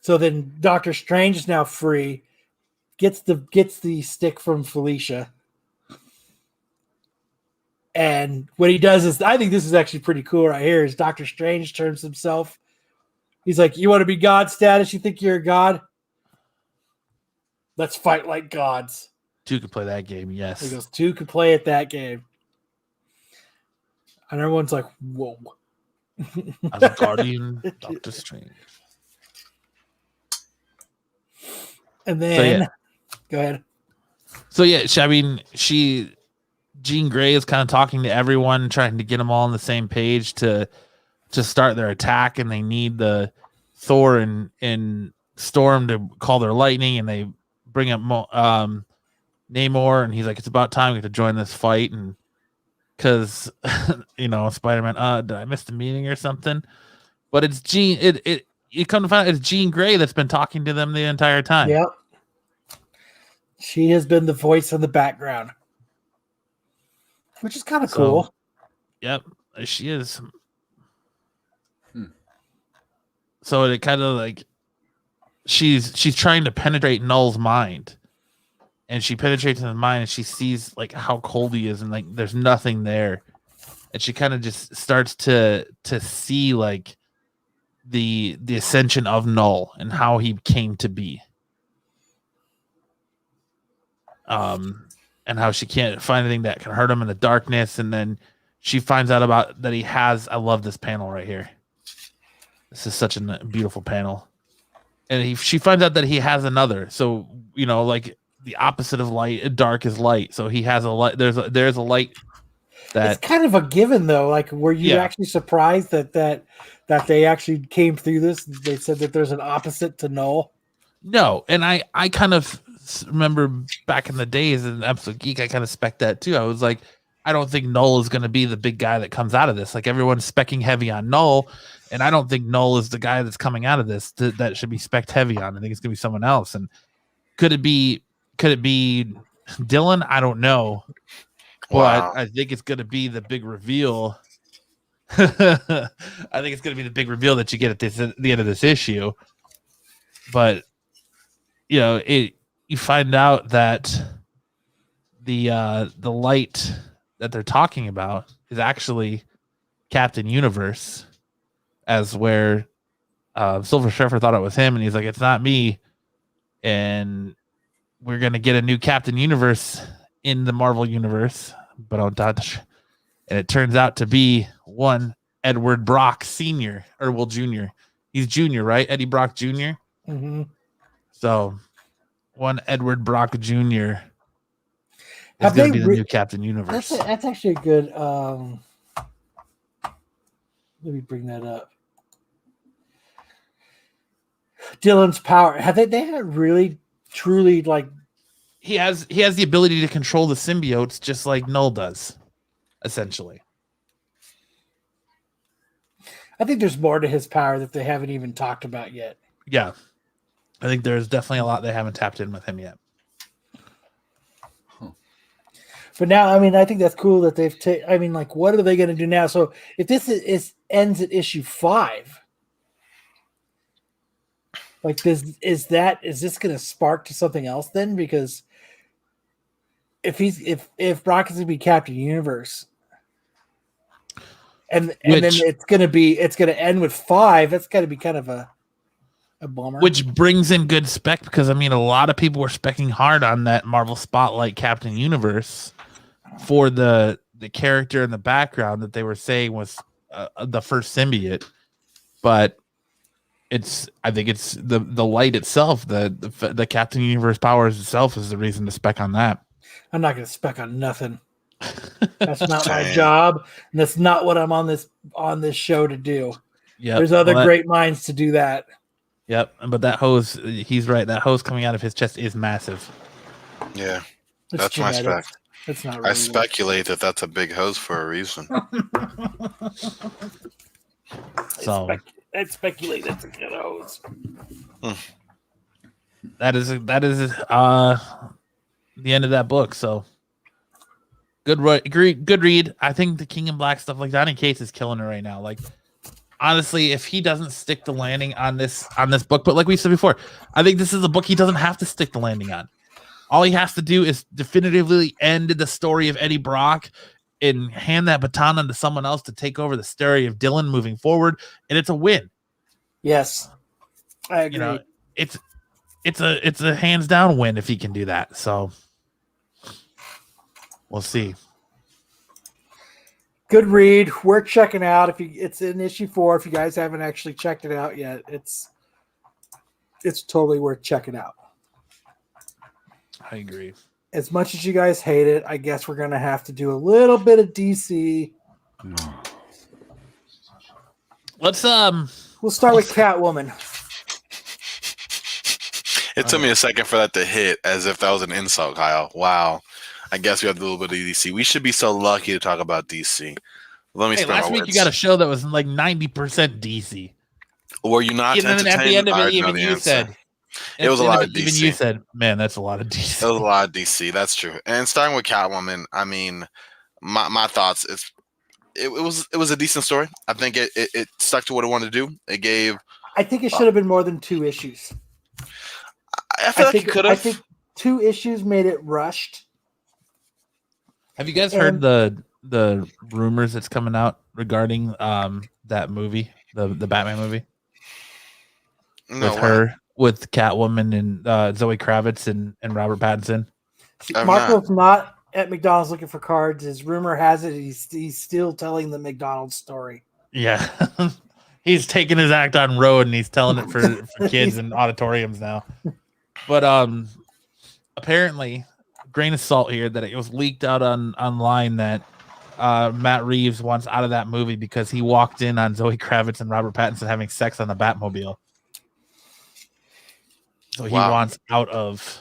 So then Doctor Strange is now free, gets the stick from Felicia, And what he does is, I think this is actually pretty cool right here, is Doctor Strange turns himself. He's like, you want to be God status? You think you're a god? Let's fight like gods. 2 could play that game, yes. He goes, 2 could play at that game. And everyone's like, whoa. As a guardian, Doctor Strange. And then, go ahead. So yeah, Jean Grey is kind of talking to everyone, trying to get them all on the same page to start their attack, and they need the Thor and Storm to call their lightning, and they bring up Namor, and he's like, it's about time we have to join this fight, and because Spider-Man, did I miss the meeting or something? But it's you come to find out it's Jean Grey that's been talking to them the entire time. Yep. She has been the voice in the background, which is kind of cool. Yep, she is. So it kind of like she's trying to penetrate Null's mind, and she penetrates in his mind, and she sees like how cold he is, and like there's nothing there, and she kind of just starts to see like the ascension of Null and how he came to be. And how she can't find anything that can hurt him in the darkness, and then she finds out about that he has. I love this panel right here. This is such a beautiful panel, and she finds out that he has another. So like the opposite of light, dark is light. So he has a light. There's a light that it's kind of a given though. Like, were you actually surprised that they actually came through this? They said that there's an opposite to Null. No, and I kind of remember back in the days in Episode Geek, I kind of spec that too. I was like, I don't think Null is going to be the big guy that comes out of this. Like, everyone's specking heavy on Null, and I don't think Null is the guy that's coming out of this that should be specced heavy on. I think it's going to be someone else. And could it be Dylan? I don't know. Wow. But I think it's going to be the big reveal. I think it's going to be the big reveal that you get at the end of this issue. But you find out that the light that they're talking about is actually Captain Universe, as where Silver Surfer thought it was him, and he's like, it's not me, and we're gonna get a new Captain Universe in the Marvel universe, but on touch, and it turns out to be one Edward Brock Sr. or Jr. He's Jr., right? Eddie Brock Jr. Mm-hmm. So one Edward Brock Jr. is going to be the new Captain Universe. That's actually a good. Let me bring that up. Dylan's power. Have they had really, truly like? He has the ability to control the symbiotes just like Null does, essentially. I think there's more to his power that they haven't even talked about yet. Yeah. I think there's definitely a lot they haven't tapped in with him yet. But now, I think that's cool that they've what are they going to do now? So if this ends at issue 5, like is this going to spark to something else then? Because if Brock is going to be Captain Universe, and then it's going to end with 5, that's got to be kind of a bummer. Which brings in good spec, because a lot of people were specking hard on that Marvel Spotlight Captain Universe for the character in the background that they were saying was the first symbiote, but I think it's the light itself, the Captain Universe powers itself is the reason to spec on that. I'm not going to spec on nothing. That's not my job, and that's not what I'm on this show to do. Yeah, there's other great minds to do that. Yep, but that hose, he's right. That hose coming out of his chest is massive. Yeah, that's my spec. It's not really I speculate that that's a big hose for a reason. I speculate that's a good hose. That is the end of that book. So good read. I think the King in Black stuff like Donny Cates is killing it right now. Like, honestly, if he doesn't stick the landing on this book, but like we said before, I think this is a book he doesn't have to stick the landing on. All he has to do is definitively end the story of Eddie Brock and hand that baton onto someone else to take over the story of Dylan moving forward, and it's a win. Yes, I agree. You know, it's a hands down win if he can do that. So we'll see. Good read. Worth checking out. It's in issue 4. If you guys haven't actually checked it out yet, it's totally worth checking out. I agree. As much as you guys hate it, I guess we're gonna have to do a little bit of DC. Let's We'll start with Catwoman. It took me a second for that to hit, as if that was an insult, Kyle. Wow. I guess we have a little bit of DC. We should be so lucky to talk about DC. Let me. Hey, last week you got a show that was like 90% DC. Were you not? And then at the end of it, even you said. It was a lot of DC. Even you said, man, that's a lot of DC. It was a lot of DC. That's true. And starting with Catwoman, I mean, my thoughts is it was a decent story. I think it stuck to what it wanted to do. It gave. I think it should have been more than 2 issues. I feel like it could have. I think 2 issues made it rushed. Have you guys heard the rumors that's coming out regarding that movie, the Batman movie? No, with Catwoman and Zoe Kravitz and Robert Pattinson. Marco's not at McDonald's looking for cards. His rumor has it he's still telling the McDonald's story. Yeah. He's taking his act on road and he's telling it for kids in auditoriums now. But apparently, grain of salt here, that it was leaked out online that Matt Reeves wants out of that movie because he walked in on Zoe Kravitz and Robert Pattinson having sex on the Batmobile. So he wants out of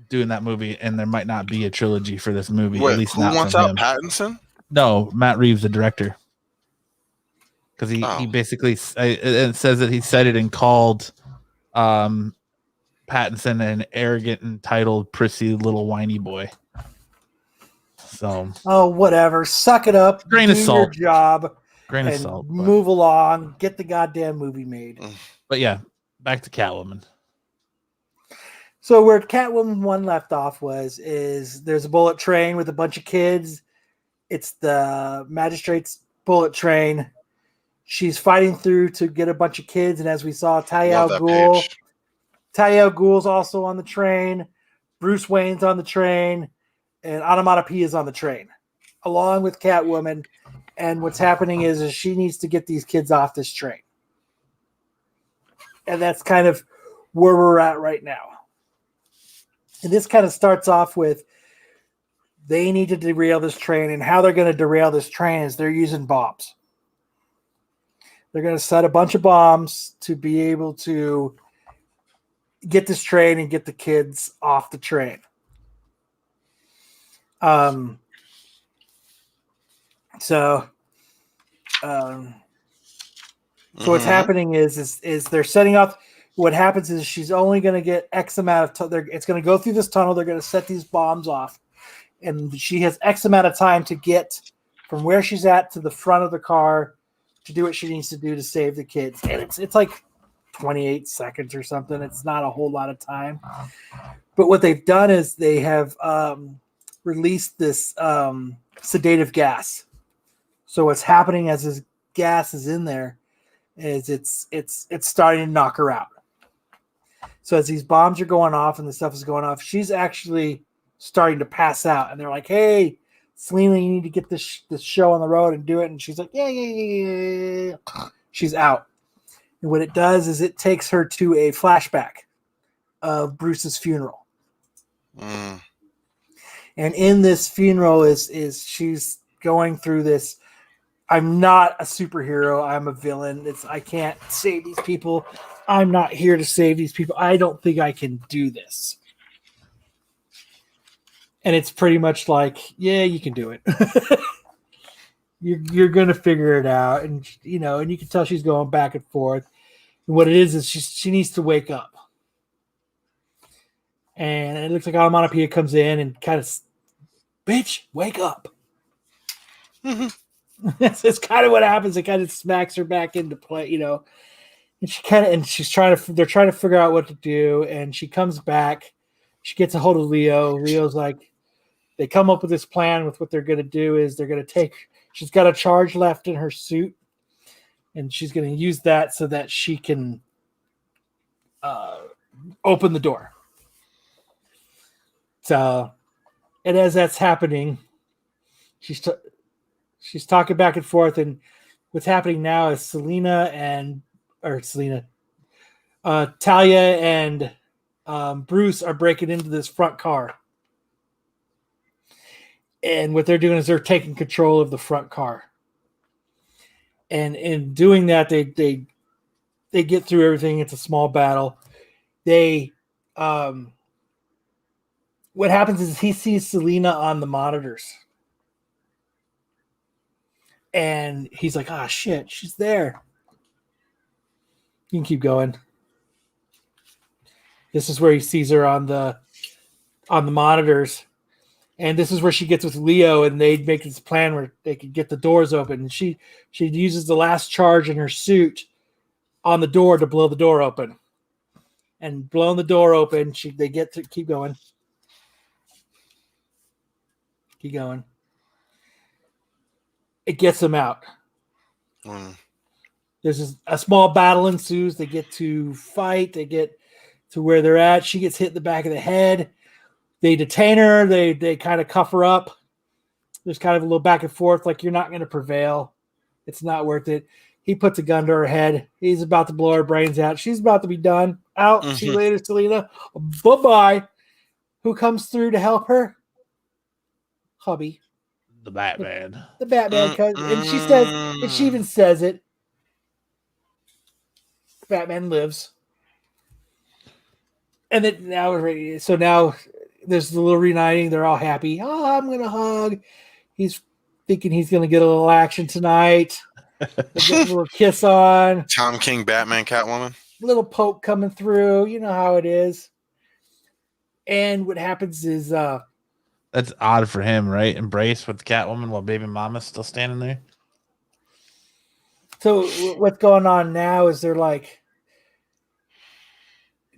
doing that movie, and there might not be a trilogy for this movie. Wait, at least who not wants from out? him. Pattinson? No, Matt Reeves, the director. Because he basically it says that he said it and called Pattinson an arrogant, entitled, prissy little whiny boy. So whatever. Suck it up. Grain of salt. Your job. Grain of salt. Move along. Get the goddamn movie made. But yeah, back to Catwoman. So where Catwoman 1 left off is there's a bullet train with a bunch of kids. It's the magistrate's bullet train. She's fighting through to get a bunch of kids, and as we saw, Talia al Ghul's also on the train. Bruce Wayne's on the train, and Onomatopoeia is on the train, along with Catwoman. And what's happening is she needs to get these kids off this train. And that's kind of where we're at right now. And this kind of starts off with they need to derail this train, and how they're going to derail this train is they're using bombs. They're going to set a bunch of bombs to be able to get this train and get the kids off the train. So what's happening is they're setting up. What happens is she's only going to get X amount of it's going to go through this tunnel. They're going to set these bombs off, and she has X amount of time to get from where she's at to the front of the car to do what she needs to do to save the kids. And it's like 28 seconds or something. It's not a whole lot of time. But what they've done is they have released this sedative gas. So what's happening as this gas is in there is it's starting to knock her out. So as these bombs are going off and the stuff is going off, she's actually starting to pass out. And they're like, hey, Selena, you need to get this show on the road and do it. And she's like, yeah. She's out. And what it does is it takes her to a flashback of Bruce's funeral. And in this funeral is she's going through this. I'm not a superhero. I'm a villain. I can't save these people. I'm not here to save these people. I don't think I can do this. And it's pretty much like, yeah, you can do it. You're going to figure it out. And, and you can tell she's going back and forth. And what it is she needs to wake up. And it looks like Onomatopoeia comes in and kind of, bitch, wake up. It's kind of what happens. It kind of smacks her back into play, and they're trying to figure out what to do. And she comes back. She gets a hold of Leo. Leo's like, they come up with this plan with what they're going to do is they're going to take, she's got a charge left in her suit, and she's going to use that so that she can open the door. So, and as that's happening, she's talking back and forth, and what's happening now is Talia and Bruce are breaking into this front car. And what they're doing is they're taking control of the front car. And in doing that, they get through everything. It's a small battle. What happens is he sees Selena on the monitors. And he's like, "Ah, shit, she's there." You can keep going. This is where he sees her on the monitors. And this is where she gets with Leo, and they make this plan where they could get the doors open. And she uses the last charge in her suit on the door to blow the door open. And blowing the door open, they get to keep going. Keep going. It gets them out. There's a small battle ensues. They get to fight. They get to where they're at. She gets hit in the back of the head. They detain her. They kind of cuff her up. There's kind of a little back and forth, like, you're not going to prevail. It's not worth it. He puts a gun to her head. He's about to blow her brains out. She's about to be done. Out. See you later, Selena. Bye-bye. Who comes through to help her? Hubby. The Batman. The Batman. And she says, and she even says it. Batman lives. And then now we're ready. So now there's the little reuniting. They're all happy. Oh, I'm going to hug. He's thinking he's going to get a little action tonight. Get a little kiss on. Tom King, Batman, Catwoman. Little poke coming through. You know how it is. And what happens is... that's odd for him, right? Embrace with the Catwoman while baby mama's still standing there. So what's going on now is they're like...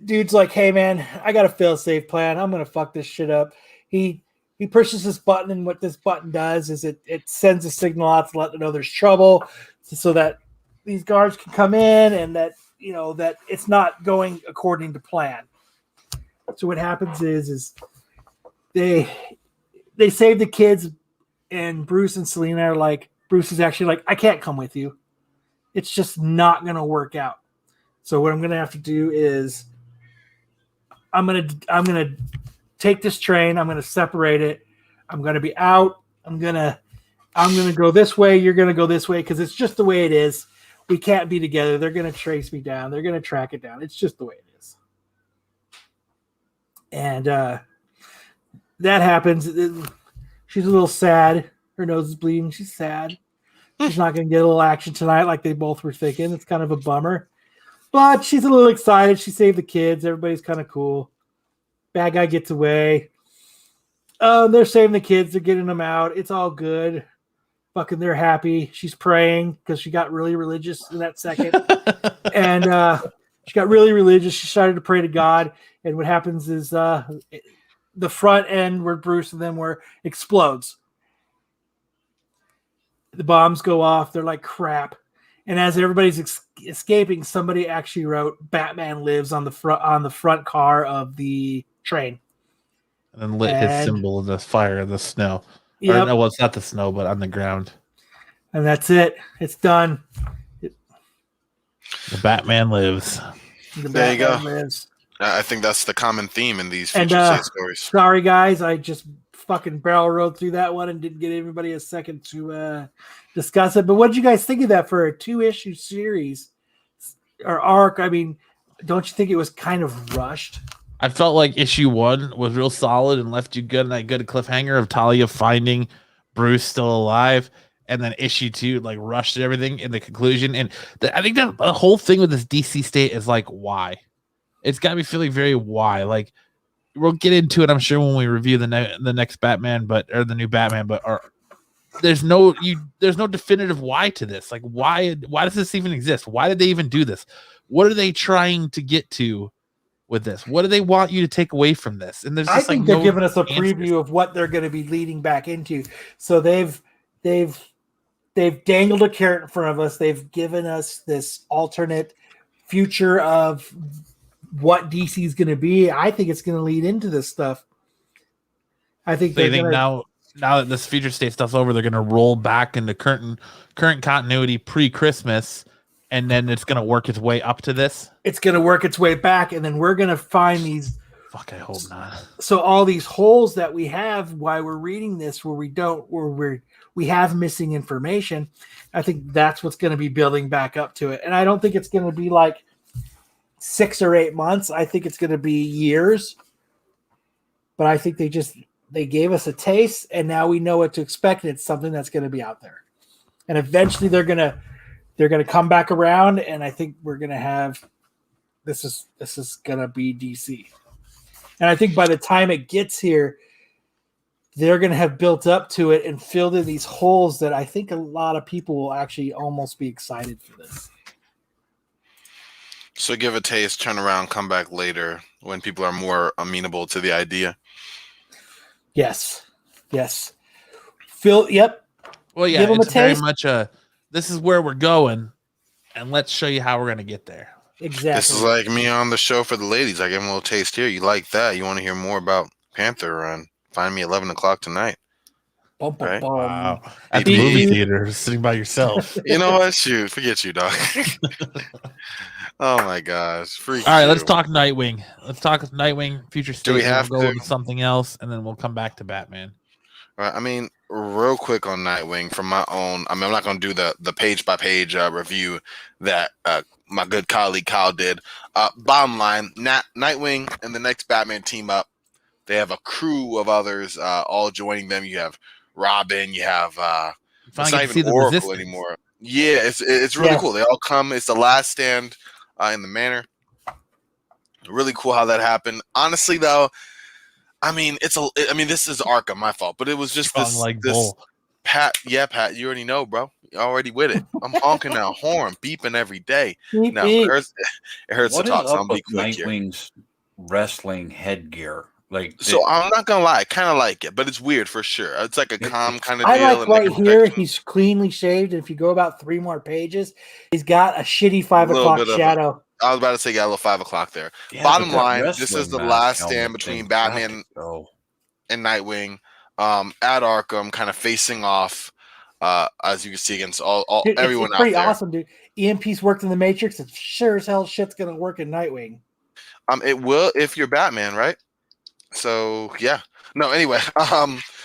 Dude's like, "Hey man, I got a fail-safe plan. I'm gonna fuck this shit up." He pushes this button, and what this button does is it sends a signal out to let them know there's trouble, so that these guards can come in, and that that it's not going according to plan. So what happens is they save the kids, and Bruce and Selena are like, Bruce is actually like, "I can't come with you. It's just not gonna work out. So what I'm gonna have to do is I'm gonna take this train. I'm gonna separate it. I'm gonna be out. I'm gonna go this way. You're gonna go this way, because it's just the way it is. We can't be together. They're gonna trace me down. They're gonna track it down. It's just the way it is." And that happens. She's a little sad. Her nose is bleeding. She's sad. She's not gonna get a little action tonight, like they both were thinking. It's kind of a bummer. But she's a little excited. She saved the kids. Everybody's kind of cool. Bad guy gets away. They're saving the kids. They're getting them out. It's all good. Fucking, they're happy. She's praying because she got really religious in that second. And she got really religious. She started to pray to God. And what happens is the front end where Bruce and them were explodes. The bombs go off. They're like, crap. And as everybody's escaping, somebody actually wrote "Batman lives" on the front car of the train, and then lit his symbol of the fire in the snow. Yeah, no, well, it's not the snow, but on the ground. And that's it. It's done. The Batman lives. There you go. Lives. I think that's the common theme in these feature stories. Sorry, guys, I just fucking barrel rode through that one and didn't give everybody a second to discuss it. But what did you guys think of that for a 2-issue series or arc? I mean, don't you think it was kind of rushed? I felt like issue 1 was real solid and left you good in that good cliffhanger of Talia finding Bruce still alive, and then issue 2 like rushed everything in the conclusion. And I think that the whole thing with this DC state is like, why? It's got me feeling very why. Like, we'll get into it, I'm sure, when we review the next Batman, or the new Batman. But there's no definitive why to this. Like, why does this even exist? Why did they even do this? What are they trying to get to with this? What do they want you to take away from this? And there's just I think like they're no giving us a answers. preview of what they're going to be leading back into. So they've dangled a carrot in front of us. They've given us this alternate future of what DC is going to be. I think it's going to lead into this stuff. I think they think now that this future state stuff's over, they're going to roll back into current continuity pre-Christmas, and then it's going to work its way up to this. It's going to work its way back, and then we're going to find these. Fuck, I hope not. So all these holes that we have while we're reading this, where we have missing information, I think that's what's going to be building back up to it. And I don't think it's going to be like 6 or 8 months. I think it's going to be years. But I think they gave us a taste, and now we know what to expect. And it's something that's going to be out there. And eventually they're going to come back around, and I think we're going to have this is going to be DC. And I think by the time it gets here, they're going to have built up to it and filled in these holes that I think a lot of people will actually almost be excited for this. So give a taste, turn around, come back later when people are more amenable to the idea. Yes. Phil, yep. Well, yeah, it's very much this is where we're going, and let's show you how we're going to get there. Exactly. This is like me on the show for the ladies. I give them a little taste here. You like that? You want to hear more about Panther Run? Find me 11 o'clock tonight. Right? Wow. At the movie theater, sitting by yourself. You know what? Shoot, forget you, dog. Oh my gosh! All right, let's talk Nightwing. Let's talk Nightwing Future State. Do we have to go over something else, and then we'll come back to Batman. All right. I mean, real quick on Nightwing from my own. I mean, I'm not going to do the page by page review that my good colleague Kyle did. Bottom line, Nightwing and the next Batman team up. They have a crew of others all joining them. You have Robin. You have it's not even Oracle anymore. Yeah, it's really cool. They all come. It's the last stand in the manor. Really cool how that happened. Honestly, though, I mean, this is Arkham, my fault, but it was just this Pat. Yeah, Pat, you already know, bro. You're already with it. I'm honking now, horn, beeping every day. Now it hurts to talk. So I'm be quick here. Nightwing's wrestling headgear. So I'm not gonna lie, I kind of like it, but it's weird for sure. It's like a calm kind of deal. I like right here, he's cleanly shaved, and if you go about 3 more pages, he's got a shitty 5 o'clock shadow. I was about to say, got a little 5 o'clock there. Yeah, bottom line, this is the last stand between Batman and Nightwing at Arkham, kind of facing off, as you can see, against everyone out there. Pretty awesome, dude. EMP's worked in the Matrix. It's sure as hell shit's gonna work in Nightwing. It will if you're Batman, right? So yeah, no. Anyway,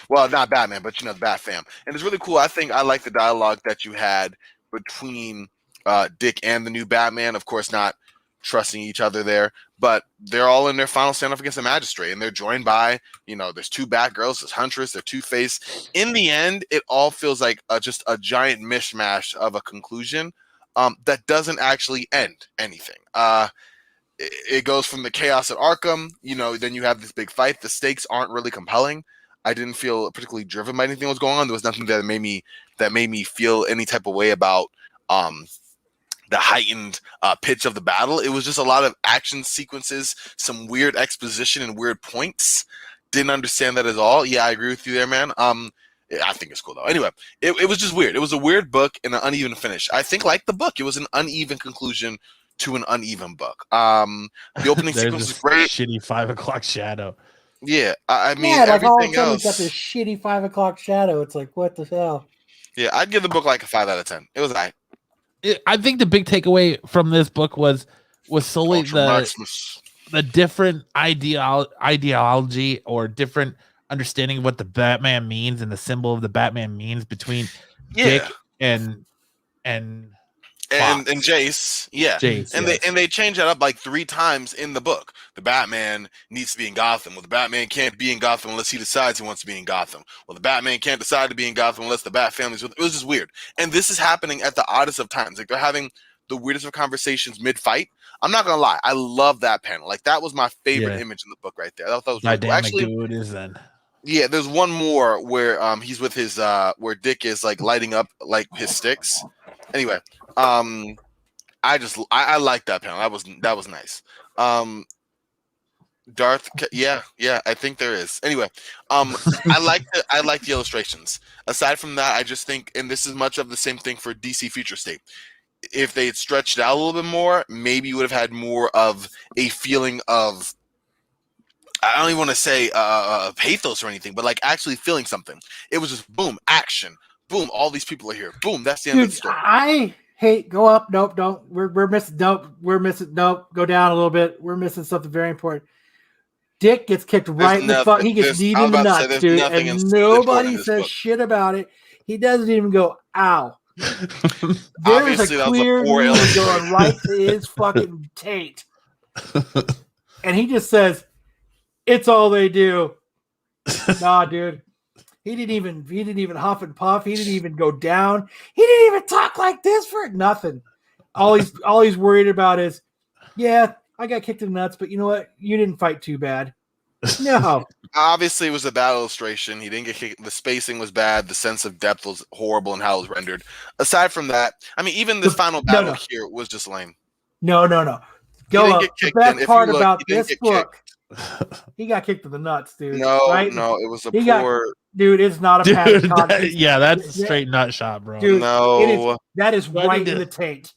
well, not Batman, but the Bat Fam, and it's really cool. I think I like the dialogue that you had between Dick and the new Batman. Of course, not trusting each other there, but they're all in their final standoff against the Magistrate, and they're joined by there's 2 Batgirls, there's Huntress, there's Two-Face. In the end, it all feels like just a giant mishmash of a conclusion that doesn't actually end anything. It goes from the chaos at Arkham, then you have this big fight. The stakes aren't really compelling. I didn't feel particularly driven by anything that was going on. There was nothing that made me feel any type of way about the heightened pitch of the battle. It was just a lot of action sequences, some weird exposition and weird points. Didn't understand that at all. Yeah, I agree with you there, man. I think it's cool though. Anyway, it was just weird. It was a weird book and an uneven finish. I think, like the book, it was an uneven conclusion to an uneven book. The opening sequence is great. Shitty 5 o'clock shadow. Yeah, I mean, everything else. Got this shitty 5 o'clock shadow. It's like, what the hell? Yeah, I'd give the book like a 5 out of 10. It was alright. I think the big takeaway from this book was solely the different ideology or different understanding of what the Batman means and the symbol of the Batman means between Dick and Jace, Jace, and they change that up like 3 times in the book. The Batman needs to be in Gotham. Well, the Batman can't be in Gotham unless he decides he wants to be in Gotham. Well, the Batman can't decide to be in Gotham unless the Bat family's with. It was just weird, and this is happening at the oddest of times. Like they're having the weirdest of conversations mid-fight. I'm not gonna lie, I love that panel. Like that was my favorite image in the book right there. I thought that was really cool. Actually, dude is then. Yeah, there's one more where he's with his where Dick is like lighting up like his sticks. Anyway, I like that panel. That was nice. Yeah, I think there is. Anyway, I like the illustrations. Aside from that, I just think, and this is much of the same thing for DC Future State. If they had stretched it out a little bit more, maybe you would have had more of a feeling of, I don't even want to say pathos or anything, but like actually feeling something. It was just boom, action, boom, all these people are here, boom, that's the end of the story. I hate go up, nope, don't. We're missing, nope, go down a little bit. We're missing something very important. Dick gets kicked right in the fuck. He gets kneed in the nuts, dude, and nobody says shit about it. He doesn't even go, ow. There's a clear knee going right to his fucking taint. And he just says, it's all they do. Nah, dude. He didn't even huff and puff. He didn't even go down. He didn't even talk like this for nothing. All he's worried about is, yeah, I got kicked in the nuts, but you know what? You didn't fight too bad. No. Obviously, it was a bad illustration. He didn't get kicked. The spacing was bad. The sense of depth was horrible in how it was rendered. Aside from that, I mean, even the final battle here was just lame. No. Go up. The best part about this book, he got kicked in the nuts, dude. No, it was dude, it's not a padded contest. That's a straight nut shot, bro. Dude, that is right in the taint.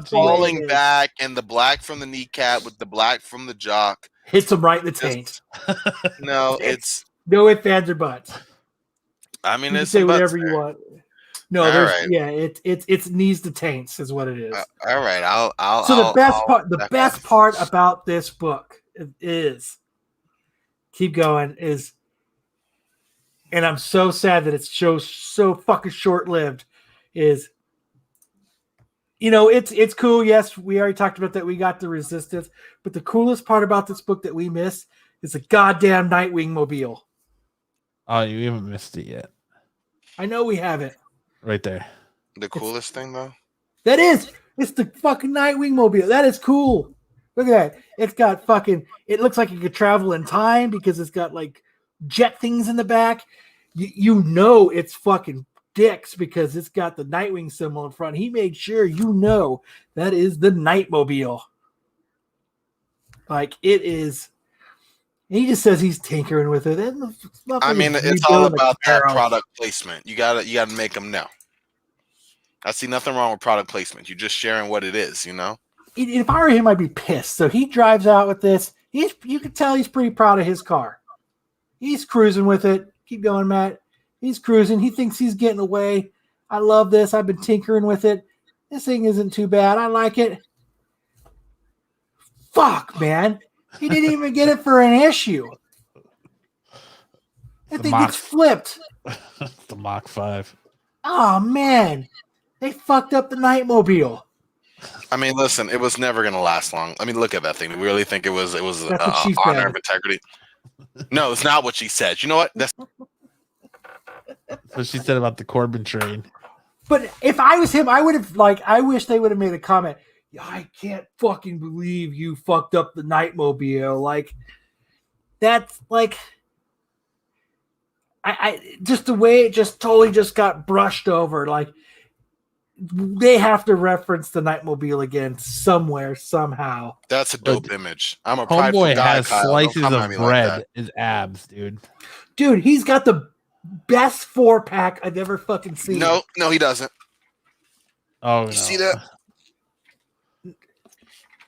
Falling back, and the black from the kneecap with the black from the jock hits him right in the taint. No, it's no ifs, ands, or buts. I mean, you can say whatever you want. No, it's knees to taints is what it is. All right, I'll. So the best part about this book is, keep going, is, and I'm so sad that it's so fucking short-lived, is, you know, it's cool. Yes, we already talked about that. We got the Resistance, but the coolest part about this book that we missed is the goddamn Nightwing mobile. Oh, you haven't missed it yet. I know we haven't. Right there. The coolest thing, though? It's the fucking Nightwing mobile. That is cool. Look at that. It's got fucking, it looks like it could travel in time because it's got like jet things in the back. You know it's fucking dicks because it's got the Nightwing symbol in front. He made sure you know that is the Nightmobile. Like, it is. He just says he's tinkering with it. I mean, it's all about that product placement. You gotta make them know. I see nothing wrong with product placement. You're just sharing what it is, you know? If I were him, I'd be pissed. So he drives out with this. You can tell he's pretty proud of his car. He's cruising with it. Keep going, Matt. He's cruising. He thinks he's getting away. I love this. I've been tinkering with it. This thing isn't too bad. I like it. Fuck, man. He didn't even get it for an issue. That thing gets flipped. The Mach 5. Oh, man. They fucked up the Nightmobile. I mean, listen, it was never going to last long. I mean, look at that thing. Do we really think it was honor and integrity? No, it's not what she said. You know what? That's what she said about the Corban train. But if I was him, I would have, I wish they would have made a comment. I can't fucking believe you fucked up the Nightmobile. Like, that's like, I just the way it just totally just got brushed over. Like, they have to reference the Nightmobile again somewhere, somehow. That's a dope image. I'm a prideful guy. Homeboy has Kyle. slices of bread in abs, dude. Dude, he's got the best 4-pack I've ever fucking seen. No, he doesn't. Oh, you see that?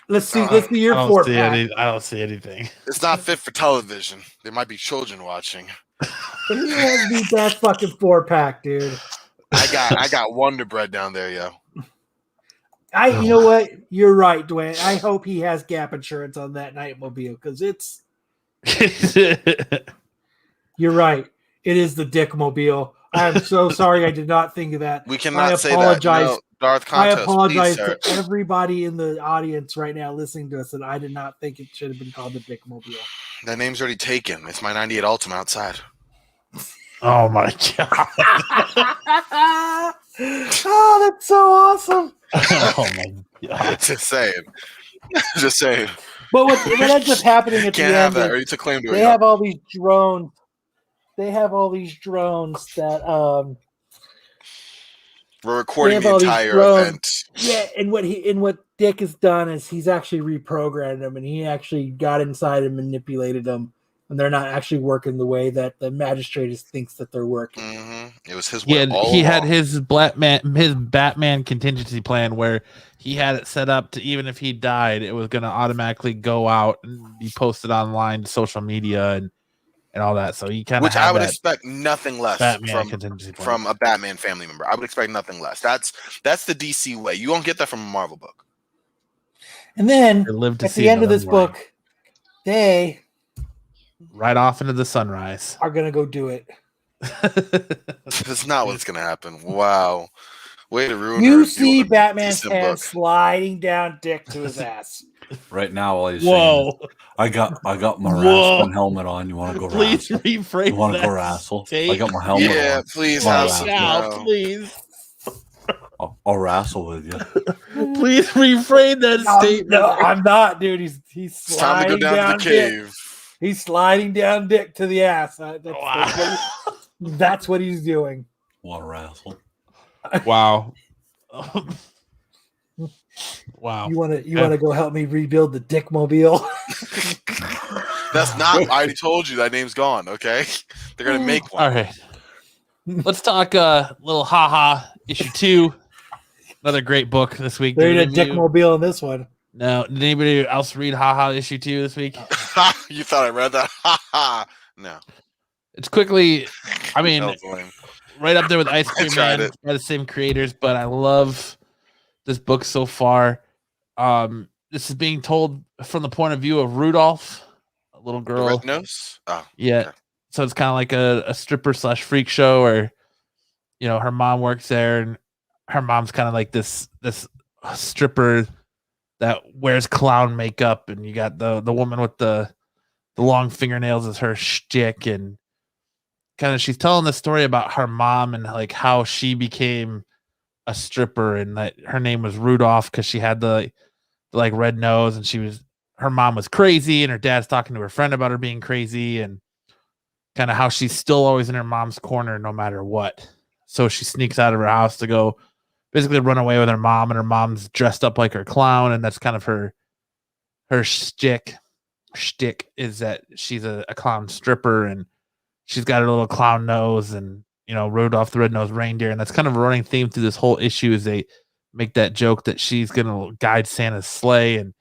Let's see your 4-pack. I don't see anything. It's not fit for television. There might be children watching. But he has the best fucking 4-pack, dude. I got Wonder Bread down there, yo. You know what? You're right, Dwayne. I hope he has gap insurance on that Nightmobile because it's. You're right. It is the Dickmobile. I'm so sorry. I did not think of that. We cannot say that. No, Darth Contos, I apologize please, to everybody in the audience right now listening to us that I did not think it should have been called the Dickmobile. That name's already taken. It's my 98 Ultima outside. Oh my god! Oh, that's so awesome! Oh my god! Just saying. But what ends up happening at Can't the have end? that, or you took claim to it. They have all these drones. They have all these drones that We're recording the entire event. Yeah, and what Dick has done is he's actually reprogrammed them, and he actually got inside and manipulated them, and they're not actually working the way that the magistrate thinks that they're working. It was his way. He had his Batman contingency plan where he had it set up to, even if he died, it was going to automatically go out and be posted online, social media, and all that. So he kind of, which I would expect nothing less from a Batman family member. I would expect nothing less. That's the DC way. You won't get that from a Marvel book. And then at the end of this book, they ride off into the sunrise. Are gonna go do it. That's not what's gonna happen. Wow. Way to ruin. You see Batman's hand sliding down Dick to his ass. Right now, while he's saying, I got my Rascal helmet on. You want to go? Please rephrase. You want to go Rascal? I got my helmet on. Yeah, please. Please. I'll wrestle with you. Please reframe that statement. No, I'm not, dude. He's sliding down to the cave. Dick. He's sliding down Dick to the ass. That's what he's doing. Want to wrestle? Wow. Wow. You want to go help me rebuild the Dickmobile? That's not. I already told you that name's gone. Okay, they're gonna make one. All right. Let's talk little haha issue 2. Another great book this week. There ain't a Dickmobile in this one. No. Did anybody else read haha issue 2 this week? You thought I read that? Haha. No. It's quickly. I mean, right up there with Ice Cream Man by the same creators, but I love this book so far. This is being told from the point of view of Rudolph, a little girl. The red nose? Oh, yeah. Okay. So it's kind of like a stripper / freak show, where, you know, her mom works there, and her mom's kind of like this stripper that wears clown makeup, and you got the woman with the long fingernails as her shtick, and kind of she's telling the story about her mom and like how she became a stripper, and that her name was Rudolph because she had the like red nose, and her mom was crazy, and her dad's talking to her friend about her being crazy, and kind of how she's still always in her mom's corner no matter what. So she sneaks out of her house to go basically run away with her mom, and her mom's dressed up like her clown, and that's kind of her shtick is that she's a clown stripper, and she's got her little clown nose, and, you know, Rudolph the Red-Nosed Reindeer, and that's kind of a running theme through this whole issue. Is they make that joke that she's gonna guide Santa's sleigh, and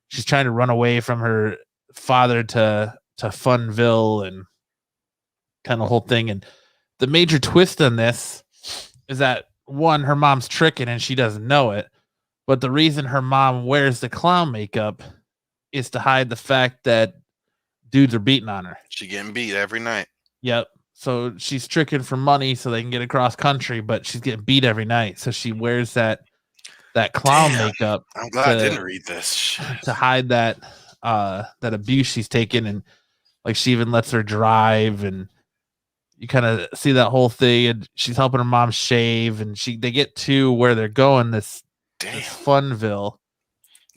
she's trying to run away from her father to Funville, and kind of whole thing. And the major twist on this is that, one, her mom's tricking and she doesn't know it, but the reason her mom wears the clown makeup is to hide the fact that dudes are beating on her. She getting beat every night. Yep. So she's tricking for money so they can get across country, but she's getting beat every night. So she wears that clown makeup. I'm glad I didn't read this to hide that abuse she's taken, and like she even lets her drive, and you kind of see that whole thing. And she's helping her mom shave, and they get to where they're going. This Funville.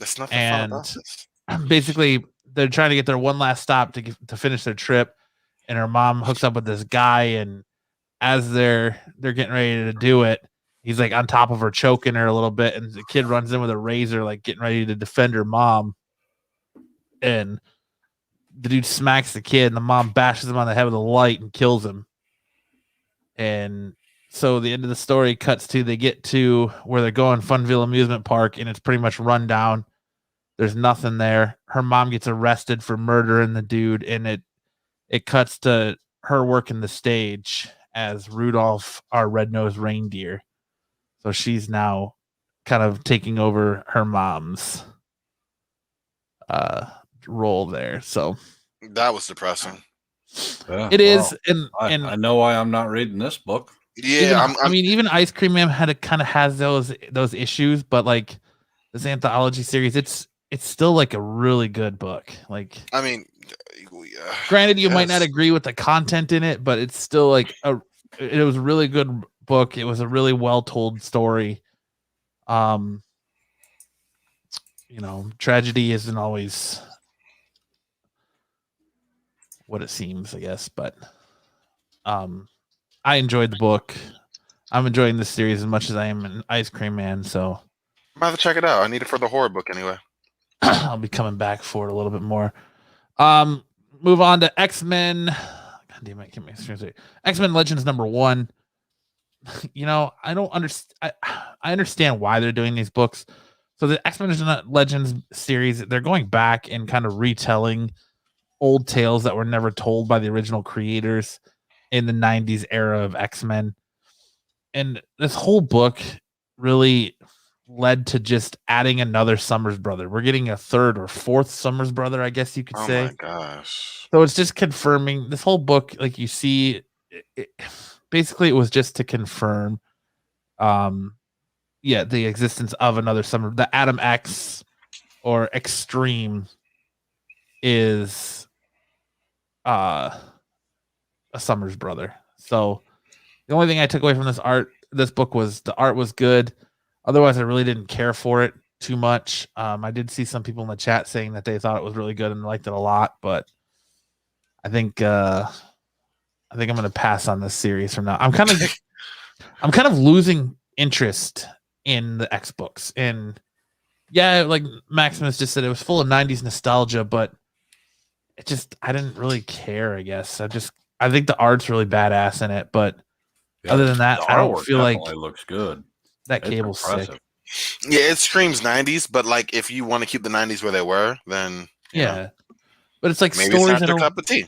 That's nothing fun about this. Basically, they're trying to get their one last stop to finish their trip, and her mom hooks up with this guy, and as they're getting ready to do it, he's like on top of her, choking her a little bit, and the kid runs in with a razor, like getting ready to defend her mom, and the dude smacks the kid, and the mom bashes him on the head with a light and kills him. And so the end of the story cuts to, they get to where they're going, Funville Amusement Park, and it's pretty much run down. There's nothing there. Her mom gets arrested for murdering the dude, and it cuts to her working the stage as Rudolph, our red-nosed reindeer. So she's now kind of taking over her mom's role there. So that was depressing. Yeah, it is, and I know why I'm not reading this book. Yeah, I mean, even Ice Cream Man kind of has those issues, but like this anthology series, it's still like a really good book. Like, I mean, granted, you might not agree with the content in it, but it's still like it was a really good book. It was a really well told story. You know, tragedy isn't always what it seems, I guess, but I enjoyed the book. I'm enjoying this series as much as I am an Ice Cream Man. So I'm about to check it out. I need it for the horror book anyway. I'll be coming back for it a little bit more. Move on to X-Men. God damn it, X-Men Legends #1. You know, I don't understand. I understand why they're doing these books. So the X-Men Legends series, they're going back and kind of retelling old tales that were never told by the original creators in the 90s era of X-Men. And this whole book really led to just adding another Summers brother. We're getting a third or fourth Summers brother, I guess you could say. Oh my gosh. So it's just confirming this whole book, like you see, basically it was just to confirm the existence of another Summer. The Adam X or Extreme is a Summers brother. So the only thing I took away from this book was the art was good. Otherwise, I really didn't care for it too much. I did see some people in the chat saying that they thought it was really good and liked it a lot, but I think I'm going to pass on this series from now. I'm kind of losing interest in the X books. And yeah, like Maximus just said, it was full of 90s nostalgia, but I didn't really care, I guess. I think the art's really badass in it, but other than that, I don't feel like it looks good. That cable's sick. Yeah, it screams 90s, but like if you want to keep the 90s where they were, then yeah. But it's like maybe stories it's not their cup of tea.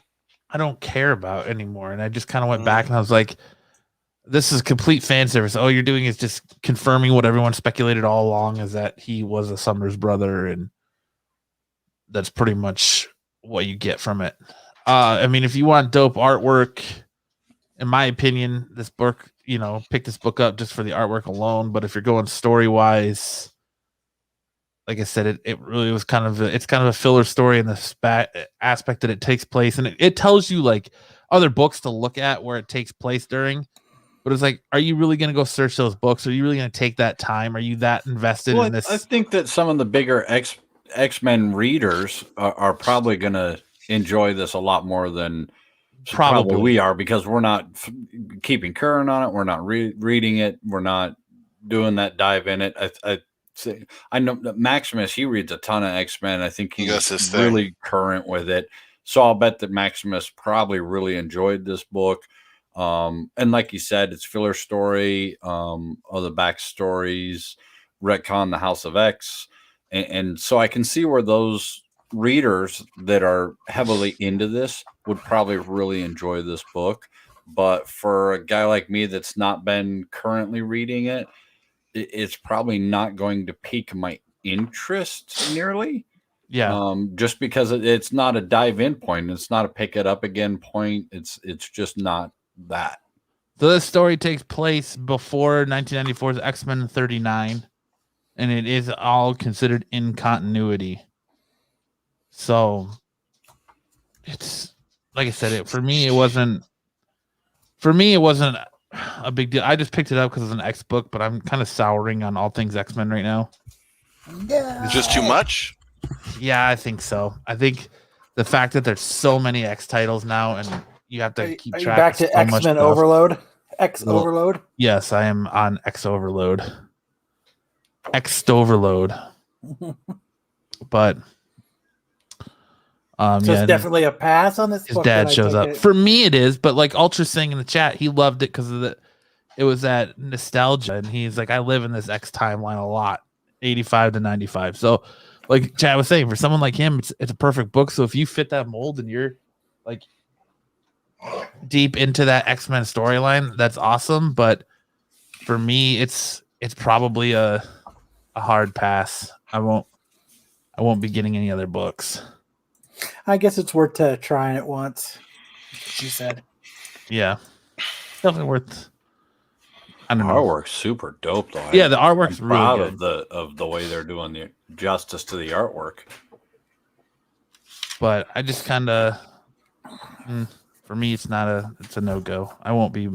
I don't care about anymore. And I just kind of went back and I was like, this is complete fan service. All you're doing is just confirming what everyone speculated all along, is that he was a Summers brother, and that's pretty much what you get from it. I mean, if you want dope artwork, in my opinion, this book, pick this book up just for the artwork alone. But if you're going story wise, like I said, it really was kind of a filler story in the aspect that it takes place, and it tells you like other books to look at where it takes place during. But it's like, are you really going to go search those books? Are you really going to take that time? Are you that invested in this? I think that some of the bigger X-Men readers are probably going to enjoy this a lot more than probably we are, because we're not keeping current on it. We're not reading it. We're not doing that dive in it. I know that Maximus, he reads a ton of X-Men. I think he's really current with it. So I'll bet that Maximus probably really enjoyed this book. And like you said, it's filler story, other backstories, retcon the House of X. And so I can see where those readers that are heavily into this would probably really enjoy this book. But for a guy like me that's not been currently reading it, it's probably not going to pique my interest nearly. Yeah. Just because it's not a dive in point. It's not a pick it up again point. It's just not that. So this story takes place before 1994's X-Men 39, and it is all considered in continuity. So it's like I said, for me it wasn't a big deal. I just picked it up because it's an X book, but I'm kind of souring on all things X-Men right now. Yeah. It's just too much? Yeah, I think so. I think the fact that there's so many X titles now, and you have to keep track. Back to X-Men Overload. Overload. Yes, I am on X Overload. X-Overload. But so it's definitely a pass on this. His dad shows up. For me, it is, but like Ultra saying in the chat, he loved it because of it was that nostalgia, and he's like, I live in this X timeline a lot, 85 to 95. So, like Chad was saying, for someone like him, it's a perfect book. So if you fit that mold and you're like deep into that X-Men storyline, that's awesome. But for me, it's probably a hard pass. I won't be getting any other books. I guess it's worth trying it once. She said, "Yeah, definitely worth." I don't know. Artwork's super dope, though. Yeah, the artwork's really good. Of the way they're doing the justice to the artwork. But I just kind of, for me, it's a no-go. I won't be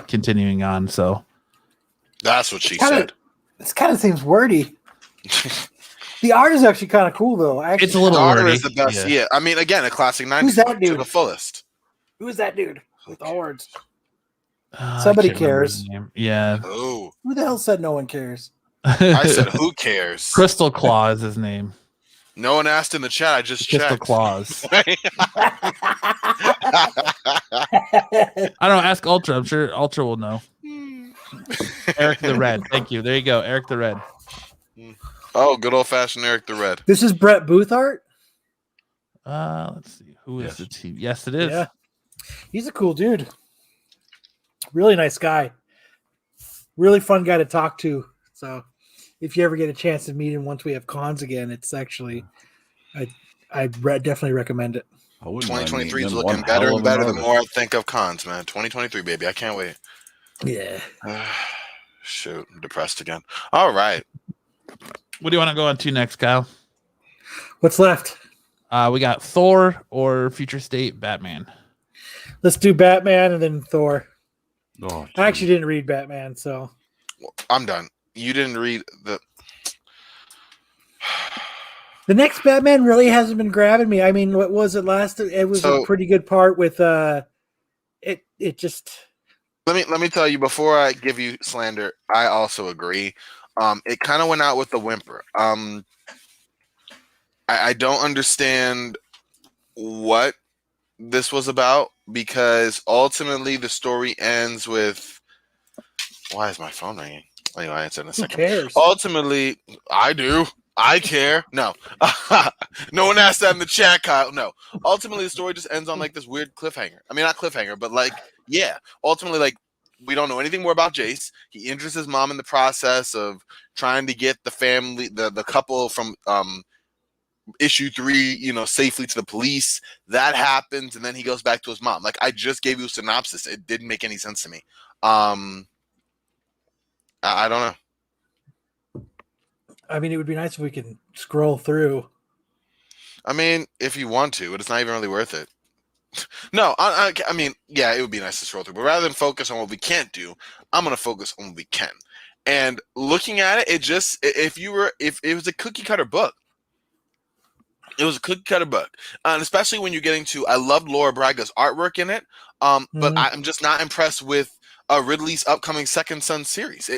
continuing on. So that's what she said. This kind of seems wordy. The art is actually kind of cool, though. Actually, it's a little art wordy. Is the best. Yeah, I mean, again, a classic 90s. Who's that dude? To the fullest. Who is that dude with all words? Somebody cares. Yeah. Oh, Who the hell said no one cares? I said, who cares? Crystal Claw is his name. No one asked in the chat. I just Crystal checked. Claws. I don't know. Ask Ultra. I'm sure Ultra will know. Eric the Red. Thank you. There you go. Eric the Red. Oh, good old fashioned Eric the Red. This is Brett Boothart. Let's see. Who is the team? Yes, it is. Yeah. He's a cool dude. Really nice guy. Really fun guy to talk to. So if you ever get a chance to meet him once we have cons again, it's actually, I definitely recommend it. 2023 is looking better and better the more I think of cons, man. 2023, baby. I can't wait. Yeah. Shoot, I'm depressed again. All right. What do you want to go on to next, Kyle? What's left? We got Thor or Future State Batman. Let's do Batman and then Thor. Oh, I actually didn't read Batman, so I'm done. You didn't read the next Batman really hasn't been grabbing me. I mean, what was it last? It was a pretty good part with it just. Let me tell you before I give you slander. I also agree. It kind of went out with the whimper. I don't understand what this was about because ultimately the story ends with. Why is my phone ringing? Anyway, I'll answer in a second. Who cares? Ultimately, I do. I care. No. No one asked that in the chat, Kyle. No. Ultimately, the story just ends on like this weird cliffhanger. I mean, not cliffhanger, but like, yeah. Ultimately, like, we don't know anything more about Jace. He injures his mom in the process of trying to get the family, the couple from issue 3, safely to the police. That happens, and then he goes back to his mom. Like, I just gave you a synopsis. It didn't make any sense to me. I don't know. I mean, it would be nice if we could scroll through. I mean, if you want to, but it's not even really worth it. No, I mean, yeah, it would be nice to scroll through, but rather than focus on what we can't do, I'm going to focus on what we can. And looking at it, if it was a cookie cutter book, it was a cookie cutter book. And especially when you're getting to, I loved Laura Braga's artwork in it. But I'm just not impressed with Ridley's upcoming Second Son series.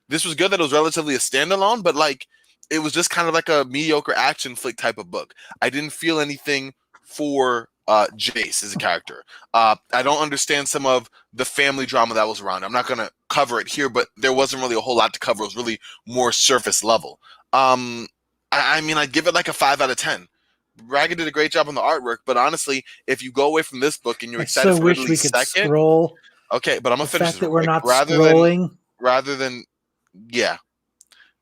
This was good that it was relatively a standalone, but like it was just kind of like a mediocre action flick type of book. I didn't feel anything for Jace as a character. I don't understand some of the family drama that was around. I'm not going to cover it here, but there wasn't really a whole lot to cover. It was really more surface level. I mean, I'd give it like a 5 out of 10. Braga did a great job on the artwork, but honestly, if you go away from this book and you're excited for Ridley's second, scroll. Okay, but I'm gonna finish fact this that we're quick. not scrolling. Rather than, yeah.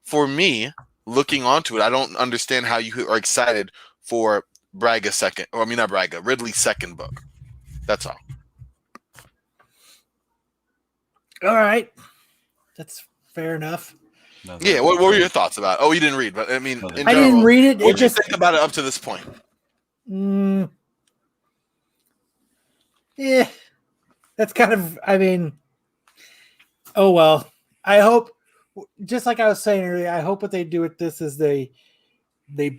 For me, looking onto it, I don't understand how you are excited for Braga's second, or I mean not Braga, Ridley's second book. That's all. All right, that's fair enough. Yeah, what were your thoughts about it? Oh, you didn't read, but I mean, in general, I didn't read it. What did you think about it up to this point? Yeah, that's kind of. I mean, oh well. I hope, just like I was saying earlier, I hope what they do with this is they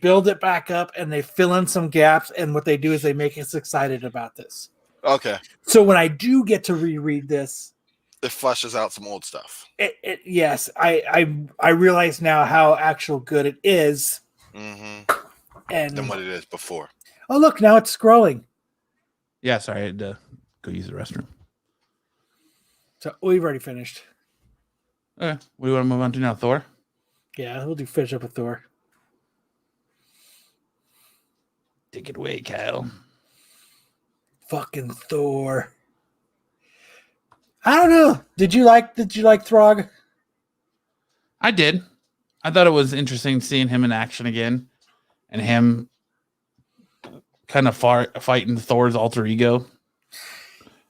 build it back up and they fill in some gaps. And what they do is they make us excited about this. Okay. So when I do get to reread this, it flushes out some old stuff. Yes, I realize now how actual good it is. Mm-hmm. And than what it is before. Oh, look, now it's scrolling. Yeah, sorry, I had to go use the restroom. So we've already finished. Okay, what do you want to move on to now, Thor? Yeah, we'll finish up with Thor. Take it away, Kyle. Fucking Thor. I don't know. Did you like Throg? I did. I thought it was interesting seeing him in action again, and him kind of fighting Thor's alter ego.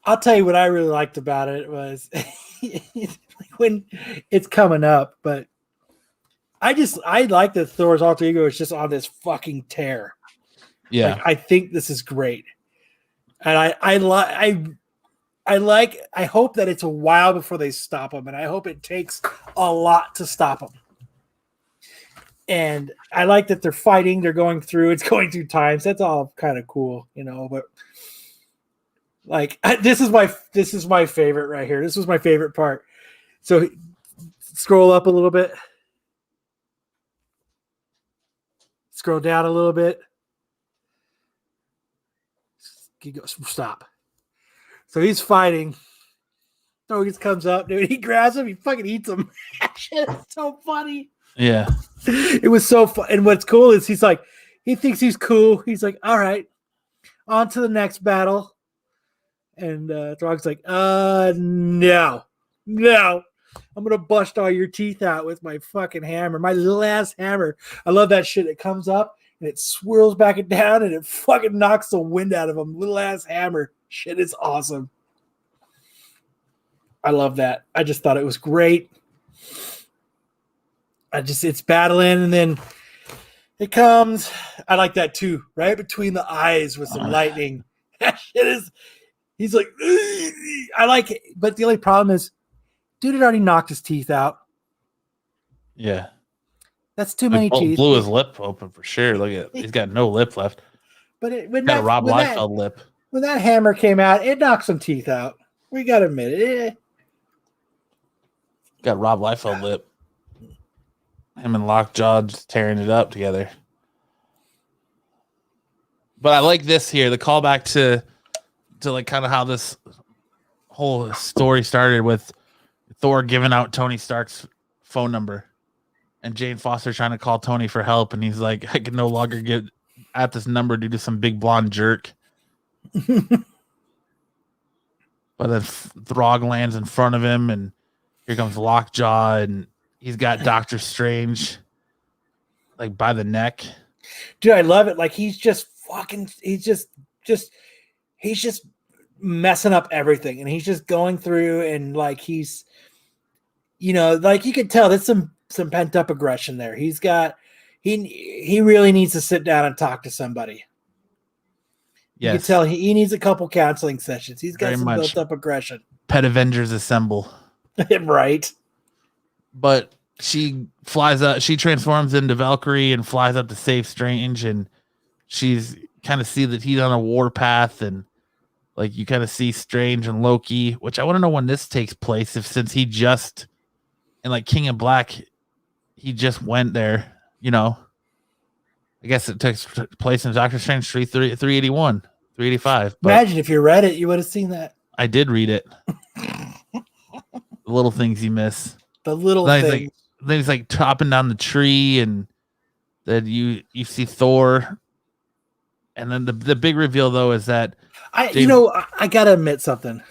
I'll tell you what I really liked about it was when it's coming up, but I like that Thor's alter ego is just on this fucking tear. Yeah, like, I think this is great, and I hope that it's a while before they stop him, and I hope it takes a lot to stop him. And I like that they're fighting, they're going through times. That's all kind of cool, but like this is my favorite right here. This was my favorite part. So Scroll up a little bit. Scroll down a little bit. Stop. So he's fighting. Thor just comes up, dude. He grabs him. He fucking eats him. That shit is so funny. Yeah. It was so fun. And what's cool is he's like, he thinks he's cool. He's like, all right, on to the next battle. And Throg's like, no. I'm gonna bust all your teeth out with my fucking hammer, my little ass hammer. I love that shit. It comes up and it swirls back and down and it fucking knocks the wind out of him. Little ass hammer. Shit is awesome. I love that. I just thought it was great. It's battling and then it comes. I like that too. Right between the eyes with some lightning. That shit is. He's like, ugh. I like it, but the only problem is, dude had already knocked his teeth out. Yeah. That's too many teeth. Blew his lip open for sure. Look at he's got no lip left. But got a Rob Liefeld lip. When that hammer came out, it knocked some teeth out. We gotta admit it. Got Rob Liefeld lip. Him and Lockjaw just tearing it up together. But I like this here, the callback to like kind of how this whole story started with Thor giving out Tony Stark's phone number and Jane Foster trying to call Tony for help. And he's like, I can no longer get at this number due to some big blonde jerk. But then Throg lands in front of him and here comes Lockjaw and he's got Doctor Strange like by the neck. Dude, I love it. Like he's just messing up everything, and he's just going through and like he's, like you could tell there's some pent up aggression there. He's got he really needs to sit down and talk to somebody. Yes. You can tell he needs a couple counseling sessions. He's got some built up aggression. Pet Avengers assemble. Right. But she flies up, she transforms into Valkyrie and flies up to save Strange, and she's kind of see that he's on a war path, and like you kind of see Strange and Loki, which I want to know when this takes place, since he just in like King of Black, he just went there, I guess it takes place in Doctor Strange 381, 385. Imagine if you read it, you would have seen that. I did read it. The little things you miss. The little things. Then he's like chopping down the tree, and then you see Thor. And then the big reveal though is that I gotta admit something.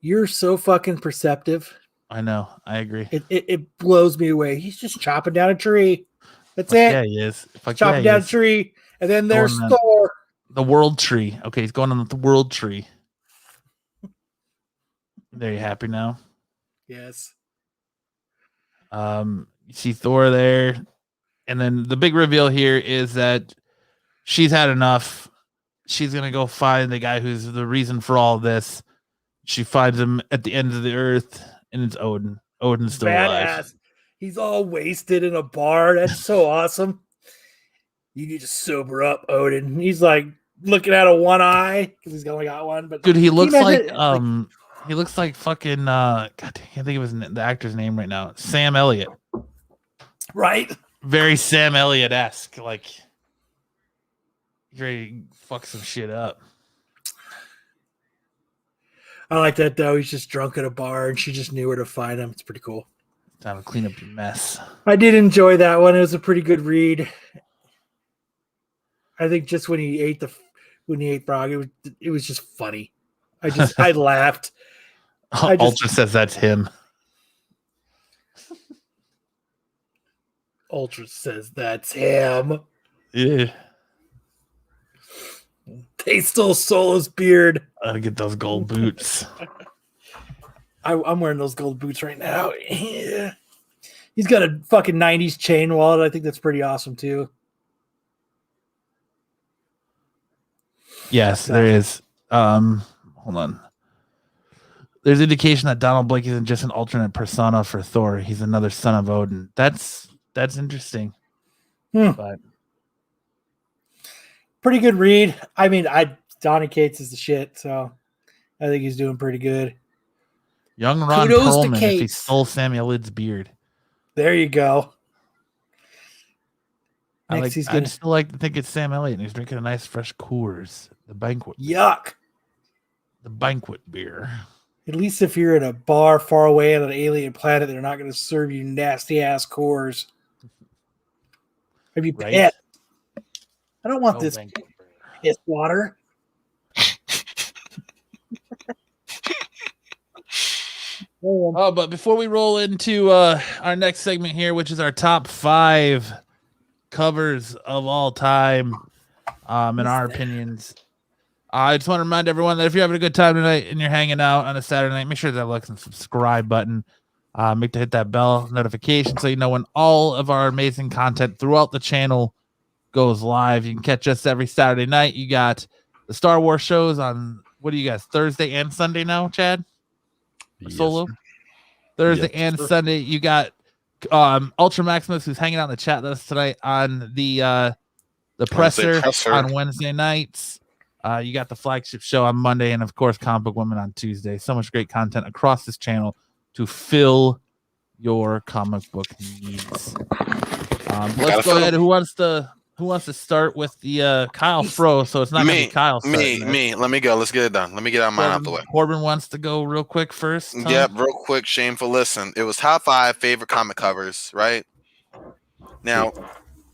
You're so fucking perceptive. I know. I agree. It blows me away. He's just chopping down a tree. That's it. Yeah, he is. Chopping down a tree, and then there's Thor. The world tree. Okay, he's going on the world tree. Are you happy now? Yes. You see Thor there, and then the big reveal here is that she's had enough. She's gonna go find the guy who's the reason for all this. She finds him at the end of the earth, and it's Odin. Odin's still alive. He's all wasted in a bar. That's so awesome. You need to sober up, Odin. He's like looking out of one eye because he's only got one. But dude, he looks like he looks like fucking God, I can't think of the actor's name right now. Sam Elliott. Right. Very Sam Elliott-esque. Like he's ready to fuck some shit up. I like that though. He's just drunk at a bar and she just knew where to find him. It's pretty cool. Time to clean up your mess. I did enjoy that one. It was a pretty good read. I think just when he ate frog, it was just funny. I laughed. Ultra says that's him. Ultra says that's him. Yeah. They stole Solo's beard. I gotta get those gold boots. I'm wearing those gold boots right now. Yeah. He's got a fucking 90s chain wallet. I think that's pretty awesome too. Yes, there is. Hold on. There's indication that Donald Blake isn't just an alternate persona for Thor. He's another son of Odin. That's interesting. But pretty good read. I mean, Donny Cates is the shit, so I think he's doing pretty good. Young Ron Kudos to Perlman if he Kate. stole Samuel Lid's beard. There you go. I'd still like to think it's Sam Elliott and he's drinking a nice fresh Coors. The banquet. Yuck. The banquet beer. At least if you're at a bar far away on an alien planet, they're not going to serve you nasty ass Coors. Maybe Right? pet. I don't want No this banquet beer. piss water. Oh, but before we roll into our next segment here, which is our top 5 covers of all time, in our opinions, I just want to remind everyone that if you're having a good time tonight and you're hanging out on a Saturday night, make sure to like and subscribe button. Make to hit that bell notification so you know when all of our amazing content throughout the channel goes live. You can catch us every Saturday night. You got the Star Wars shows on, what do you guys, Thursday and Sunday now, Chad? Solo? Yes. Thursday and Sunday. You got Ultra Maximus, who's hanging out in the chat with us tonight on the presser on Wednesday nights. You got the flagship show on Monday, and of course Comic Book Women on Tuesday. So much great content across this channel to fill your comic book needs. Let's go ahead. Who wants to start with the Kyle throw? So it's not me. Kyle. Me. Let me go. Let's get it done. Let me get mine out the way. Corbin wants to go real quick first. Tom? Yep, real quick. Shameful. Listen, it was top 5 favorite comic covers, right? Now,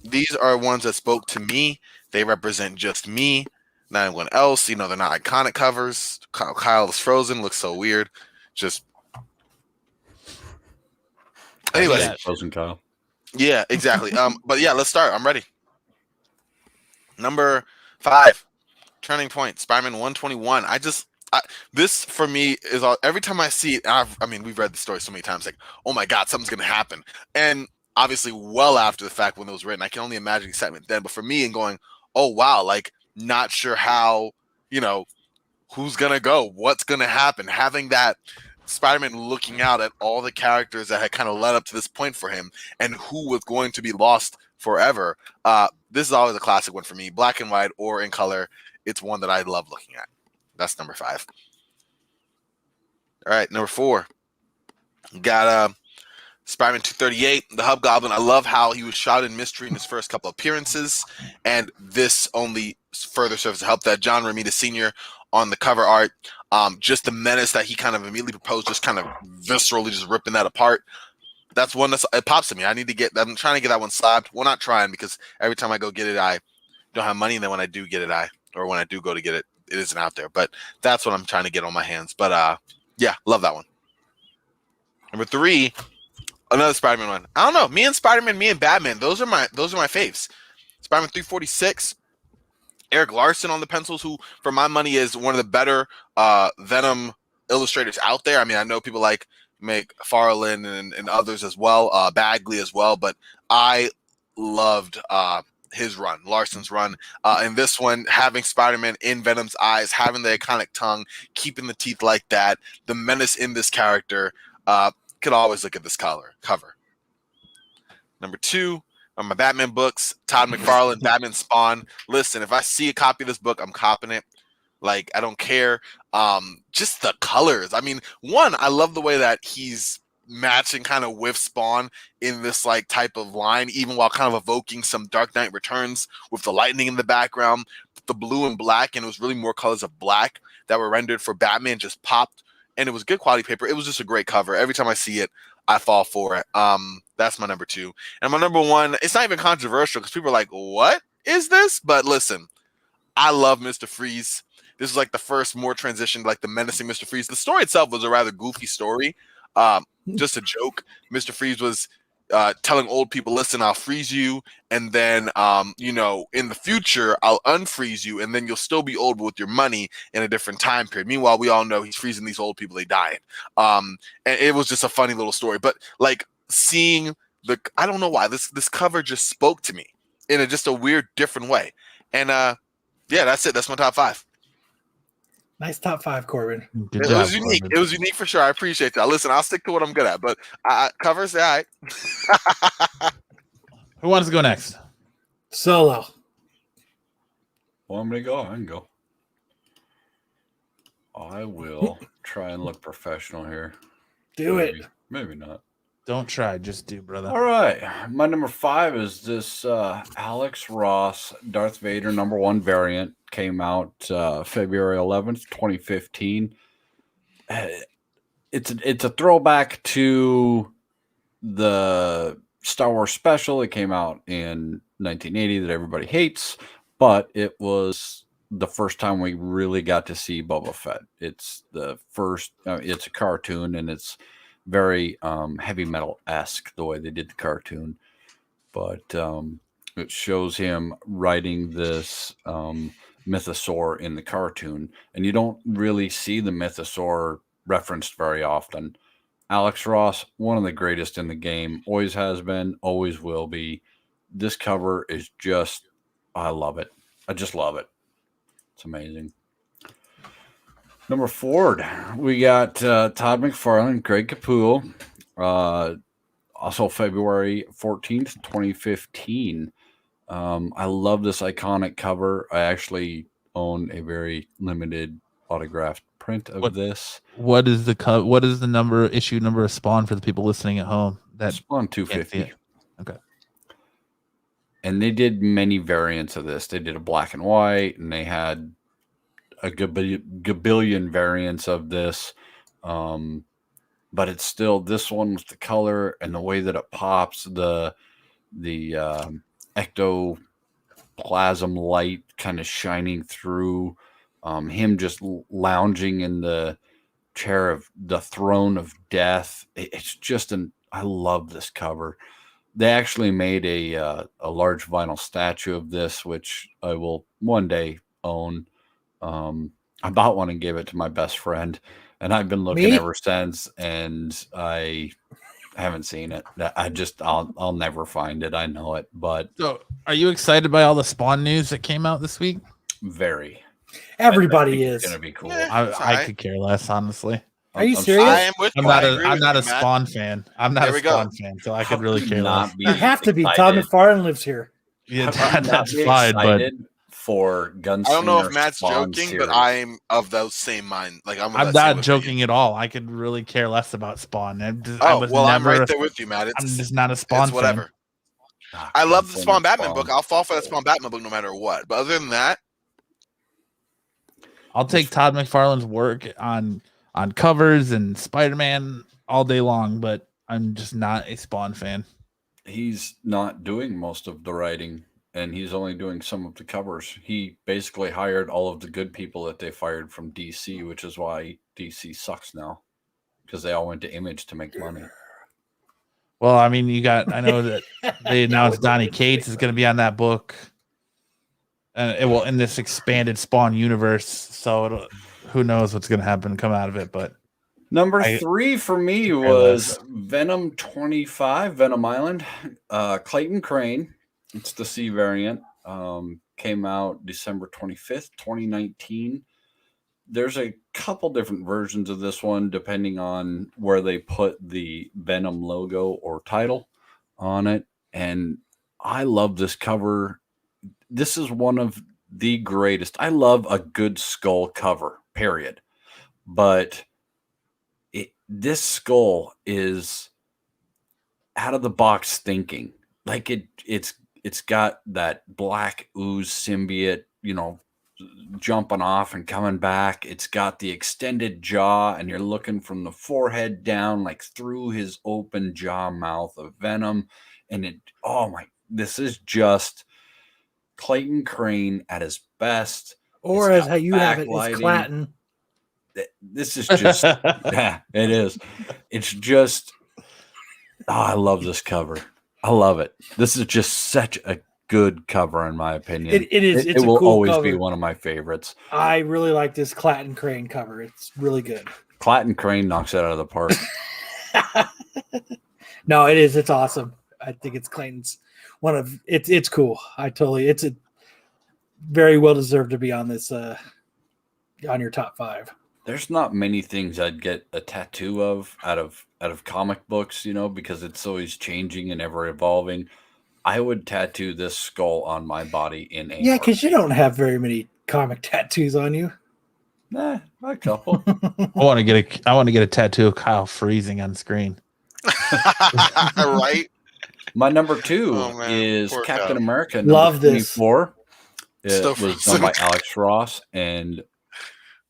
these are ones that spoke to me. They represent just me, not anyone else. You know, they're not iconic covers. Kyle is frozen. Looks so weird. Just. Anyway, frozen Kyle. Yeah, exactly. But yeah, let's start. I'm ready. Number 5, Turning Point, Spider-Man 121. This for me is every time I see it. I mean, we've read the story so many times. Like, oh my god, something's gonna happen. And obviously, well after the fact when it was written, I can only imagine excitement then. But for me, and going, oh wow, like not sure how, who's gonna go, what's gonna happen. Having that Spider-Man looking out at all the characters that had kind of led up to this point for him, and who was going to be lost forever. This is always a classic one for me, black and white or in color. It's one that I love looking at. That's number 5. All right, number 4. Got Spider-Man 238, the Hobgoblin. I love how he was shrouded in mystery in his first couple appearances, and this only further serves to help that. John Romita Sr. on the cover art. Just the menace that he kind of immediately proposed, just kind of viscerally just ripping that apart. That's one it pops to me. I'm trying to get that one slabbed. Well, not trying, because every time I go get it, I don't have money. And then when I do get it, when I do go to get it, it isn't out there. But that's what I'm trying to get on my hands. But yeah, love that one. Number 3, another Spider-Man one. I don't know. Me and Spider-Man, me and Batman. Those are my faves. Spider-Man 346. Eric Larson on the pencils, who for my money is one of the better Venom illustrators out there. I mean, I know people like McFarlane and others as well, Bagley as well, but I loved his run, Larson's run. In this one, having Spider-Man in Venom's eyes, having the iconic tongue, keeping the teeth like that, the menace in this character, could always look at this cover. Number 2, on my Batman books, Todd McFarlane, Batman Spawn. Listen, if I see a copy of this book, I'm copping it. Like, I don't care. Just the colors. I mean, one, I love the way that he's matching kind of with Spawn in this like type of line, even while kind of evoking some Dark Knight Returns with the lightning in the background, the blue and black, and it was really more colors of black that were rendered for Batman just popped, and it was good quality paper. It was just a great cover. Every time I see it, I fall for it. That's my number 2. And my number 1, it's not even controversial because people are like, what is this? But listen, I love Mr. Freeze. This is like the first more transition, like the menacing Mr. Freeze. The story itself was a rather goofy story. Just a joke. Mr. Freeze was telling old people, listen, I'll freeze you. And then, in the future, I'll unfreeze you. And then you'll still be old with your money in a different time period. Meanwhile, we all know he's freezing these old people. They dying. And it was just a funny little story. But like seeing I don't know why this cover just spoke to me in just a weird, different way. And yeah, that's it. That's my top 5. Nice top 5, Corbin. Good job, was unique. Corbin. It was unique for sure. I appreciate that. Listen, I'll stick to what I'm good at, but covers, all right. Who wants to go next? Solo. Want me to go? I can go. I will try and look professional here. Do it. Maybe not. Don't try, just do, brother. All right. My number 5 is this Alex Ross Darth Vader #1 variant. Came out February 11th, 2015. It's a throwback to the Star Wars special. It came out in 1980 that everybody hates, but it was the first time we really got to see Boba Fett. It's the first. It's a cartoon, and it's very heavy metal-esque the way they did the cartoon, but it shows him riding this mythosaur in the cartoon, and you don't really see the mythosaur referenced very often. Alex Ross, one of the greatest in the game, always has been, always will be. This cover is just, I love it. I just love it. It's amazing. Number 4, we got Todd McFarlane, Greg Capullo, also February 14th, 2015. I love this iconic cover. I actually own a very limited autographed print of this. What is the issue number of Spawn for the people listening at home? That Spawn 250. Okay. And they did many variants of this. They did a black and white, and they had a gabillion variants of this. But it's still, this one with the color and the way that it pops, the ectoplasm light kind of shining through, him just lounging in the chair of the throne of death. It's just I love this cover. They actually made a large vinyl statue of this, which I will one day own. I bought one and gave it to my best friend, and I've been looking ever since, and I haven't seen it. I'll never find it. I know it. But so, are you excited by all the Spawn news that came out this week? Very. Everybody is. It's gonna be cool. I could care less, honestly. Are you serious? I am with I'm you. not a Spawn fan. I'm not a Spawn fan, so I could really care less. You have to be. Todd McFarlane lives here. Yeah, that's fine, but for Gunslinger. I don't know if Matt's Spawn joking, series. but I'm of those same mind. Like I'm not joking at all. I could really care less about Spawn. I'm right there with you, Matt. I'm just not a Spawn fan. Whatever. I love the Spawn Batman book. I'll fall for that Spawn Batman book no matter what. But other than that, I'll take Todd McFarlane's work on covers and Spider-Man all day long, but I'm just not a Spawn fan. He's not doing most of the writing, and he's only doing some of the covers. He basically hired all of the good people that they fired from DC, which is why DC sucks now, because they all went to Image to make money. Well, I mean, I know that they announced Donny Cates is going to be on that book. It will in this expanded Spawn universe, so who knows what's going to happen come out of it. But number 3 for me was Venom 25, Venom Island, Clayton Crane. It's the C variant. Came out December 25th, 2019. There's a couple different versions of this one, depending on where they put the Venom logo or title on it. And I love this cover. This is one of the greatest. I love a good skull cover, period. But this skull is out of the box thinking. Like it's got that black ooze symbiote, jumping off and coming back. It's got the extended jaw, and you're looking from the forehead down, like through his open jaw mouth of Venom. And this is just Clayton Crane at his best. Or as how you have it, is Clayton. This is just, yeah, it is. It's just, I love this cover. I love it. This is just such a good cover, in my opinion. It is. It will cool always cover. be one of my favorites. I really like this Clayton Crane cover. It's really good. Clayton Crane knocks it out of the park. No, it is. It's awesome. I think it's Clayton's it's cool. It's a very well deserved to be on this on your top 5. There's not many things I'd get a tattoo of out of comic books, because it's always changing and ever evolving. I would tattoo this skull on my body in a because you don't have very many comic tattoos on you. Nah, a couple. I want to get a tattoo of Kyle freezing on screen. Right. My number 2 is Poor Captain Kyle. America. Love Number this. 24. It Still was frozen. done by Alex Ross and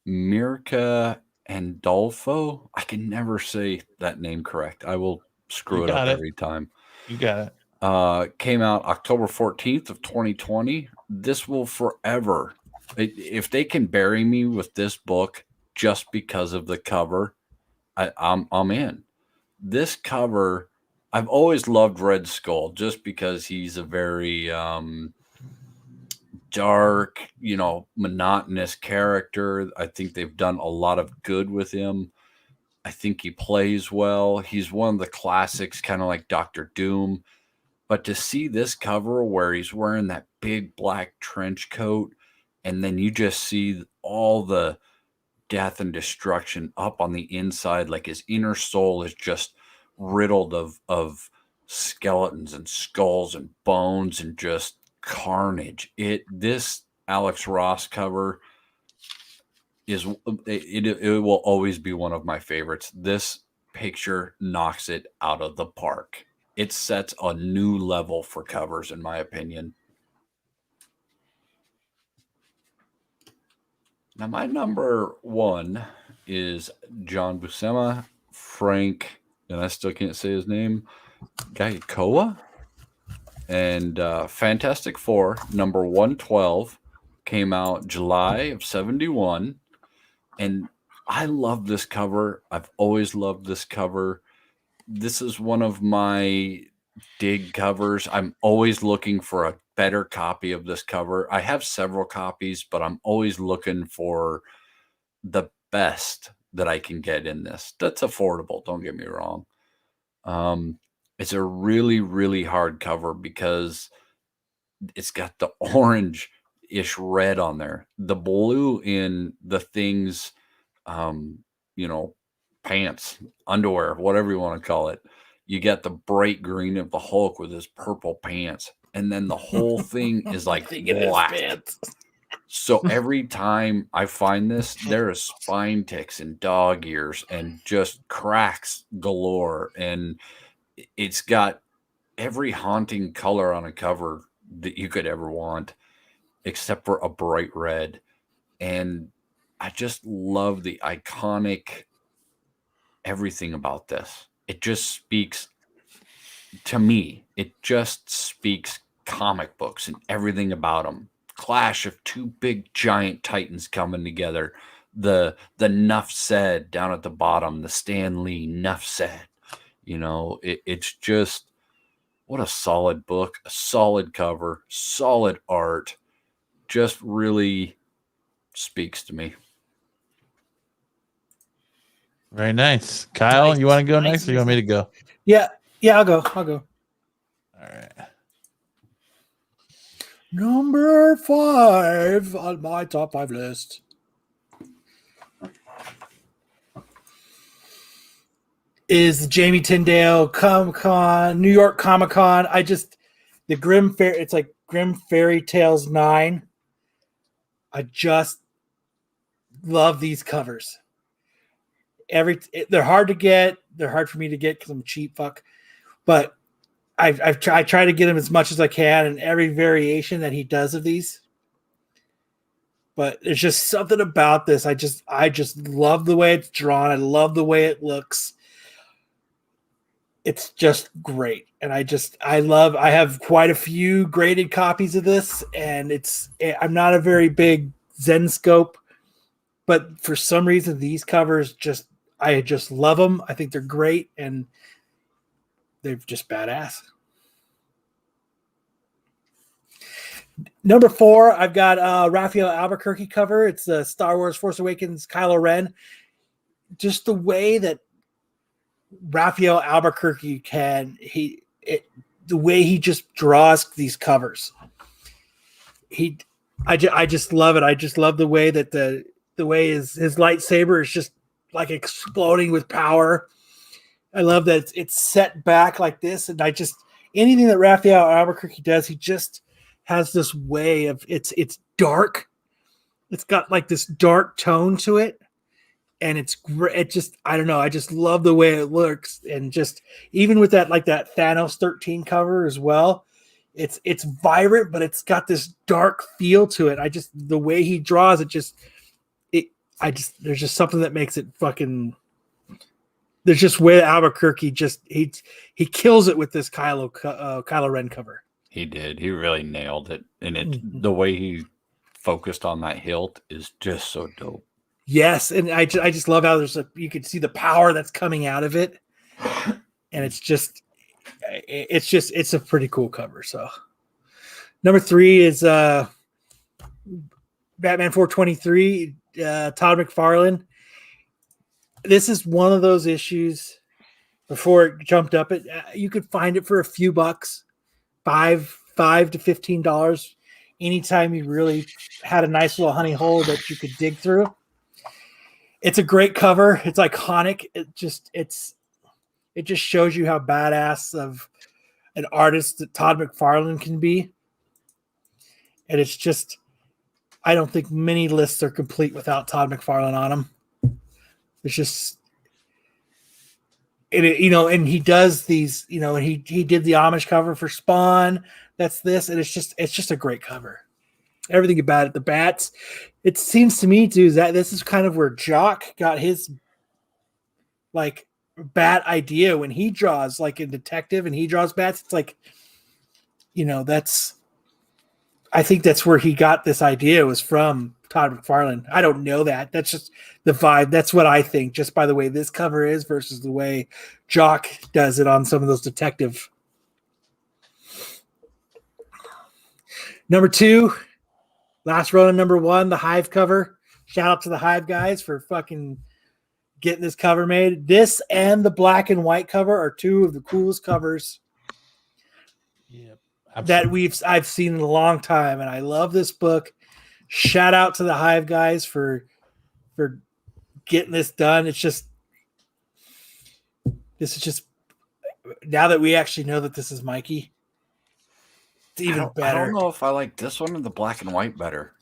Mirka Andolfo. I can never say that name correct. I will screw it up every time. You got it. Came out October 14th of 2020. This will forever. If they can bury me with this book just because of the cover, I'm in. This cover, I've always loved Red Skull just because he's a very dark, monotonous character. I think they've done a lot of good with him. I think he plays well. He's one of the classics, kind of like Dr. Doom. But to see this cover where he's wearing that big black trench coat, and then you just see all the death and destruction up on the inside, like his inner soul is just riddled of skeletons and skulls and bones and just carnage. This Alex Ross cover it will always be one of my favorites. This picture knocks it out of the park. It sets a new level for covers, in my opinion. Now, my number 1 is John Buscema, Frank, and I still can't say his name, Gaikoa, and Fantastic Four, number 112, came out July of 71, and I love this cover. I've always loved this cover. This is one of my dig covers. I'm always looking for a better copy of this cover. I have several copies, but I'm always looking for the best that I can get in this. That's affordable, don't get me wrong. It's a really, really hard cover because it's got the orange-ish red on there. The blue in the Thing's, pants, underwear, whatever you want to call it. You get the bright green of the Hulk with his purple pants. And then the whole thing is like black. So every time I find this, there is spine ticks and dog ears and just cracks galore. And it's got every haunting color on a cover that you could ever want, except for a bright red. And I just love the iconic everything about this. It just speaks to me. It just speaks comic books and everything about them. Clash of two big giant titans coming together. The "Nuff said" down at the bottom, the Stan Lee "Nuff said." It's just, what a solid book, a solid cover, solid art. Just really speaks to me. Very nice. Kyle, you want to go next or you want me to go? Yeah, I'll go. All right. Number 5 on my top 5 list is Jamie Tyndale Comic-Con, New York Comic-Con. The Grimm Fair, it's like Grimm Fairy Tales 9. I just love these covers. They're hard to get. They're hard for me to get because I'm a cheap fuck. But I try to get them as much as I can in every variation that he does of these. But there's just something about this. I just love the way it's drawn. I love the way it looks. It's just great. And I have quite a few graded copies of this, and I'm not a very big Zenscope, but for some reason these covers I just love them. I think they're great, and they're just badass. Number 4, I've got Raphael Albuquerque cover. It's the Star Wars Force Awakens Kylo Ren. Just the way that Raphael Albuquerque the way he just draws these covers. I just love it. I just love the way that the way his lightsaber is just like exploding with power. I love that it's set back like this, and anything that Raphael Albuquerque does, he just has this way of it's dark, it's got like this dark tone to it, and it's great. It just, I don't know, I just love the way it looks, and just even with that, like that Thanos 13 cover as well, it's vibrant, but it's got this dark feel to it. I just, the way he draws it, there's just something that makes it fucking. There's just way Albuquerque just he kills it with this Kylo Ren cover. He did. He really nailed it, and the way he focused on that hilt is just so dope. Yes, and I just love how you can see the power that's coming out of it, and it's a pretty cool cover. So, number 3 is Batman 423, Todd McFarlane. This is one of those issues. Before it jumped up, you could find it for a few bucks, $5 to $15. Anytime you really had a nice little honey hole that you could dig through. It's a great cover. It's iconic. It just shows you how badass of an artist that Todd McFarlane can be. And it's just, I don't think many lists are complete without Todd McFarlane on them. It's just, and he does these, and he did the Amish cover for Spawn. That's this, and it's just a great cover. Everything about it, the bats. It seems to me too that this is kind of where Jock got his like bat idea when he draws like a detective and he draws bats. It's like, I think that's where he got this idea, was from Todd McFarlane. I don't know that. That's just the vibe. That's what I think, just by the way this cover is versus the way Jock does it on some of those detective. Number 2, Last Ronin number 1, the Hive cover. Shout out to the Hive guys for fucking getting this cover made. This and the black and white cover are 2 of the coolest covers that I've seen in a long time, and I love this book. Shout out to the Hive guys for getting this done. This is just now that we actually know that this is Mikey. It's even better. I don't know if I like this one or the black and white better.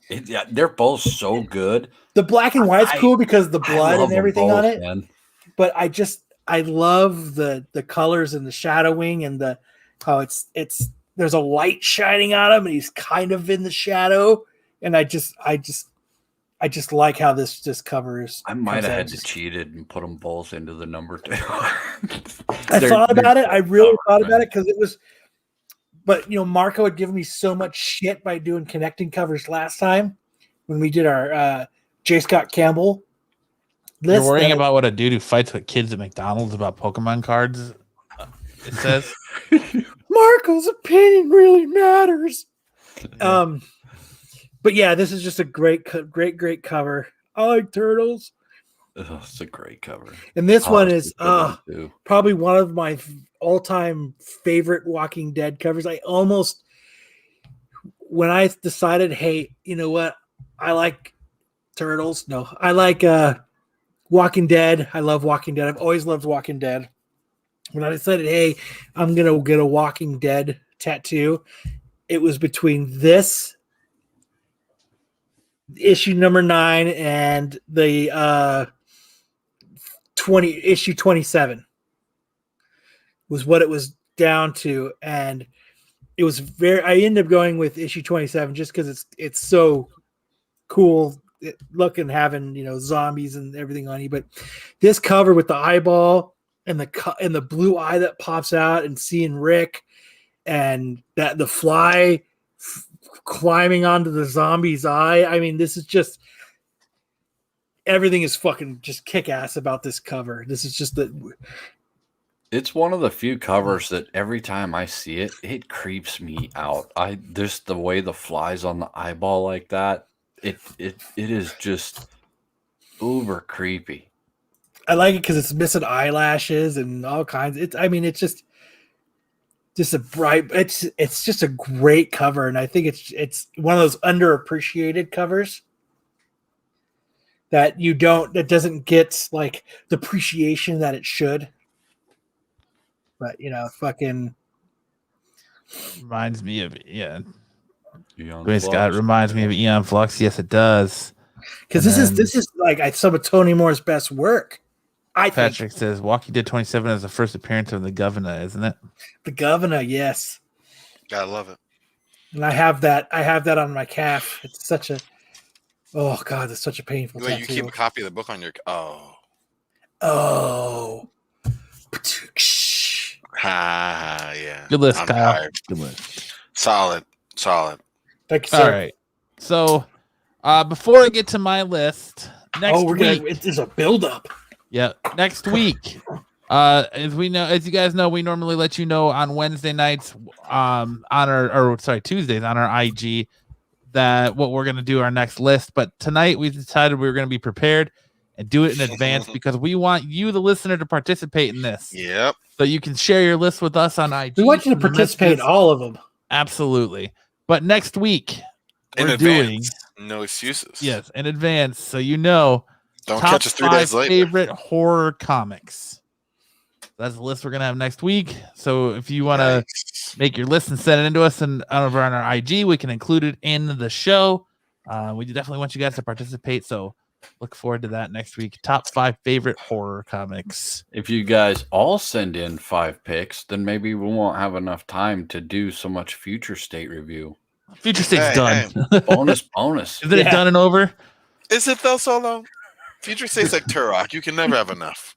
They're both so good. The black and white's cool because the blood and everything both, on it. Man. But I love the colors and the shadowing and how there's a light shining on him and he's kind of in the shadow. And I just like how this cover is. I might have had to cheat it and put them both into the number 2. I thought about it. I really thought about it because it was. But, Marco had given me so much shit by doing connecting covers last time when we did our J. Scott Campbell list. You're worrying about what a dude who fights with kids at McDonald's about Pokemon cards, it says. Marco's opinion really matters. But, yeah, this is just a great cover. I like turtles. Oh, it's a great cover. And this one is probably one of my all-time favorite Walking Dead covers. When I decided, hey, you know what? I like turtles. No, I like Walking Dead. I love Walking Dead. I've always loved Walking Dead. When I decided, hey, I'm going to get a Walking Dead tattoo, it was between this issue number 9 and the issue 27 was what it was down to, and it was I ended up going with issue 27 just because it's so cool looking, having zombies and everything on you. But this cover with the eyeball and the blue eye that pops out, and seeing Rick and that the fly climbing onto the zombie's eye. I mean, this is just. Everything is fucking just kick-ass about this cover. This is just it's one of the few covers that every time I see it, it creeps me out. Just the way the flies on the eyeball like that, it is just uber creepy. I like it because it's missing eyelashes and all kinds. It's just a bright. It's just a great cover, and I think it's one of those underappreciated covers. That doesn't get like the appreciation that it should. But fucking reminds me of Eon Grace Scott reminds me of Eon Flux. Yes, it does. Because this is like some of Tony Moore's best work. Patrick says Walking Dead 27 is the first appearance of the governor, isn't it? The governor, yes. Gotta love it. And I have that on my calf. It's such a it's such a painful tattoo. You keep a copy of the book on your yeah. Good list, Kyle. Tired. Good list. Solid. Thank you, sir. All right. So before I get to my list, next week there's a build-up. Yeah, next week. As you guys know, we normally let you know on Wednesday nights, Tuesdays on our IG that what we're gonna do our next list. But tonight we decided we were gonna be prepared and do it in advance because we want you, the listener, to participate in this. Yep. So you can share your list with us on IG. We want you to participate in all of them. Absolutely. But next week we're doing no excuses. Yes, in advance, so you know. Don't top catch us 3 days later. Favorite horror comics. That's the list we're gonna have next week. So if you want to make your list and send it into us and over on our IG, we can include it in the show. We definitely want you guys to participate. So look forward to that next week. Top 5 favorite horror comics. If you guys all send in 5 picks, then maybe we won't have enough time to do so much future state review. Future state's done. Bonus. Is it done and over? Is it though, Solo? Future state's like Turok. You can never have enough.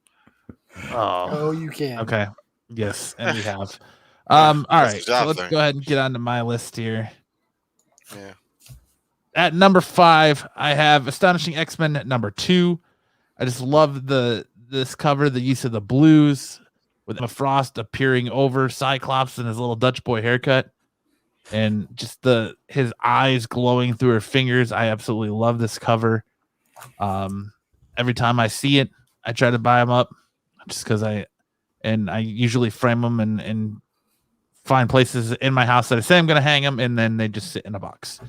Oh, you can. Okay. Yes, and we have. All right. So let's go ahead and get on to my list here. Yeah. At number 5, I have Astonishing X-Men at number 2. I just love this cover, the use of the blues with Emma Frost appearing over Cyclops and his little Dutch boy haircut. And just his eyes glowing through her fingers. I absolutely love this cover. Every time I see it, I try to buy them up just because I usually frame them and find places in my house that I say I'm going to hang them, and then they just sit in a box.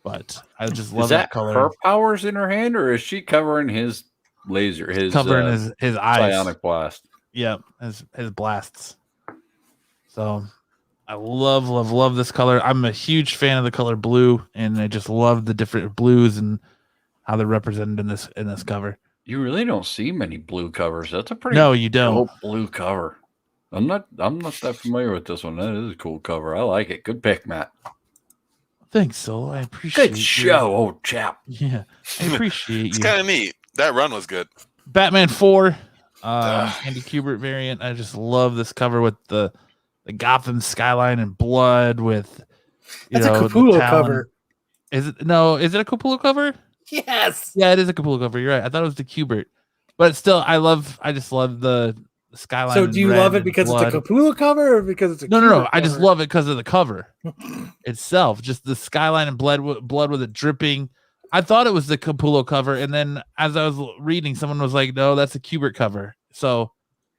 But I just love that color. Her powers in her hand, or is she covering his laser? Covering his eyes. Psionic blast. Yep, his blasts. So I love this color. I'm a huge fan of the color blue, and I just love the different blues and how they're represented in this cover. You really don't see many blue covers. That's a pretty you don't. dope blue cover. I'm not that familiar with this one. That is a cool cover. I like it. Good pick, Matt. Thanks, so I appreciate Good show, old chap. Yeah, I appreciate It's kind of neat. That run was good. Batman 4, Andy Kubert variant. I just love this cover with the Gotham skyline and blood with That's a Capullo cover. Is it a Capullo cover? Yes. Yeah, it is a Capullo cover. You're right. I thought it was the Kubert. But still, I just love the skyline. So do you love it because it's a Capullo cover or because it's a No. I just love it because of the cover itself. Just the skyline and blood with it dripping. I thought it was the Capullo cover, and then as I was reading, someone was like, "No, that's a Kubert cover." So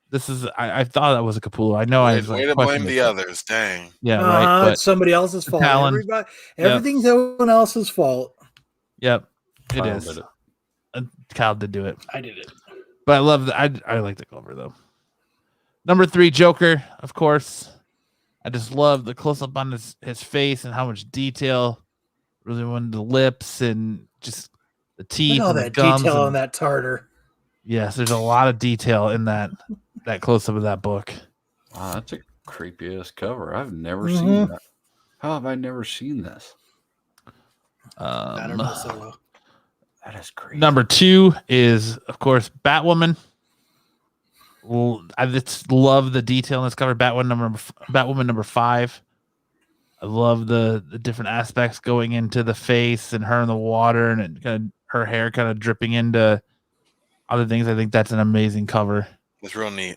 this is. I thought that was a Capullo. I know. Way to blame the others. Dang. Yeah, right. But it's somebody else's fault. Everything's everyone else's fault. Yep, it is. Kyle did do it. I did it. But I love that. I like the cover though. Number 3, Joker, of course. I just love the close up on his face and how much detail. Really wanted the lips and just the teeth. Look at all and that the gums detail on that tartar. Yes, there's a lot of detail in that close up of that book. Wow, that's a creepy ass cover. I've never seen that. How have I never seen this? I don't know, Solo. That is crazy. Number 2 is, of course, Batwoman. I just love the detail in this cover. Batwoman number 5. I love the different aspects going into the face and her in the water and her hair kind of dripping into other things. I think that's an amazing cover. It's real neat.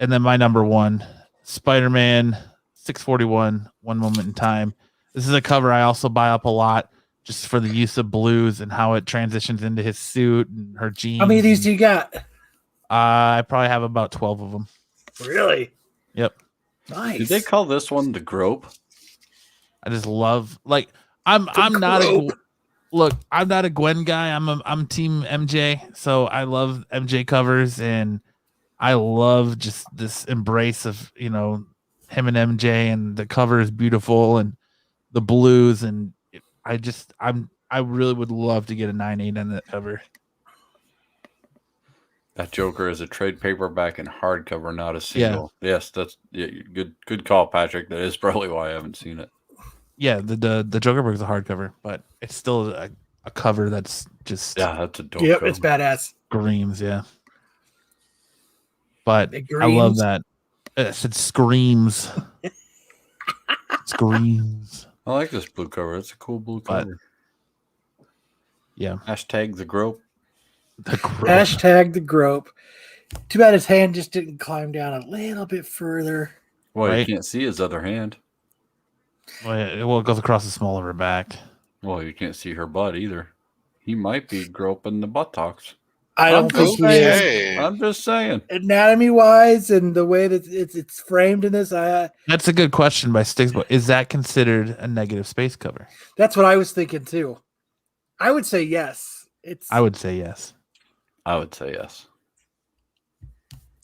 And then my number 1, Spider-Man 641, One Moment in Time. This is a cover I also buy up a lot just for the use of blues and how it transitions into his suit and her jeans. How many of these do you got? I probably have about 12 of them. Really? Yep. Nice. Did they call this one the Grope? I just love I'm not a Gwen guy. I'm team MJ, so I love MJ covers and I love just this embrace of him and MJ, and the cover is beautiful and the blues, and I'm I really would love to get a 9/8 on that cover. That Joker is a trade paperback and hardcover, not a single. Yeah. Yes, that's good call, Patrick. That is probably why I haven't seen it. Yeah, the Joker book is a hardcover, but it's still a cover that's just that's a dope. Yep, cover. it's badass. Screams, yeah. But I love that. It screams. Screams. I like this blue cover. It's a cool blue cover. Yeah. Hashtag the grope. Hashtag the grope. Too bad his hand just didn't climb down a little bit further. Well, you can't see his other hand. Well, it goes across the small of her back. Well, you can't see her butt either. He might be groping the buttocks. I don't think he is. I'm just saying. Anatomy wise and the way that it's framed in this, that's a good question by Sticks. But is that considered a negative space cover? That's what I was thinking too. I would say yes. I would say yes. I would say yes.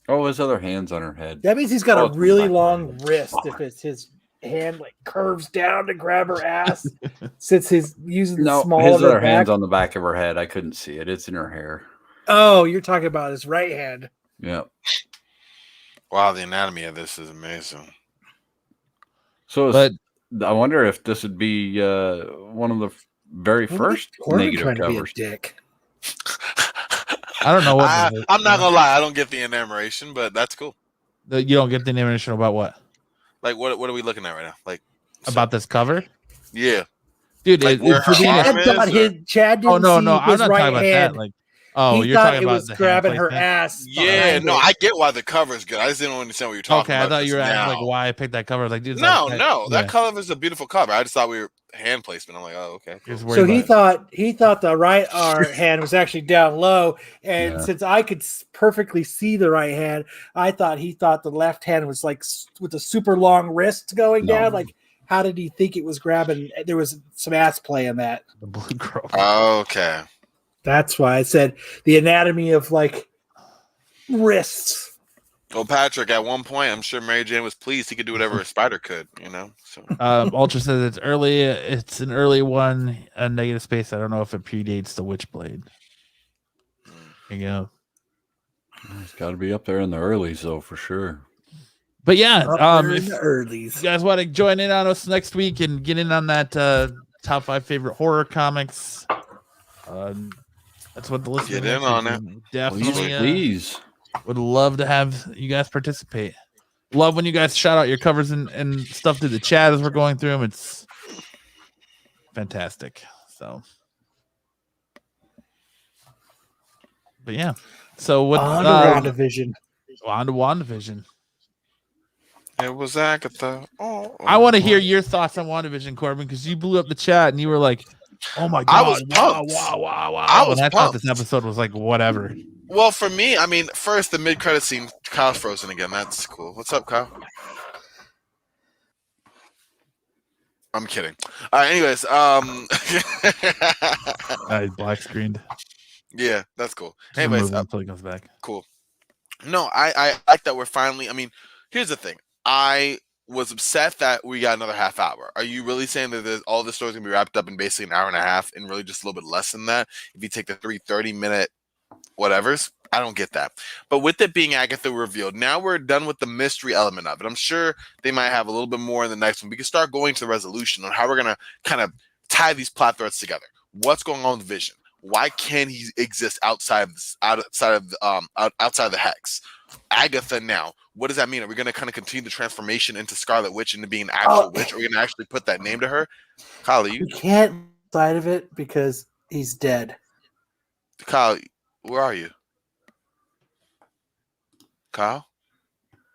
Oh, his other hand's on her head. That means he's got a really long wrist if it's his hand like curves down to grab her ass since he's using the small his of her other hand's back. on the back of her head. I couldn't see it. It's in her hair. Oh, you're talking about his right hand. Yeah. Wow, the anatomy of this is amazing. So I wonder if this would be one of the very first negative covers. Dick. I don't know what. I'm not gonna lie. I don't get the enumeration, but that's cool. You don't get the enumeration about what? Like what are we looking at right now? Like about this cover? Yeah, dude. Like Chad didn't oh no, see I'm his not right talking about hand. that. Like, you're talking about the grabbing her ass. Yeah, no, I get why the cover is good. I just didn't understand what you're talking about. Okay, I thought you were asking like why I picked that cover. Like, dude, no, that cover is a beautiful cover. I just thought we were hand placement. I'm like, oh, okay. Cool. So he thought the right hand was actually down low, and since I could perfectly see the right hand, he thought the left hand was like with a super long wrist going down. Like, how did he think it was grabbing? There was some ass play in that. The blue girl. Okay. That's why I said the anatomy of like wrists. Well, Patrick, at one point, I'm sure Mary Jane was pleased he could do whatever a spider could, you know. So. Ultra says it's early. It's an early one, a negative space. I don't know if it predates the Witchblade. There you go. It's got to be up there in the earlies, though, for sure. But yeah, if the earlies. You guys want to join in on us next week and get in on that top 5 favorite horror comics, that's what the listeners get in on it. Definitely, please. Would love to have you guys participate. Love when you guys shout out your covers and stuff through the chat as we're going through them. It's fantastic. So, but yeah. So what? On to WandaVision. On to WandaVision. It was Agatha. I want to hear your thoughts on WandaVision, Corbin, because you blew up the chat and you were like, "Oh my god, I was pumped. Wow!" I thought this episode was like whatever. Well, for me, I mean, first the mid-credit scene, Kyle's frozen again. That's cool. What's up, Kyle? I'm kidding. Anyways, black screened. Yeah, that's cool. Anyways, until he comes back. Cool. No, I like that we're finally. I mean, here's the thing. I was upset that we got another half hour. Are you really saying that all the stories gonna be wrapped up in basically an hour and a half, and really just a little bit less than that? If you take the 30-minute whatevers, I don't get that. But with it being Agatha revealed, now we're done with the mystery element of it. I'm sure they might have a little bit more in the next one. We can start going to the resolution on how we're gonna kind of tie these plot threads together. What's going on with Vision? Why can't he exist outside of the hex? Agatha now. What does that mean? Are we going to kind of continue the transformation into Scarlet Witch into being an actual witch? Are we going to actually put that name to her? Kyle, you can't side of it because he's dead. Kyle, where are you? Kyle?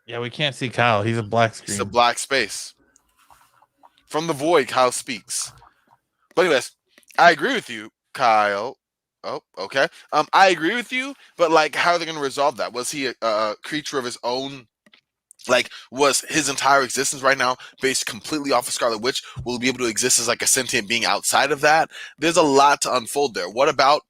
Yeah, we can't see Kyle. He's a black screen. It's a black space. From the void, Kyle speaks. But anyways, I agree with you, Kyle. Oh, okay. I agree with you, but like, how are they going to resolve that? Was he a creature of his own? Like, was his entire existence right now based completely off of Scarlet Witch? Will he be able to exist as like a sentient being outside of that? There's a lot to unfold there. What about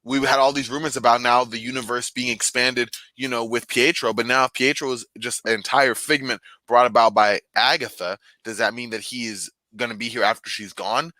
we had all these rumors about now the universe being expanded, you know, with Pietro, but now if Pietro is just an entire figment brought about by Agatha, does that mean that he is going to be here after she's gone?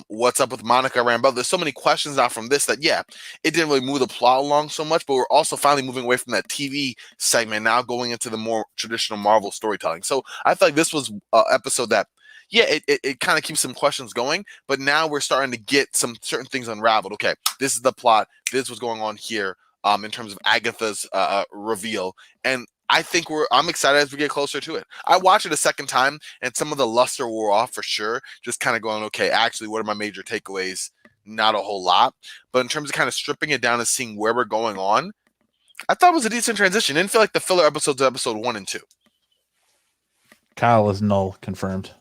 What's up with Monica Rambeau? There's so many questions now from this that, yeah, it didn't really move the plot along so much, but we're also finally moving away from that TV segment, now going into the more traditional Marvel storytelling. So I feel like this was an episode that, yeah, it kind of keeps some questions going, but now we're starting to get some certain things unraveled. Okay, this is the plot. This is what's going on here in terms of Agatha's reveal. And I think I'm excited as we get closer to it. I watched it a second time, and some of the luster wore off for sure. Just kind of going, okay, actually, what are my major takeaways? Not a whole lot. But in terms of kind of stripping it down and seeing where we're going on, I thought it was a decent transition. Didn't feel like the filler episodes of episode 1 and 2. Kyle is null, confirmed.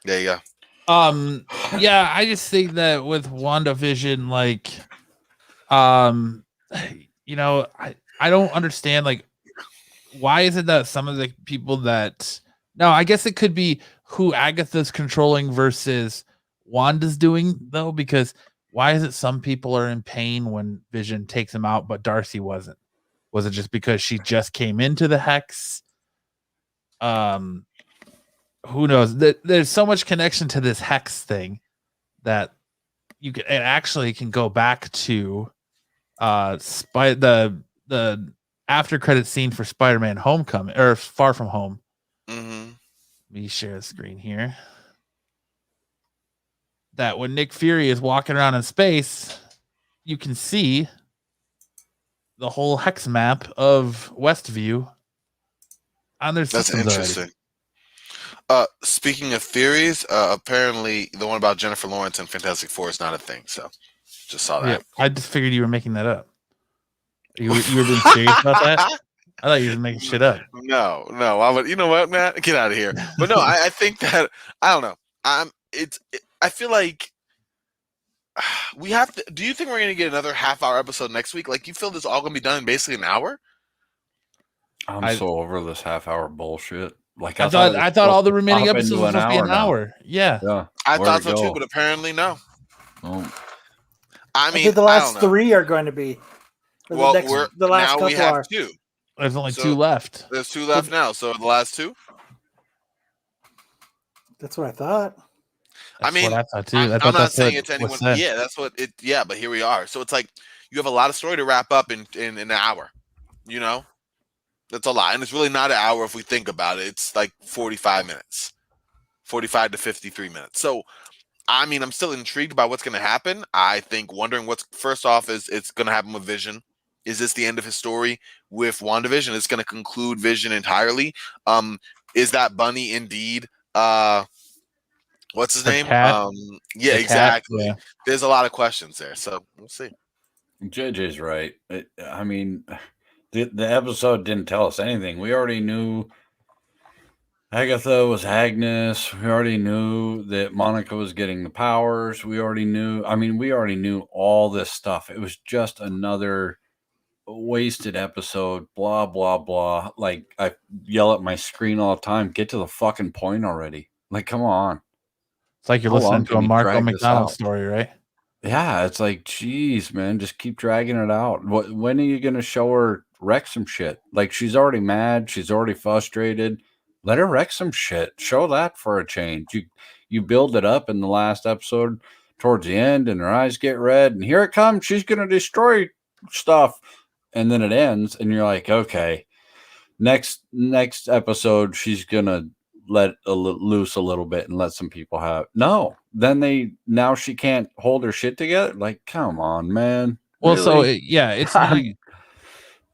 There you go. Yeah, I just think that with WandaVision, like, you know, I don't understand, like, why is it that some of the people that, no, I guess it could be who Agatha's controlling versus Wanda's doing, though, because why is it some people are in pain when Vision takes him out, but Darcy wasn't? Was it just because she just came into the Hex? Who knows? There's so much connection to this Hex thing that it actually can go back to the after credit scene for Spider-Man Homecoming or Far From Home. Mm-hmm. Let me share the screen here. That when Nick Fury is walking around in space, you can see the whole hex map of Westview on their That's systems interesting. already. Speaking of theories, apparently the one about Jennifer Lawrence and Fantastic Four is not a thing. So just saw that. Yeah, I just figured you were making that up. You were being serious about that? I thought you were making shit up. No. I would. You know what, Matt? Get out of here. But no, I think that I don't know. I feel like we have to. Do you think we're going to get another half-hour episode next week? Like, you feel this all going to be done in basically an hour? I'm so over this half-hour bullshit. Like I thought all the remaining episodes were supposed to be an hour. Yeah. I thought so too, but apparently no. I mean, the last 3 are going to be. Well, the last now we have are. 2. There's only 2 left. There's 2 left now. So the last 2. That's what I thought. I mean, what I thought too. I'm not saying it to anyone. Yeah, that's what it. Yeah, but here we are. So it's like you have a lot of story to wrap up in an hour. You know, that's a lot, and it's really not an hour if we think about it. It's like 45 minutes, 45 to 53 minutes. So, I mean, I'm still intrigued by what's going to happen. I think wondering what's first off is it's going to happen with Vision. Is this the end of his story with WandaVision? It's going to conclude Vision entirely. Is that Bunny indeed? What's his name? Cat? Yeah, exactly. Yeah. There's a lot of questions there, so we'll see. JJ's right. I mean, the episode didn't tell us anything. We already knew Agatha was Agnes. We already knew that Monica was getting the powers. We already knew all this stuff. It was just another wasted episode, blah, blah, blah. Like, I yell at my screen all the time, get to the fucking point already. Like, come on. It's like you're listening to a Marco McDonald story, right? Yeah, it's like, geez, man, just keep dragging it out. When are you going to show her wreck some shit? Like, she's already mad. She's already frustrated. Let her wreck some shit. Show that for a change. You build it up in the last episode towards the end, and her eyes get red, and here it comes. She's going to destroy stuff. And then it ends, and you're like, okay, next episode, she's going to let loose a little bit and let some people have no. Then now she can't hold her shit together. Like, come on, man. Well, really? It's really,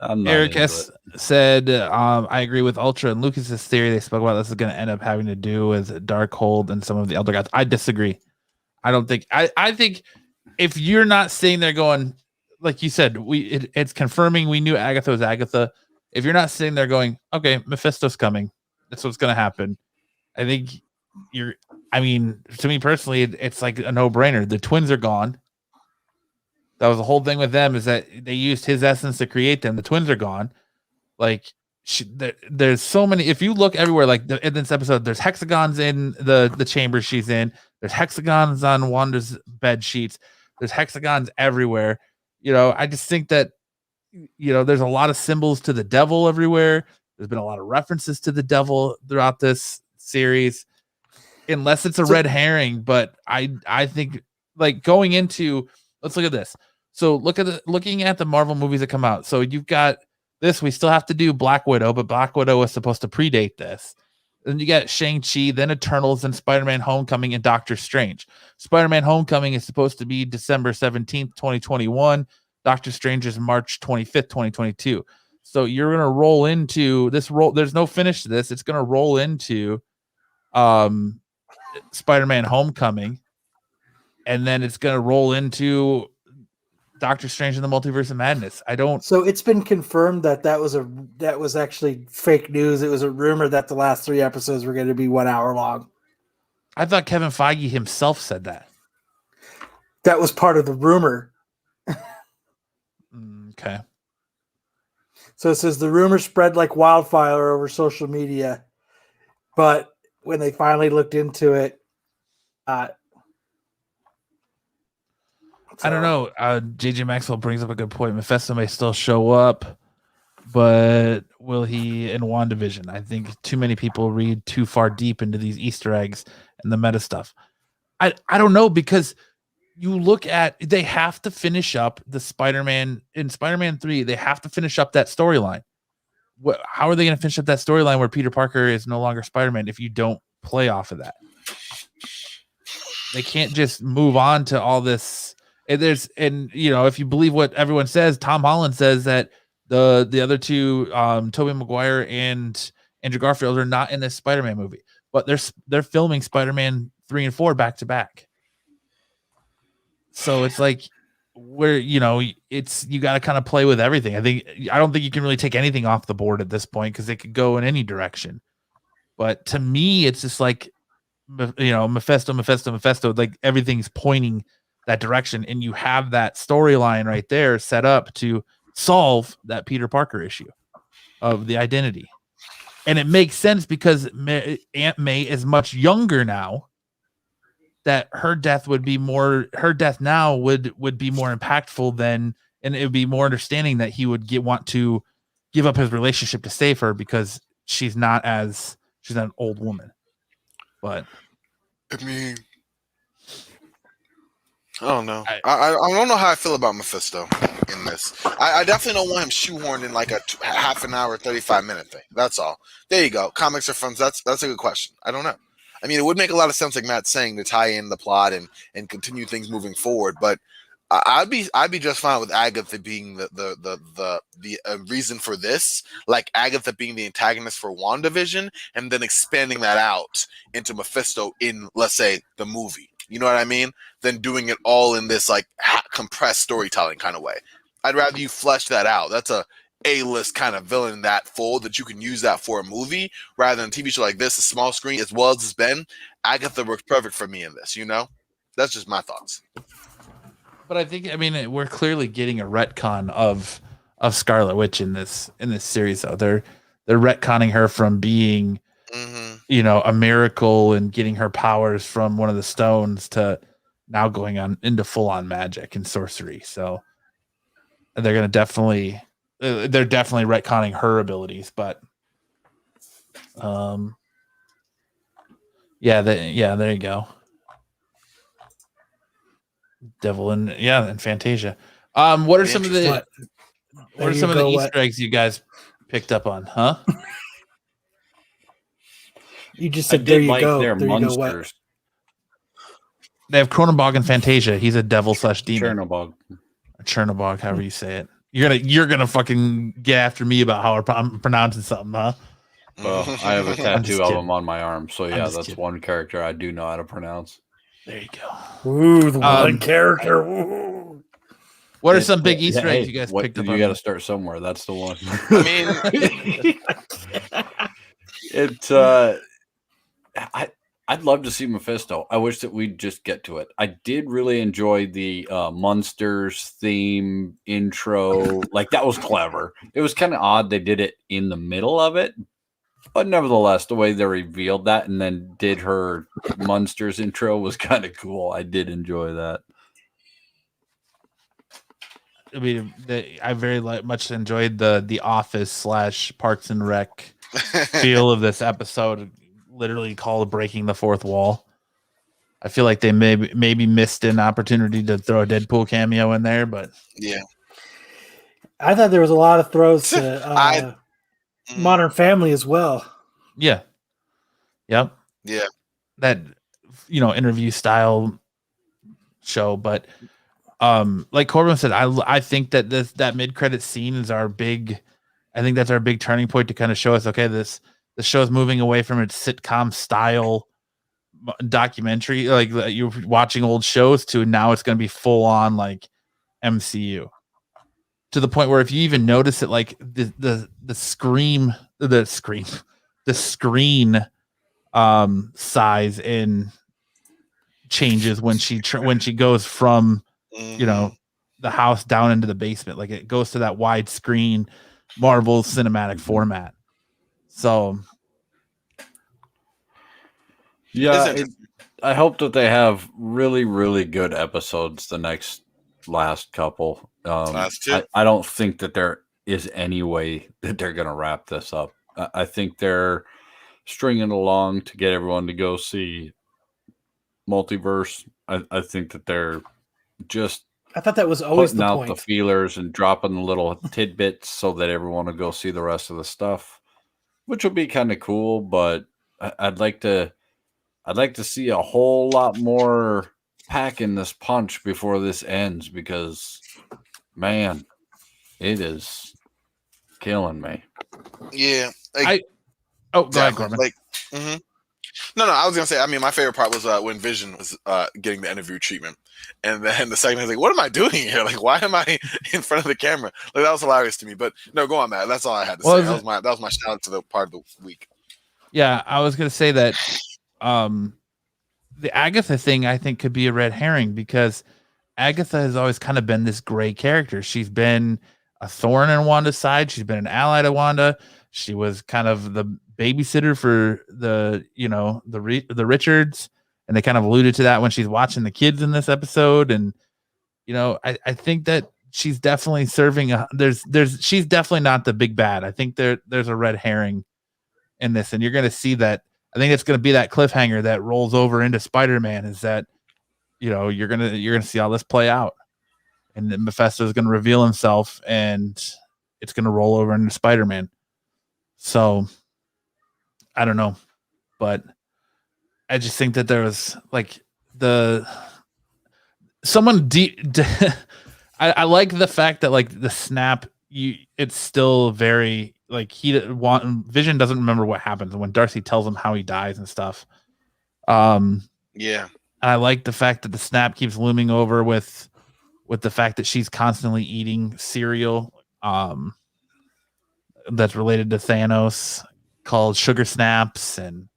Eric S said, I agree with Ultra and Lucas's theory. They spoke about this is going to end up having to do with Darkhold and some of the Elder Gods. I disagree. I don't think. I think if you're not sitting there going, like you said, it's confirming we knew Agatha was Agatha. If you're not sitting there going, okay, Mephisto's coming, that's what's going to happen. I think to me personally, it's like a no-brainer. The twins are gone. That was the whole thing with them, is that they used his essence to create them. The twins are gone. Like, there's so many. If you look everywhere, like in this episode, there's hexagons in the chamber she's in. There's hexagons on Wanda's bed sheets. There's hexagons everywhere. You know, I just think that, you know, there's a lot of symbols to the devil everywhere. There's been a lot of references to the devil throughout this series. unless it's a red herring. But I think like going into, let's look at this. So looking at the Marvel movies that come out. So you've got this. We still have to do Black Widow, but Black Widow was supposed to predate this. Then you got Shang-Chi, then Eternals, then Spider-Man Homecoming, and Doctor Strange. Spider-Man Homecoming is supposed to be December 17th, 2021. Doctor Strange is March 25th, 2022. So you're going to roll into this roll. There's no finish to this. It's going to roll into Spider-Man Homecoming. And then it's going to roll into Doctor Strange in the Multiverse of Madness. So it's been confirmed that was actually fake news. It was a rumor that the last 3 episodes were going to be 1 hour long. I thought Kevin Feige himself said that. That was part of the rumor. Okay. So it says the rumor spread like wildfire over social media, but when they finally looked into it, I don't know. JJ Maxwell brings up a good point. Mephisto may still show up, but will he in WandaVision? I think too many people read too far deep into these Easter eggs and the meta stuff. I don't know, because you look at, they have to finish up the Spider-Man in Spider-Man 3. They have to finish up that storyline. How are they going to finish up that storyline where Peter Parker is no longer Spider-Man if you don't play off of that? They can't just move on to all this. And if you believe what everyone says, Tom Holland says that the other two, Tobey Maguire and Andrew Garfield, are not in this Spider-Man movie, but they're filming Spider-Man 3 and 4 back to back. So it's like you got to kind of play with everything. I don't think you can really take anything off the board at this point, because it could go in any direction. But to me, it's just like, Mephisto, like everything's pointing that direction, and you have that storyline right there set up to solve that Peter Parker issue of the identity. And it makes sense because Aunt May is much younger now, that her death now would be more impactful than, and it would be more understanding that he would want to give up his relationship to save her, because she's not an old woman. But I mean, I don't know. I don't know how I feel about Mephisto in this. I definitely don't want him shoehorned in like a half an hour, 35-minute thing. That's all. There you go. Comics are fun. That's a good question. I don't know. I mean, it would make a lot of sense, like Matt's saying, to tie in the plot and continue things moving forward. But I'd be just fine with Agatha being the reason for this, like Agatha being the antagonist for WandaVision, and then expanding that out into Mephisto in, let's say, the movie. You know what I mean? Than doing it all in this like compressed storytelling kind of way. I'd rather you flesh that out. That's A-list kind of villain in that fold that you can use that for a movie rather than a TV show like this, a small screen, as well as it's been. Agatha works perfect for me in this, That's just my thoughts. But I think, we're clearly getting a retcon of Scarlet Witch in this series, though. They're retconning her from being, a miracle and getting her powers from one of the stones to now going on into full on magic and sorcery. So they're definitely retconning her abilities, but there you go. Devil and Fantasia. What are some of the Easter eggs you guys picked up on, huh? You just said there you go. Their there monsters. You go. They have Cronenbog and Fantasia. He's a devil/demon. Chernobog, however you say it. You're gonna fucking get after me about how I'm pronouncing something, huh? Well, I have a tattoo of him on my arm, so yeah, that's kidding. one character I do know how to pronounce. There you go. Ooh, the one character. Ooh. What are some big Easter eggs you guys picked up? You got to start somewhere. That's the one. I'd love to see Mephisto. I wish that we'd just get to it. I did really enjoy the Monsters theme intro. Like, that was clever. It was kind of odd they did it in the middle of it, but nevertheless, the way they revealed that and then did her Monsters intro was kind of cool. I did enjoy that. I very much enjoyed the Office / Parks and Rec feel of this episode. literally called breaking the fourth wall. I feel like they maybe missed an opportunity to throw a Deadpool cameo in there, but yeah, I thought there was a lot of throws to Modern Family as well. Yeah. Yep. Yeah. That, interview style show. But like Corban said, I think that that mid-credit scene is I think that's our big turning point to kind of show us, okay, the show is moving away from its sitcom style documentary, like you're watching old shows, to now it's going to be full on like MCU. To the point where if you even notice it, like the screen size in changes when she goes from the house down into the basement, like it goes to that widescreen Marvel cinematic format. So yeah, I hope that they have really, really good episodes the last couple. I don't think that there is any way that they're going to wrap this up. I think they're stringing along to get everyone to go see Multiverse. I think that they're just I thought that was always putting the out point. the feelers and dropping the little tidbits so that everyone will go see the rest of the stuff, which will be kind of cool. But I'd like to see a whole lot more pack in this punch before this ends, because man, it is killing me. Yeah. Go ahead, Corban. No, I was gonna say. I mean, my favorite part was when Vision was getting the interview treatment, and then the second he's like, "What am I doing here? Like, why am I in front of the camera?" Like, that was hilarious to me. But no, go on, Matt. That's all I had to say. That was my shout out to the part of the week. Yeah, I was gonna say that the Agatha thing I think could be a red herring, because Agatha has always kind of been this gray character. She's been a thorn in Wanda's side. She's been an ally to Wanda. She was kind of the babysitter for the Richards, and they kind of alluded to that when she's watching the kids in this episode. And I think that she's definitely serving she's definitely not the big bad. I think there's a red herring in this, and you're going to see that. I think it's going to be that cliffhanger that rolls over into Spider-Man, is that you're gonna see all this play out, and then Mephisto is going to reveal himself, and it's going to roll over into Spider-Man. So I don't know, but I just think that there was like I like the fact that like the snap, it's still very like Vision doesn't remember what happens when Darcy tells him how he dies and stuff. Yeah. I like the fact that the snap keeps looming over with the fact that she's constantly eating cereal that's related to Thanos, called sugar snaps. And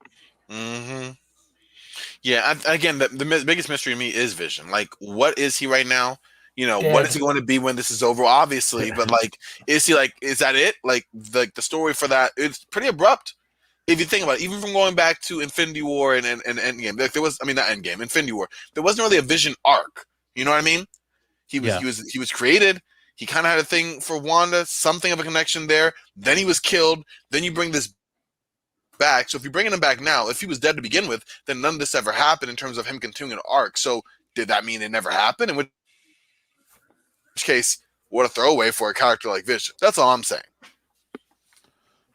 yeah, again, the biggest mystery to me is Vision. Like, what is he right now? What is he going to be when this is over? Obviously, but like, is that it? Like the story for that, it's pretty abrupt. If you think about it, even from going back to Infinity War and Endgame, like there was, I mean, not Endgame, Infinity War, there wasn't really a Vision arc. You know what I mean? He was created. He kind of had a thing for Wanda, something of a connection there. Then he was killed. Then you bring this back. So if you're bringing him back now, if he was dead to begin with, then none of this ever happened in terms of him continuing an arc. So did that mean it never happened? In which case, what a throwaway for a character like Vision. That's all I'm saying.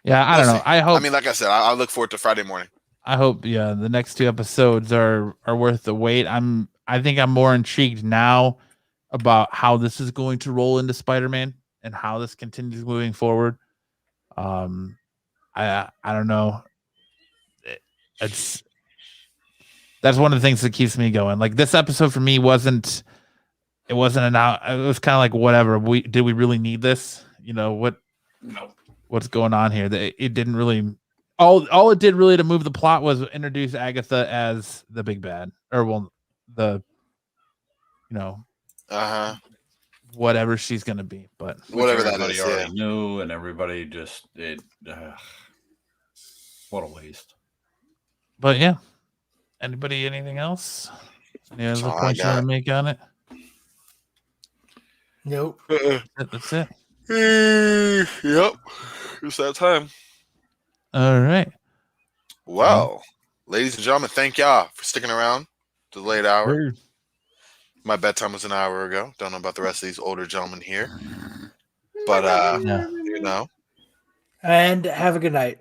Yeah, I don't know. I hope. I mean, like I said, I look forward to Friday morning. I hope, the next two episodes are worth the wait. I think I'm more intrigued now about how this is going to roll into Spider-Man and how this continues moving forward. I don't know. That's one of the things that keeps me going. Like, this episode for me wasn't it was kind of like, whatever. Did we really need this? What's going on here? It didn't really. All it did really to move the plot was introduce Agatha as the big bad, or whatever she's gonna be. But whatever that everybody is, already knew, and everybody just what a waste. But yeah, anything else? Any other points you want to make on it? Nope. That's it. Yep. It's that time. All right. Well, ladies and gentlemen, thank y'all for sticking around to the late hour. My bedtime was an hour ago. Don't know about the rest of these older gentlemen here. But, you know. And have a good night.